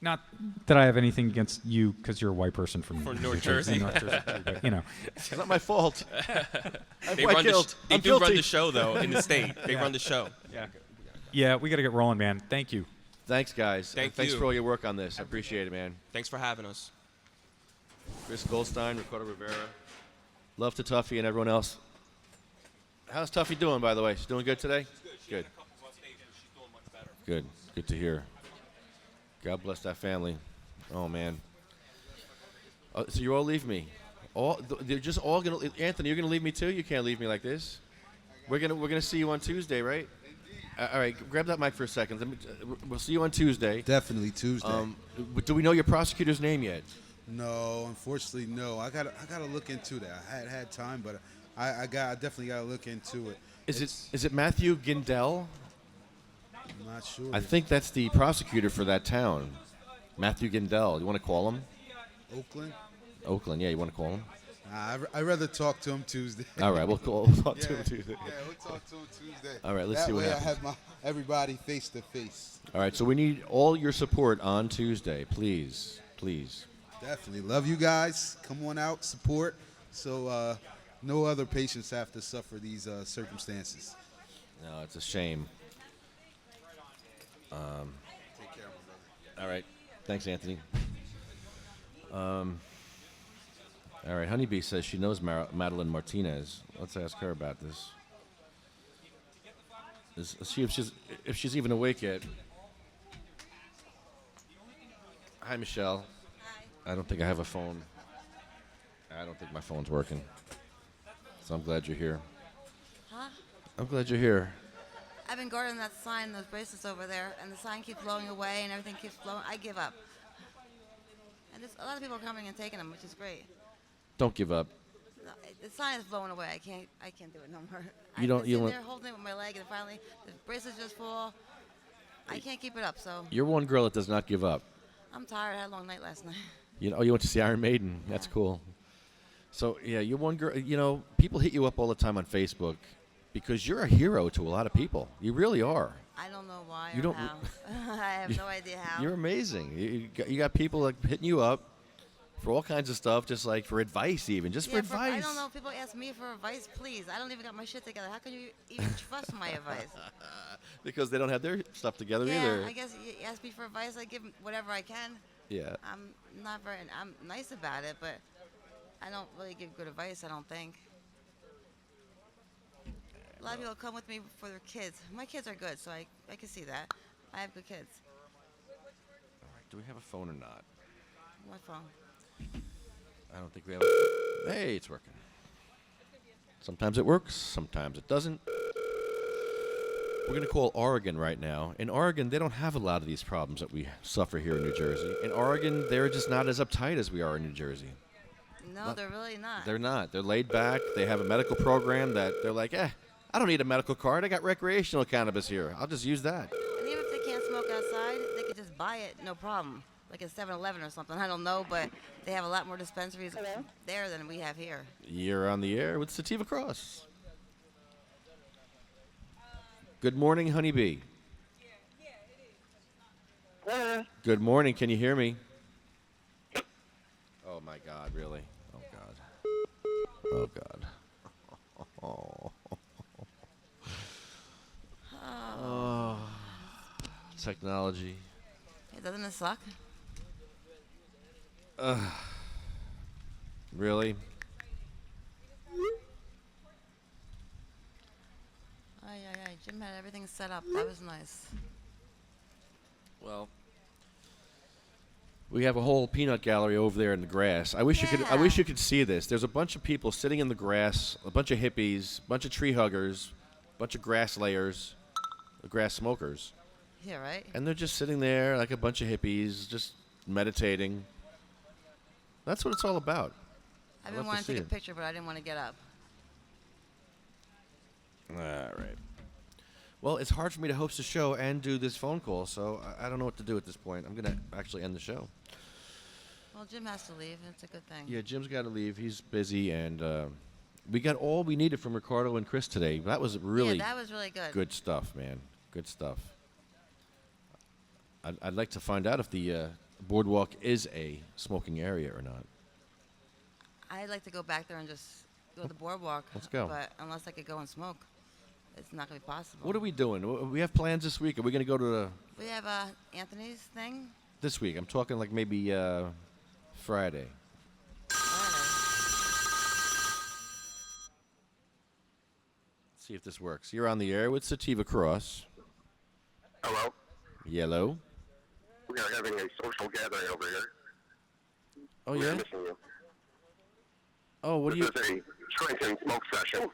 Not that I have anything against you because you're a white person from North Jersey. North Jersey, but, you know. It's not my fault. They do run the show, though, in the state. They run the show. Yeah, we got to get rolling, man. Thank you. Thanks, guys. Thanks for all your work on this. I appreciate it, man. Thanks for having us. Chris Goldstein, Ricardo Rivera. Love to Tuffy and everyone else. How's Tuffy doing, by the way? She's doing good today? Good. Good. Good to hear. God bless that family. Oh, man. So you all leave me. They're just all gonna. Anthony, you're gonna leave me too. You can't leave me like this. We're gonna see you on Tuesday, right? All right, grab that mic for a second. We'll see you on Tuesday. Definitely Tuesday. Do we know your prosecutor's name yet? No, unfortunately, no. I gotta look into that. I had time, but I definitely gotta look into it. Is it Matthew Gindel? I'm not sure. I think that's the prosecutor for that town, Matthew Gindel. You want to call him? Oakland, yeah. You want to call him? I'd rather talk to him Tuesday. All right, we'll talk to him Tuesday. Yeah, we'll talk to him Tuesday. All right, let's see what happens. That way I have everybody face to face. All right, so we need all your support on Tuesday, please. Definitely. Love you guys. Come on out, support, so no other patients have to suffer these circumstances. No, it's a shame. Take care, my brother. All right. Thanks, Anthony. All right. Honeybee says she knows Madeline Martinez. Let's ask her about this. See if she's even awake yet. Hi, Michelle. Hi. I don't think I have a phone. I don't think my phone's working. So I'm glad you're here. Huh? I'm glad you're here. I've been guarding that sign, those bracelets over there, and the sign keeps blowing away and everything keeps blowing. I give up. And a lot of people are coming and taking them, which is great. Don't give up. No, the sign is blowing away. I can't do it no more. You don't. I've been sitting there holding it with my leg, and finally the bracelets just fall. I can't keep it up. So You're one girl that does not give up. I'm tired. I had a long night last night. You went to see Iron Maiden. That's cool. So yeah, you're one girl. People hit you up all the time on Facebook because you're a hero to a lot of people. You really are. I don't know why You or don't- how. I have no idea how. You're amazing. You got people like hitting you up for all kinds of stuff, just like for advice, even just for advice. I don't know. People ask me for advice, please. I don't even got my shit together. How can you even trust my advice? Because they don't have their stuff together Yeah, either. I guess you ask me for advice. I give whatever I can. Yeah. I'm nice about it, but I don't really give good advice, I don't think. A lot of people come with me for their kids. My kids are good, so I can see that. I have good kids. All right. Do we have a phone or not? My phone. I don't think we have. Hey, it's working. Sometimes it works. Sometimes it doesn't. We're going to call Oregon right now. In Oregon, they don't have a lot of these problems that we suffer here in New Jersey. In Oregon, they're just not as uptight as we are in New Jersey. No, they're really not. They're not. They're laid back. They have a medical program that they're like, I don't need a medical card. I got recreational cannabis here. I'll just use that. And even if they can't smoke outside, they could just buy it, no problem. Like a 7-Eleven or something. I don't know, but they have a lot more dispensaries there than we have here. You're on the air with Sativa Cross. Good morning, Honeybee. Good morning. Can you hear me? Oh, my God, really? Oh, God. Oh, God. Oh. Oh. Technology. Hey, doesn't it suck? Really? Jim had everything set up. That was nice. Well, we have a whole peanut gallery over there in the grass. I wish you could see this. There's a bunch of people sitting in the grass, a bunch of hippies, a bunch of tree huggers, a bunch of grass layers, grass smokers. Yeah, right? And they're just sitting there like a bunch of hippies, just meditating. That's what it's all about. I've I'd been love wanting to take a see it. picture, but I didn't want to get up. All right. Well, it's hard for me to host a show and do this phone call, so I don't know what to do at this point. I'm going to actually end the show. Well, Jim has to leave. It's a good thing. Yeah, Jim's got to leave. He's busy, and we got all we needed from Ricardo and Chris today. That was really that was really good. Good stuff, man. Good stuff. I'd like to find out if the boardwalk is a smoking area or not. I'd like to go back there and just go to the boardwalk. Let's go. But unless I could go and smoke, it's not going to be possible. What are we doing? We have plans this week. Are we going to go to We have Anthony's thing. this week? I'm talking like maybe Friday. Let's see if this works. You're on the air with Sativa Cross. Hello. Yellow. We are having a social gathering over here. Oh, We are yeah? missing you. Oh, what do This you... is a Trenton smoke session.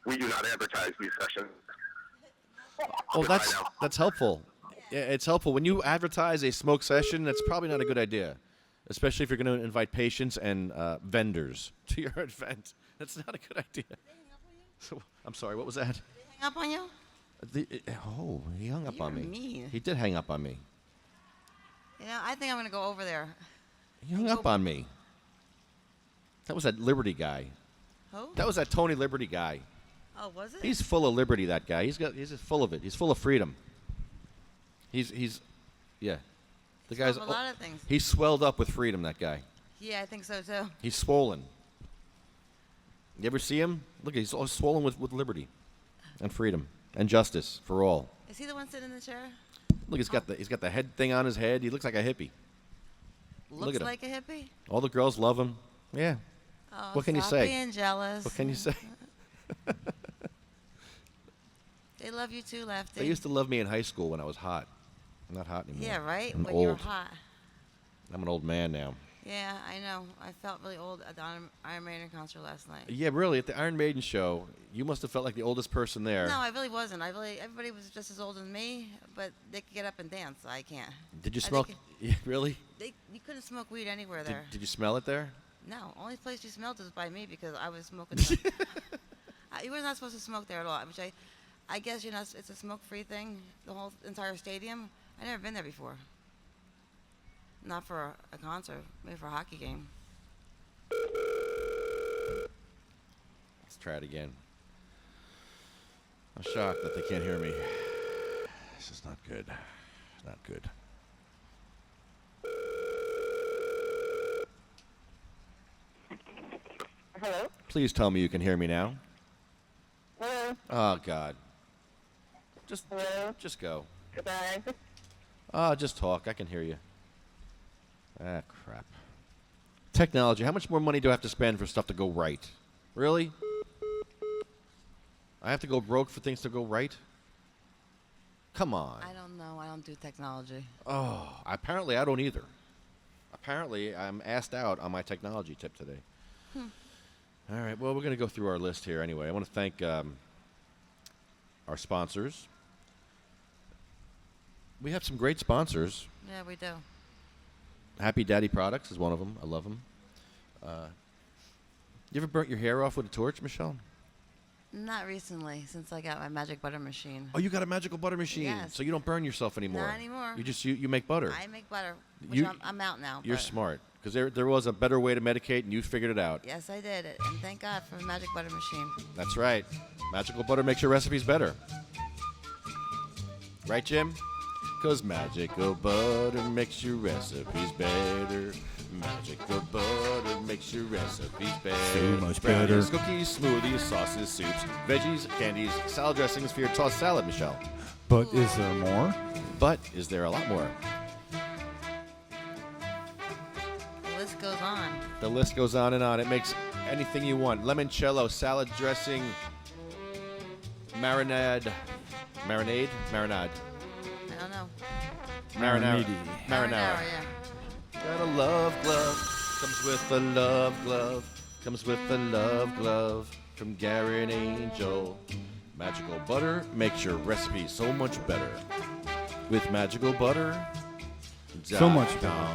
We do not advertise these sessions. Oh, Goodbye that's now. that's helpful. Yeah, it's helpful. When you advertise a smoke session, that's probably not a good idea, especially if you're going to invite patients and vendors to your event. That's not a good idea. So, I'm sorry, what was that? Hang up on you? He hung up on me. You're mean. He did hang up on me. You know, I think I'm going to go over there. He hung up on me. That was that Liberty guy. Who? That was that Tony Liberty guy. Oh, was it? He's full of liberty, that guy. He's just full of it. He's full of freedom. He's yeah. The guy's full of a lot of things. He's swelled up with freedom, that guy. Yeah, I think so too. He's swollen. You ever see him? Look, he's all swollen with liberty and freedom and justice for all. Is he the one sitting in the chair? Look, he's got the head thing on his head. He looks like a hippie. Looks Look at him. like a hippie? All the girls love him. Yeah. Oh, What can you stop say? being jealous. What can you say? They love you too, Lefty. They used to love me in high school when I was hot. I'm not hot anymore. Yeah, right? I'm when old. you were hot. I'm an old man now. Yeah, I know. I felt really old at the Iron Maiden concert last night. Yeah, really. At the Iron Maiden show, you must have felt like the oldest person there. No, I really wasn't. Everybody was just as old as me, but they could get up and dance. I can't. Did you I smell? think Yeah, really? you couldn't smoke weed anywhere there. Did you smell it there? No, only place you smelled is by me because I was smoking. You were not supposed to smoke there at all. Which I guess it's a smoke-free thing. The whole entire stadium. I never been there before. Not for a concert, maybe for a hockey game. Let's try it again. I'm shocked that they can't hear me. This is not good. Not good. Hello? Please tell me you can hear me now. Hello? Oh, God. Hello? Just go. Goodbye. Just talk. I can hear you. Ah, crap. Technology. How much more money do I have to spend for stuff to go right? Really? I have to go broke for things to go right? Come on. I don't know. I don't do technology. Oh, apparently I don't either. Apparently I'm asked out on my technology tip today. All right, well, we're going to go through our list here anyway. I want to thank our sponsors. We have some great sponsors. Yeah, we do. Happy Daddy Products is one of them. I love them. You ever burnt your hair off with a torch, Michelle? Not recently, since I got my magic butter machine. Oh, you got a magical butter machine, Yes. so you don't burn yourself anymore. Not anymore. You make butter. I make butter, which You- I'm out now. You're but smart, because there was a better way to medicate, and you figured it out. Yes, I did it, and thank God for the magic butter machine. That's right. Magical butter makes your recipes better. Right, Jim? Because magical butter makes your recipes better. Magical butter makes your recipes better. So much Brownies, better. cookies, smoothies, sauces, soups, veggies, candies, salad dressings for your tossed salad, Michelle. But is there more? But is there a lot more? The list goes on. The list goes on and on. It makes anything you want. Limoncello, salad dressing, marinade. I don't know. Marinara. Marinara, Marinara. yeah. Got a love glove. Comes with a love glove. Comes with a love glove from Garrett Angel. Magical butter makes your recipe so much better. with magical butter. So much better.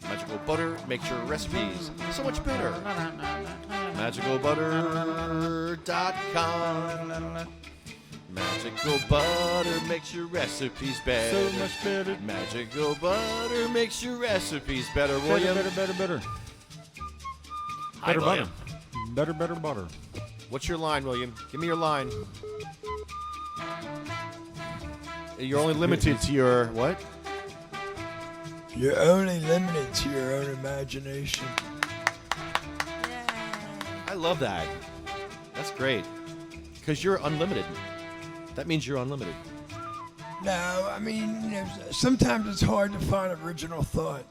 Magical butter makes your recipes so much better. Magicalbutter.com. Magical butter makes your recipes better. So much better. Magical butter makes your recipes better, William. Better. Hi, Better William. butter. Better butter. What's your line, William? Give me your line. You're only limited to your what? You're only limited to your own imagination. I love that. That's great. Because you're unlimited. That means you're unlimited. No, I mean, you know, sometimes it's hard to find original thought.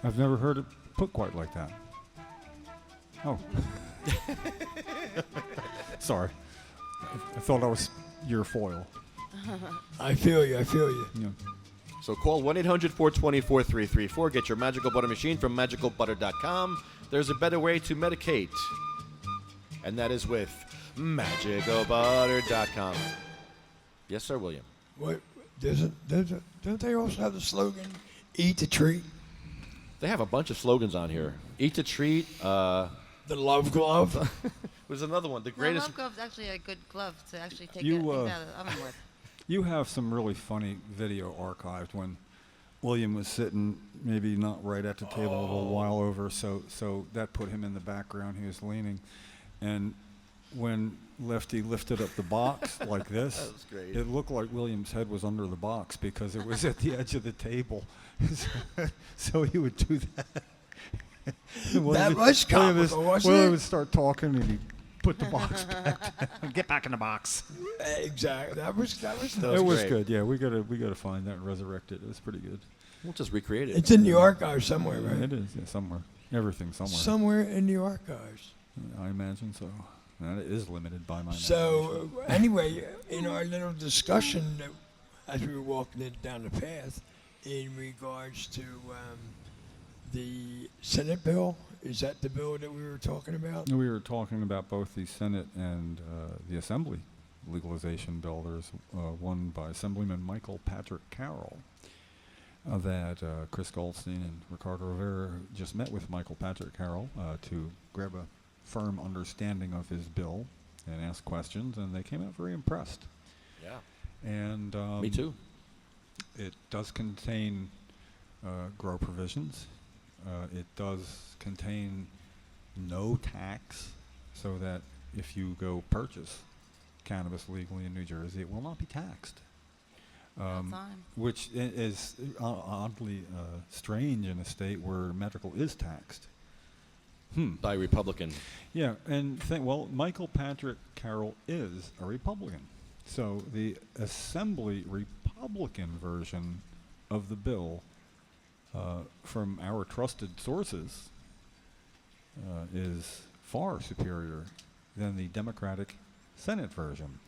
I've never heard it put quite like that. Oh. Sorry. I thought I was your foil. I feel you. Yeah. So call 1-800-420-4334. Get your magical butter machine from magicalbutter.com. There's a better way to medicate. And that is with magicalbutter.com. Yes, sir, William. What? Don't they also have the slogan, eat the treat? They have a bunch of slogans on here. Eat the treat. The love glove. There's another one. The No, greatest. love glove's actually a good glove to actually take You, things out of the oven with. You have some really funny video archived when William was sitting maybe not right at the table, a little while over, so that put him in the background. He was leaning. And when Lefty lifted up the box like this, That was great. it looked like William's head was under the box because it was at the edge of the table. So he would do that. That was comical, wasn't William it? would start talking and he'd put the box back down. Get back in the box. Exactly. That was It was great. good. Yeah, we gotta find that and resurrect it. It was pretty good. We'll just recreate it. It's in the archives somewhere, right? It is, yeah, somewhere. Everything's somewhere. Somewhere in the archives. I imagine so. That is limited by my So anyway, in our little discussion as we were walking down the path, in regards to the Senate bill, is that the bill that we were talking about? We were talking about both the Senate and the Assembly legalization bill. There's one by Assemblyman Michael Patrick Carroll that Chris Goldstein and Ricardo Rivera just met with Michael Patrick Carroll to grab a firm understanding of his bill and ask questions, and they came out very impressed. Yeah. And Me too. It does contain grow provisions. It does contain no tax, so that if you go purchase cannabis legally in New Jersey, it will not be taxed. Which is oddly strange in a state where medical is taxed. By Republican. Yeah, and well, Michael Patrick Carroll is a Republican. So the Assembly Republican version of the bill, from our trusted sources, is far superior than the Democratic Senate version.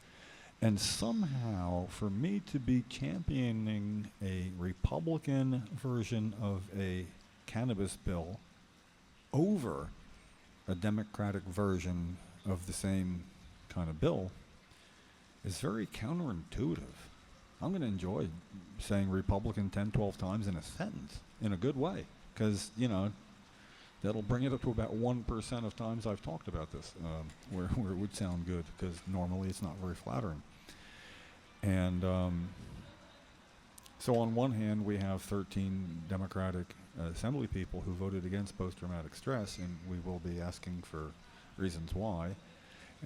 And somehow, for me to be championing a Republican version of a cannabis bill over a Democratic version of the same kind of bill is very counterintuitive. I'm going to enjoy saying Republican 10, 12 times in a sentence in a good way, because, you know, that'll bring it up to about 1% of times I've talked about this, where it would sound good, because normally it's not very flattering. And so on one hand, we have 13 Democratic Assembly people who voted against post-traumatic stress, and we will be asking for reasons why.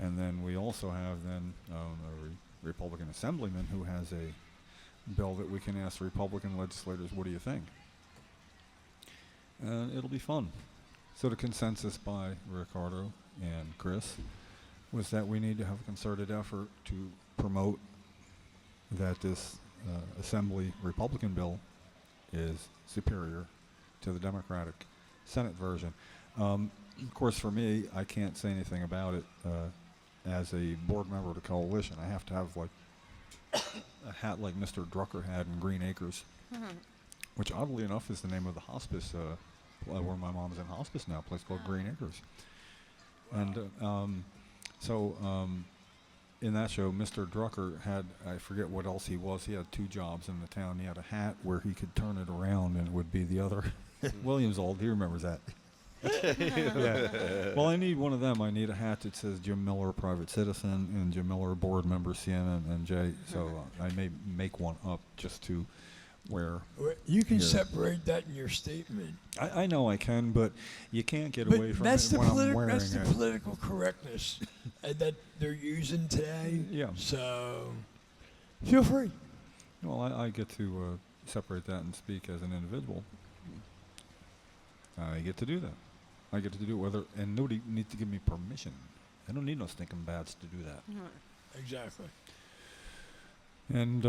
And then we also have then a Republican Assemblyman who has a bill that we can ask Republican legislators, what do you think? And it'll be fun. So the consensus by Ricardo and Chris was that we need to have a concerted effort to promote that this Assembly Republican bill is superior to the Democratic Senate version. Of course, for me, I can't say anything about it as a board member of the coalition. I have to have like a hat like Mr. Drucker had in Green Acres, which oddly enough is the name of the hospice where my mom's in hospice now, a place called Green Acres. And in that show, Mr. Drucker had, I forget what else he was. He had 2 jobs in the town. He had a hat where he could turn it around and it would be the other. William's old. He remembers that. Yeah. Well, I need one of them. I need a hat that says Jim Miller, private citizen, and Jim Miller, board member, CNN, and Jay. So I may make one up just to wear. You can here. separate that in your statement. I know I can, but you can't get away from it when I'm wearing that's it. the political correctness that they're using today. Yeah. So feel free. Well, I get to separate that and speak as an individual. I get to do that. I get to do it and nobody needs to give me permission. I don't need no stinking bats to do that. Exactly. And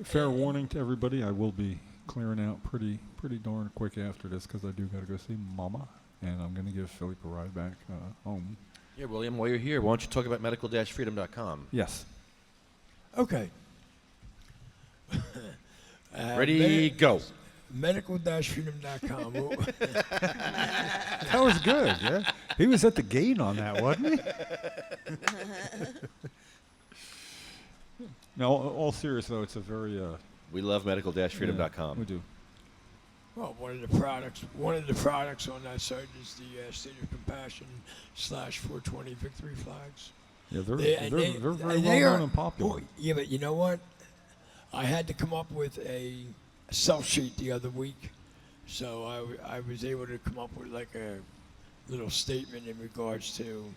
fair warning to everybody, I will be clearing out pretty darn quick after this because I do got to go see Mama, and I'm going to give Philippe a ride back home. Yeah, William, while you're here, why don't you talk about medical-freedom.com? Yes. Okay. Ready, go. Medical-freedom.com. That was good, yeah. He was at the gate on that, wasn't he? No, all serious though, it's a very we love medical-freedom.com. We do. Well, one of the products on that site is the State of Compassion /420 victory flags. Yeah, they're very well known and popular. Yeah, but you know what? I had to come up with a sell sheet the other week, so I was able to come up with like a little statement in regards to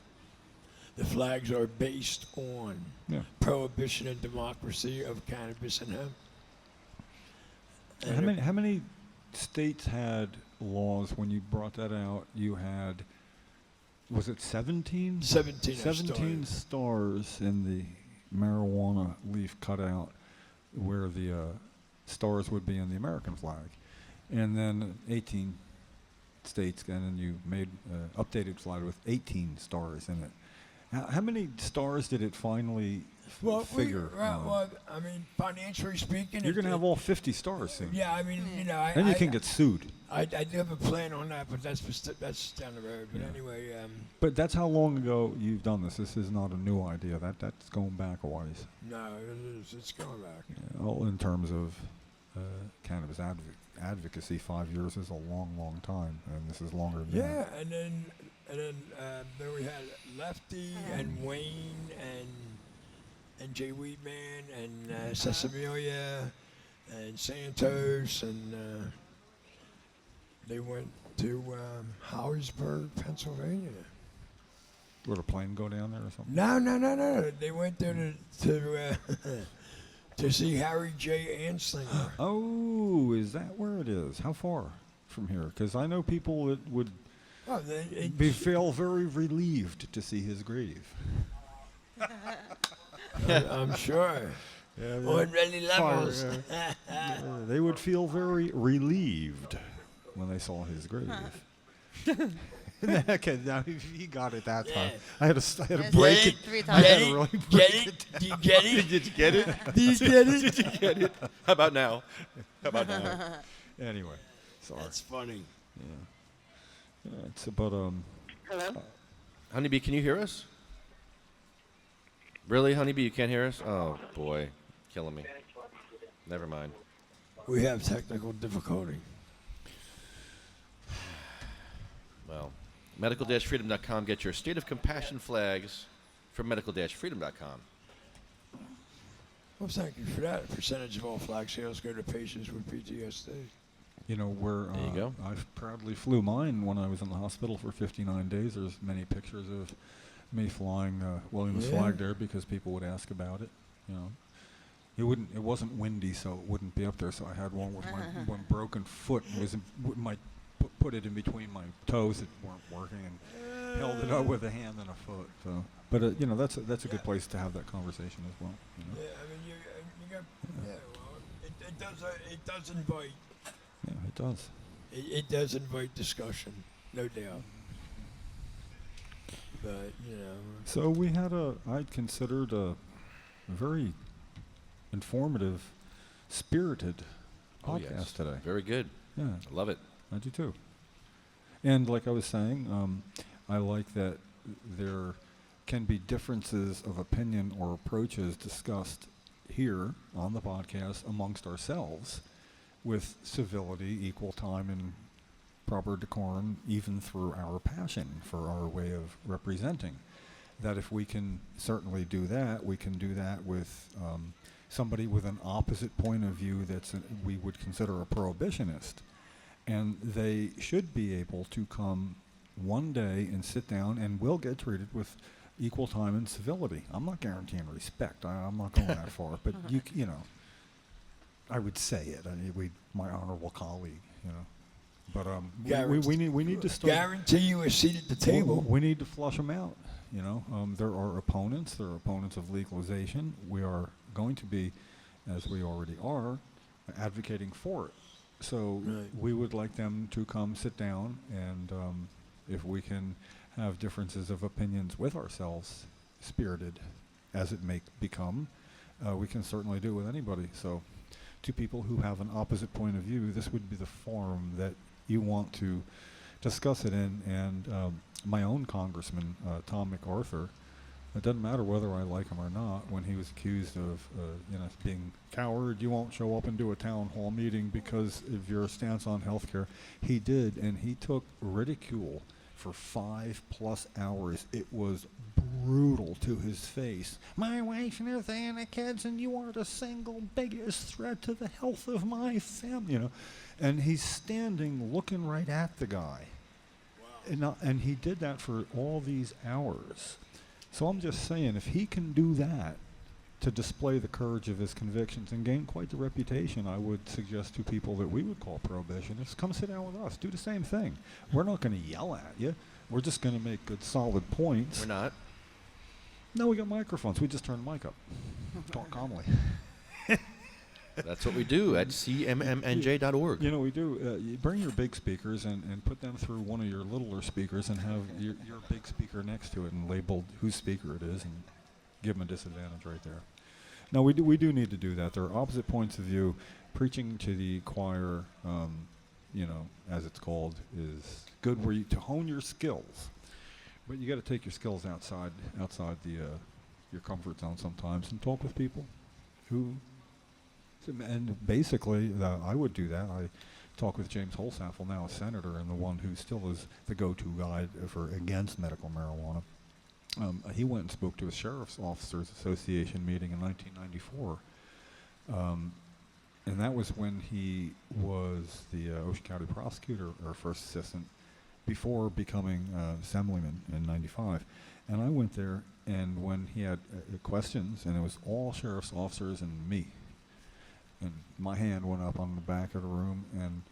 the flags are based on prohibition and democracy of cannabis and hemp. And how many states had laws when you brought that out? You had, was it 17? 17 stars in the marijuana leaf cutout where the stars would be in the American flag. And then 18 states, and then you made an updated flag with 18 stars in it. How many stars did it finally figure? Well, I mean, financially speaking, you're going to have all 50 stars soon. Yeah, I mean, you know, then you can get sued. I do have a plan on that, but that's down the road. But anyway, but that's how long ago you've done this. This is not a new idea. That's going back a ways. No, it is. It's going back. Yeah, all in terms of cannabis advocacy, 5 years is a long, long time, and this is longer than that. Yeah, and then we had Lefty and Wayne and Jay Weedman and Sesamelia and Santos, and they went to Harrisburg, Pennsylvania. Would a plane go down there or something? No. They went there to see Harry J. Anslinger. Oh, is that where it is? How far from here? Because I know people that would feel very relieved to see his grave. I'm sure. Yeah, on many levels. They would feel very relieved when they saw his grave. Okay, now he got it that time. I had to break it. 3 I times. had to really break it. Do you get it? Did you get it? Do you get it? Did you get it? How about now? Anyway, sorry. That's funny. Yeah, it's about Hello? Honeybee, can you hear us? Really, Honeybee, you can't hear us? Oh boy, killing me. Never mind. We have technical difficulty. Well, medical-freedom.com. Get your State of Compassion flags from medical-freedom.com. Well, thank you for that. A percentage of all flag sales go to patients with PTSD. You know, where There you go. I proudly flew mine when I was in the hospital for 59 days. There's many pictures of me flying Williams flag there because people would ask about it. You know, it wasn't windy, so it wouldn't be up there. So I had one with my one broken foot and put it in between my toes that weren't working and held it up with a hand and a foot. So, but you know, that's a good place to have that conversation as well. You know? Yeah, I mean, you got. Yeah, well, it does invite. Yeah, it does. It does invite discussion, no doubt. But you know. So we had I considered a very informative, spirited podcast today. Very good. Yeah, I love it. I do too. And like I was saying, I like that they're can be differences of opinion or approaches discussed here on the podcast amongst ourselves with civility, equal time, and proper decorum, even through our passion for our way of representing. That if we can certainly do that, we can do that with somebody with an opposite point of view we would consider a prohibitionist. And they should be able to come one day and sit down and will get treated with equal time and civility. I'm not guaranteeing respect. I'm not going that far. But, you know, I would say it. My honorable colleague, you know. But we need to start. Guarantee you a seat at the table. We need to flush them out. You know, there are opponents. There are opponents of legalization. We are going to be, as we already are, advocating for it. So we would like them to come sit down, and if we can have differences of opinions with ourselves, spirited as it may become, we can certainly do it with anybody. So to people who have an opposite point of view, this would be the forum that you want to discuss it in. And my own congressman, Tom MacArthur, it doesn't matter whether I like him or not, when he was accused of being coward, you won't show up and do a town hall meeting because of your stance on health care. He did, and he took ridicule for 5+ hours. It was brutal to his face. My wife and everything and the kids, and you are the single biggest threat to the health of my family. You know, and he's standing looking right at the guy. Wow. And he did that for all these hours. So I'm just saying, if he can do that to display the courage of his convictions and gain quite the reputation, I would suggest to people that we would call prohibitionists, come sit down with us, do the same thing. We're not going to yell at you. We're just going to make good, solid points. We're not. No, we got microphones. We just turn the mic up. Talk calmly. That's what we do at cmmmnj.org. You know, we do. You bring your big speakers and put them through one of your littler speakers and have your big speaker next to it and labeled whose speaker it is and give them a disadvantage right there. No, we do need to do that. There are opposite points of view. Preaching to the choir, you know, as it's called, is good where you to hone your skills. But you got to take your skills outside the your comfort zone sometimes and talk with people who. And basically, I would do that. I talk with James Holsaffel, now a senator, and the one who still is the go-to guy for against medical marijuana. He went and spoke to a Sheriff's Officers Association meeting in 1994. And that was when he was the Ocean County prosecutor, or first assistant, before becoming Assemblyman in 95. And I went there, and when he had questions, and it was all sheriff's officers and me, and my hand went up on the back of the room, and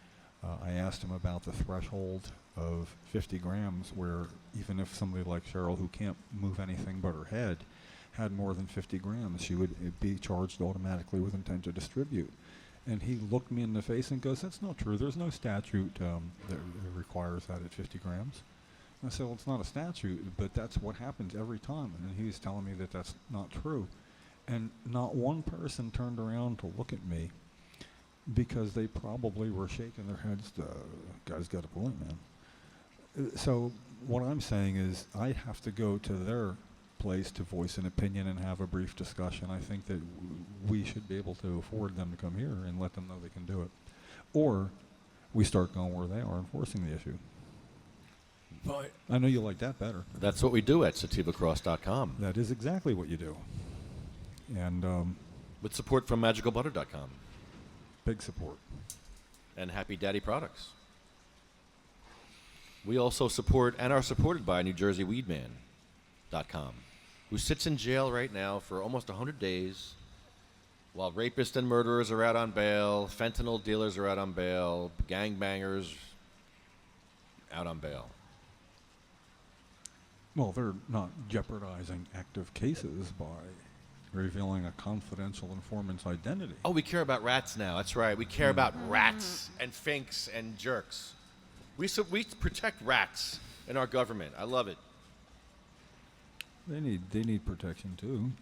I asked him about the threshold of 50 grams, where even if somebody like Cheryl, who can't move anything but her head, had more than 50 grams, she would be charged automatically with intent to distribute. And he looked me in the face and goes, "That's not true. There's no statute that requires that at 50 grams. I said, "Well, it's not a statute, but that's what happens every time." And he was telling me that that's not true. And not one person turned around to look at me, because they probably were shaking their heads. The guy's got a point, man. So what I'm saying is I have to go to their place to voice an opinion and have a brief discussion. I think that we should be able to afford them to come here and let them know they can do it. Or we start going where they are, enforcing the issue. But I know you like that better. That's what we do at sativacross.com. That is exactly what you do. And with support from magicalbutter.com. Big support. And Happy Daddy Products. We also support and are supported by NewJerseyWeedman.com, who sits in jail right now for almost 100 days, while rapists and murderers are out on bail, fentanyl dealers are out on bail, gangbangers out on bail. Well, they're not jeopardizing active cases by revealing a confidential informant's identity. Oh, we care about rats now. That's right. We care about rats and finks and jerks. We protect rats in our government. I love it. They need protection too.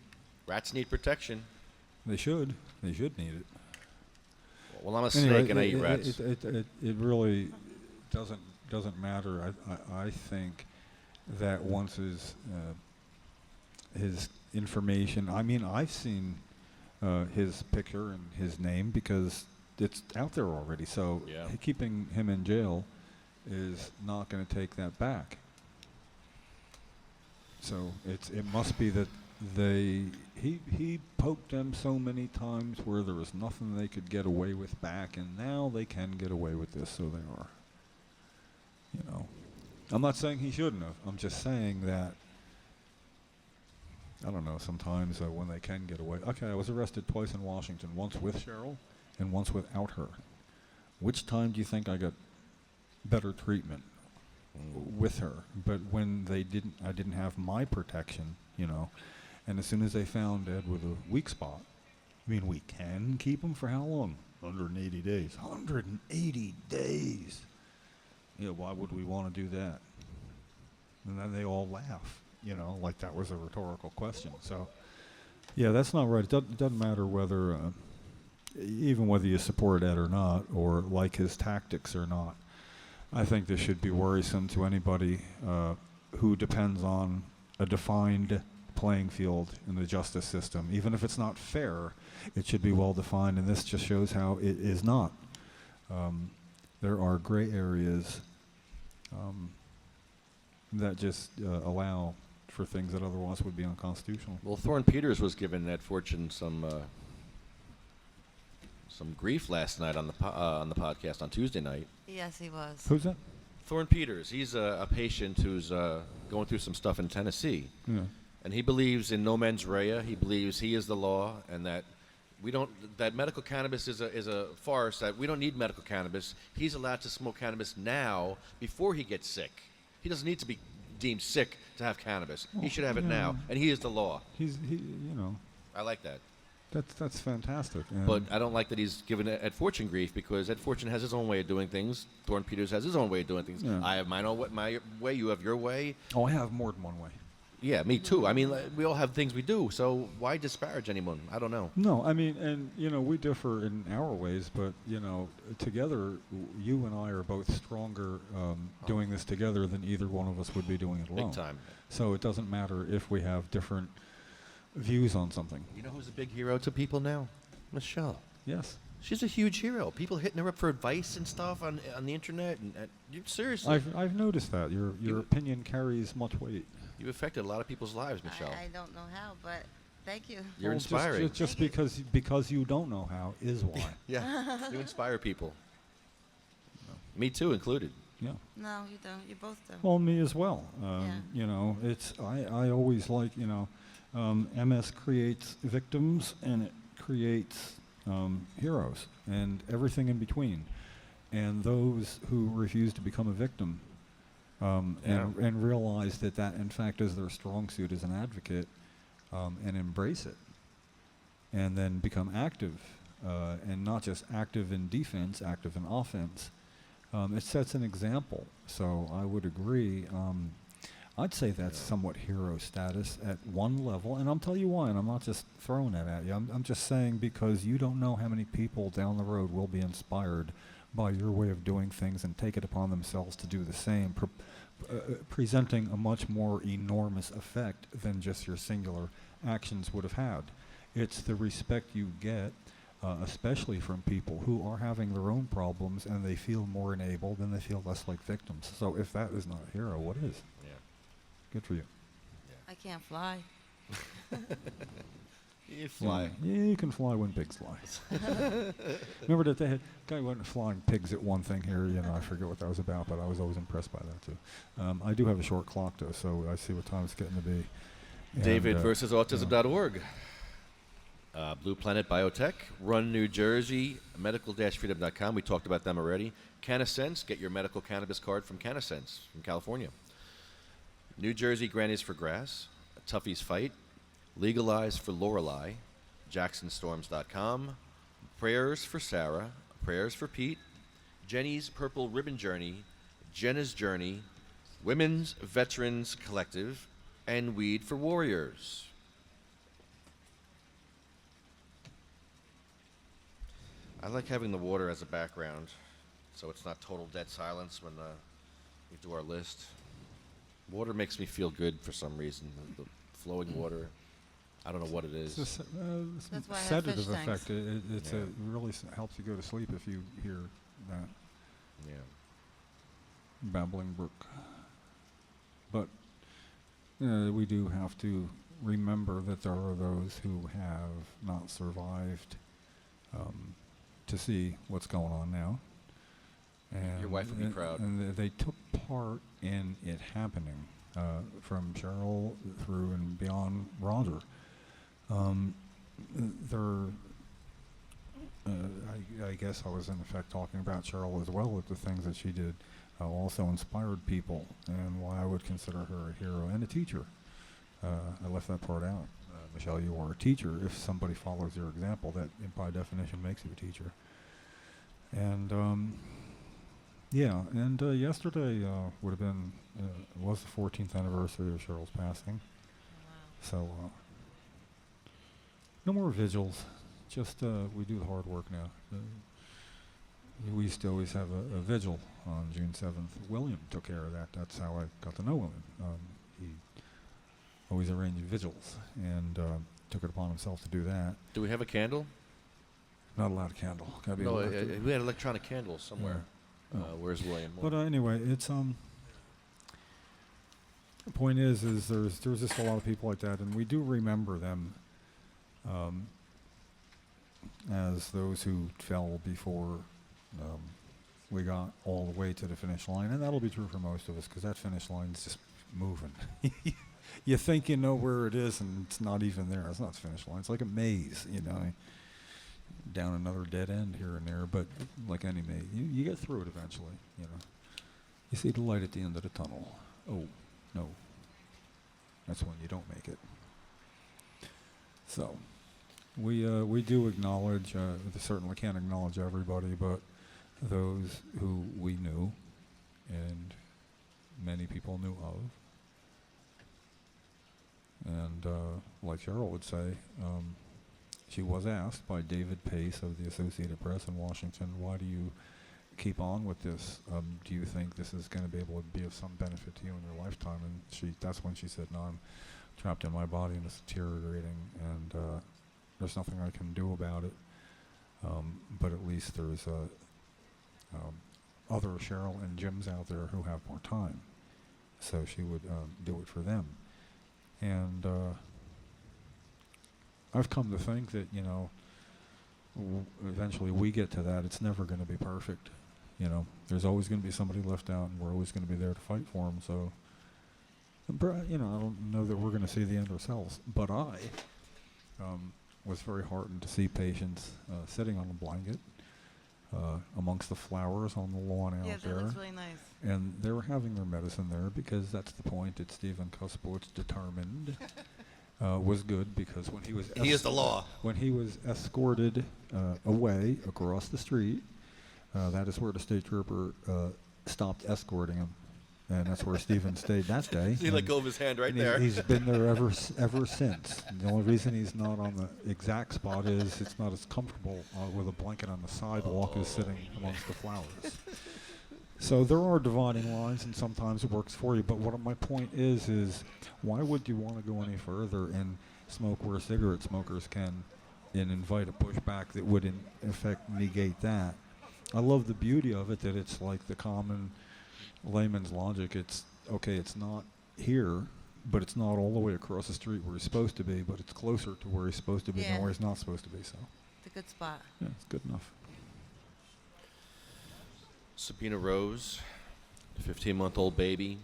Rats need protection. They should need it. Well, I'm a snake and I eat rats. It really doesn't matter. I think that once is his information. I mean, I've seen his picture and his name because it's out there already. So Yeah. keeping him in jail is not going to take that back. So it must be that he poked them so many times where there was nothing they could get away with back, and now they can get away with this, so they are. You know, I'm not saying he shouldn't have. I'm just saying that, I don't know, sometimes when they can get away. Okay, I was arrested twice in Washington, once with Cheryl and once without her. Which time do you think I got better treatment? With her? But when I didn't have my protection, you know, and as soon as they found Ed with a weak spot, I mean, we can keep him for how long? 180 days. 180 days. Yeah, why would we want to do that? And then they all laugh, you know, like that was a rhetorical question. So, yeah, that's not right. It doesn't matter whether, even whether you support Ed or not, or like his tactics or not. I think this should be worrisome to anybody who depends on a defined playing field in the justice system. Even if it's not fair, it should be well defined, and this just shows how it is not. There are gray areas that just allow for things that otherwise would be unconstitutional. Well, Thorne Peters was giving Ed Fortune some grief last night on the podcast on Tuesday night. Yes, he was. Who's that? Thorne Peters. He's a patient who's going through some stuff in Tennessee. Yeah. And he believes in no mens rea. He believes he is the law, and that that medical cannabis is a farce. That we don't need medical cannabis. He's allowed to smoke cannabis now before he gets sick. He doesn't need to be deemed sick to have cannabis. He should have it now, and he is the law. You know. I like that. That's fantastic. But I don't like that he's given Ed Fortune grief, because Ed Fortune has his own way of doing things. Thorne Peters has his own way of doing things. Yeah. I have my way. You have your way. Oh, I have more than one way. Yeah, me too. I mean, we all have things we do, so why disparage anyone? I don't know. No, I mean, and, you know, we differ in our ways, but, you know, together, you and I are both stronger doing this together than either one of us would be doing it alone. Big time. So it doesn't matter if we have different views on something. You know who's a big hero to people now? Michelle. Yes. She's a huge hero. People hitting her up for advice and stuff on the internet. And seriously. I've noticed that. Your opinion carries much weight. You affected a lot of people's lives, Michelle. I don't know how, but thank you. You're inspiring. Just because you don't know how is why. Yeah, you inspire people. Me too, included. Yeah. No, you don't. You both don't. Well, me as well. Yeah. You know, I always like, you know, MS creates victims and it creates heroes and everything in between. And those who refuse to become a victim and realize that in fact is their strong suit as an advocate and embrace it and then become active and not just active in defense, active in offense. It sets an example. So I would agree. I'd say that's somewhat hero status at one level, and I'll tell you why, and I'm not just throwing that at you. I'm just saying because you don't know how many people down the road will be inspired by your way of doing things and take it upon themselves to do the same, presenting a much more enormous effect than just your singular actions would have had. It's the respect you get, especially from people who are having their own problems and they feel more enabled and they feel less like victims. So if that is not a hero, what is? Yeah. Good for you. I can't fly. You fly. Yeah, you can fly when pigs fly. Remember that they had guy went flying pigs at one thing here. You know, I forget what that was about, but I was always impressed by that too. I do have a short clock though, so I see what time it's getting to be. David versus Autism.org. Blue Planet Biotech, Run New Jersey, medical-freedom.com. We talked about them already. CannaSense, get your medical cannabis card from CannaSense from California. New Jersey Grannies for Grass, Tuffy's Fight, Legalize for Lorelei, JacksonStorms.com, Prayers for Sarah, Prayers for Pete, Jenny's Purple Ribbon Journey, Jenna's Journey, Women's Veterans Collective, and Weed for Warriors. I like having the water as a background, so it's not total dead silence when we do our list. Water makes me feel good for some reason. The flowing water. I don't know what it is. It's a That's why I have sedative fish tanks. effect. It really helps you go to sleep if you hear that Yeah. babbling brook. But we do have to remember that there are those who have not survived to see what's going on now. And Your wife would be proud. And they took part in it happening, from Cheryl through and beyond Roger. I guess I was in effect talking about Cheryl as well, with the things that she did also inspired people, and why I would consider her a hero and a teacher. I left that part out. Michelle, you are a teacher. If somebody follows your example, that by definition makes you a teacher. And yesterday would have been was the 14th anniversary of Cheryl's passing. So no more vigils. Just we do the hard work now. We used to always have a vigil on June 7th. William took care of that. That's how I got to know William. He always arranged vigils and took it upon himself to do that. Do we have a candle? Not allowed a candle. Gotta be No, electric. we had electronic candles somewhere. Yeah. Where's William? But anyway, it's the point is there's just a lot of people like that, and we do remember them as those who fell before we got all the way to the finish line, and that'll be true for most of us, because that finish line's just moving. You think you know where it is, and it's not even there. It's not the finish line. It's like a maze, down another dead end here and there. But like any maze, you get through it eventually. You see the light at the end of the tunnel. Oh no, that's when you don't make it. So we do acknowledge. We certainly can't acknowledge everybody, but those who we knew and many people knew of. And like Cheryl would say, she was asked by David Pace of the Associated Press in Washington, why do you keep on with this? Do you think this is going to be able to be of some benefit to you in your lifetime? And that's when she said, no, I'm trapped in my body and it's deteriorating, and there's nothing I can do about it. But at least there's other Cheryl and Jims out there who have more time. So she would do it for them. And I've come to think that, eventually we get to that. It's never going to be perfect. There's always going to be somebody left out, and we're always going to be there to fight for them. So, I don't know that we're going to see the end ourselves. But I was very heartened to see patients sitting on a blanket amongst the flowers on the lawn out Yeah, there. that looks really nice. And they were having their medicine there, because that's the point that Stephen Cuspilich determined was good, because when he was He is the law. When he was escorted away across the street, that is where the state trooper stopped escorting him, and that's where Stephen stayed that day. He let go of his hand right and there. He's been there ever since. And the only reason he's not on the exact spot is it's not as comfortable with a blanket on the sidewalk as sitting amongst the flowers. So there are dividing lines, and sometimes it works for you. But what my point is why would you want to go any further and smoke where cigarette smokers can, and invite a pushback that would in effect negate that? I love the beauty of it, that it's like the common layman's logic. It's okay, it's not here, but it's not all the way across the street where he's supposed to be, but it's closer to where he's supposed to be than where he's not supposed to be. So It's a good spot. yeah, it's good enough. Sabina Rose, a 15-month-old baby,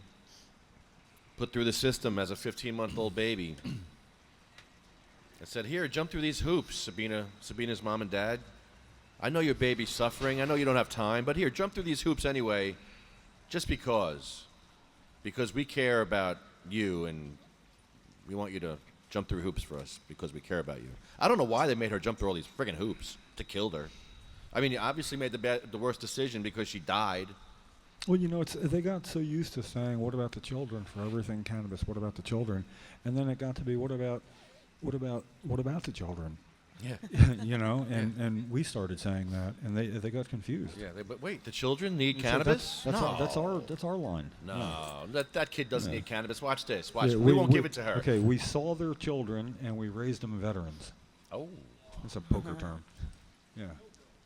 put through the system as a 15-month-old baby. I said, here, jump through these hoops, Sabina's mom and dad. I know your baby's suffering. I know you don't have time, but here, jump through these hoops anyway, just because. Because we care about you, and we want you to jump through hoops for us because we care about you. I don't know why they made her jump through all these friggin' hoops to kill her. I mean, you obviously made the worst decision because she died. Well, they got so used to saying, what about the children for everything cannabis? What about the children? And then it got to be, what about the children? Yeah. You know, and we started saying that, and they got confused. Yeah, but wait, the children need So cannabis? That's, No. that's our line. No, that kid doesn't Yeah. need cannabis. Watch this. Watch. Yeah, we won't give it to her. Okay, we saw their children and we raised them veterans. Oh. It's a poker term. Yeah.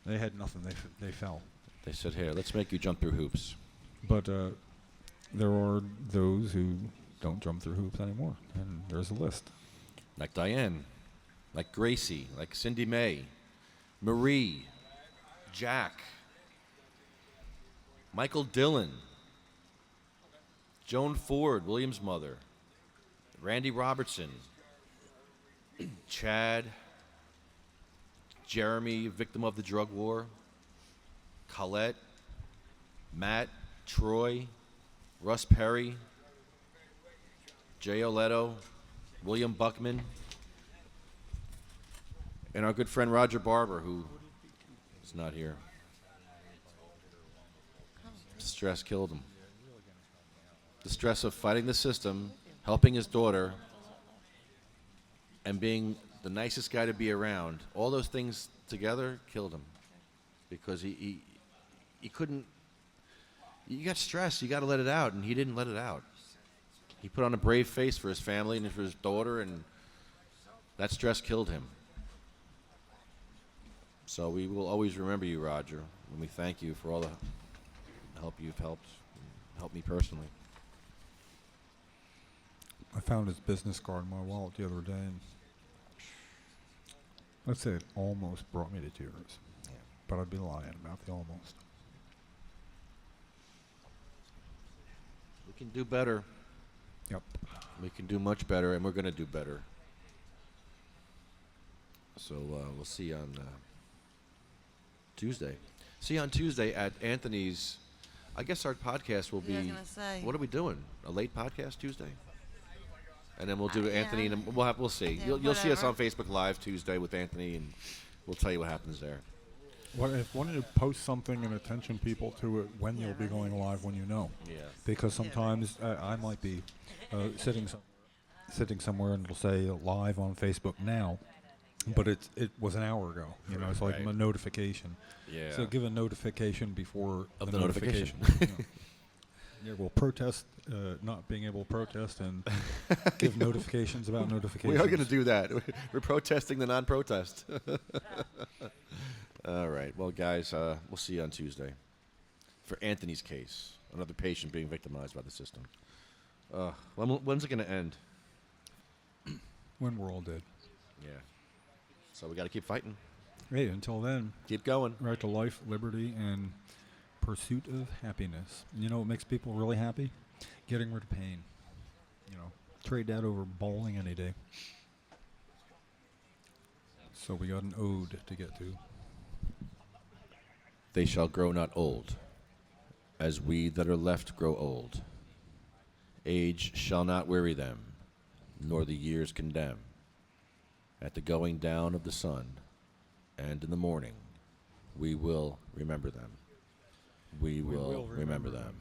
They had nothing. They fell. They said, here, let's make you jump through hoops. But there are those who don't jump through hoops anymore, and there's a list. Like Diane, like Gracie, like Cindy Mae, Marie, Jack, Michael Dillon, Joan Ford, William's mother, Randy Robertson, Chad, Jeremy, victim of the drug war, Colette, Matt, Troy, Russ Perry, Jay Oleto, William Buckman, and our good friend Roger Barber, who is not here. Stress killed him. The stress of fighting the system, helping his daughter, and being the nicest guy to be around, all those things together killed him. Because he couldn't, you got stressed, you got to let it out, and he didn't let it out. He put on a brave face for his family and for his daughter, and that stress killed him. So we will always remember you, Roger, and we thank you for all the help you've helped me personally. I found his business card in my wallet the other day, and let's say it almost brought me to tears. Yeah. But I'd be lying about the almost. We can do better. Yep. We can do much better, and we're going to do better. So we'll see you on Tuesday. See you on Tuesday at Anthony's. I guess our podcast will be. Yeah, I was gonna say. What are we doing? A late podcast Tuesday? And then we'll do Yeah. Anthony, and we'll see. Yeah, You'll see us whatever. on Facebook Live Tuesday with Anthony, and we'll tell you what happens there. What if one of you post something and attention people to it when you'll be going live when you know? Yeah. Because sometimes I might be sitting somewhere and it'll say live on Facebook now, but it was an hour ago. You know, it's like Right. a notification. Yeah. So give a notification before Of the the notification. you know. Yeah, we'll protest not being able to protest and give notifications about notifications. We are going to do that. We're protesting the non-protest. All right. Well, guys, we'll see you on Tuesday for Anthony's case. Another patient being victimized by the system. When's it going to end? When we're all dead. Yeah. So we got to keep fighting. Hey, until then, keep going. Right to life, liberty, and pursuit of happiness. You know what makes people really happy? Getting rid of pain. You know, trade that over bowling any day. So we got an ode to get to. They shall grow not old, as we that are left grow old. Age shall not weary them, nor the years condemn. At the going down of the sun, and in the morning, we will remember them. We will remember them.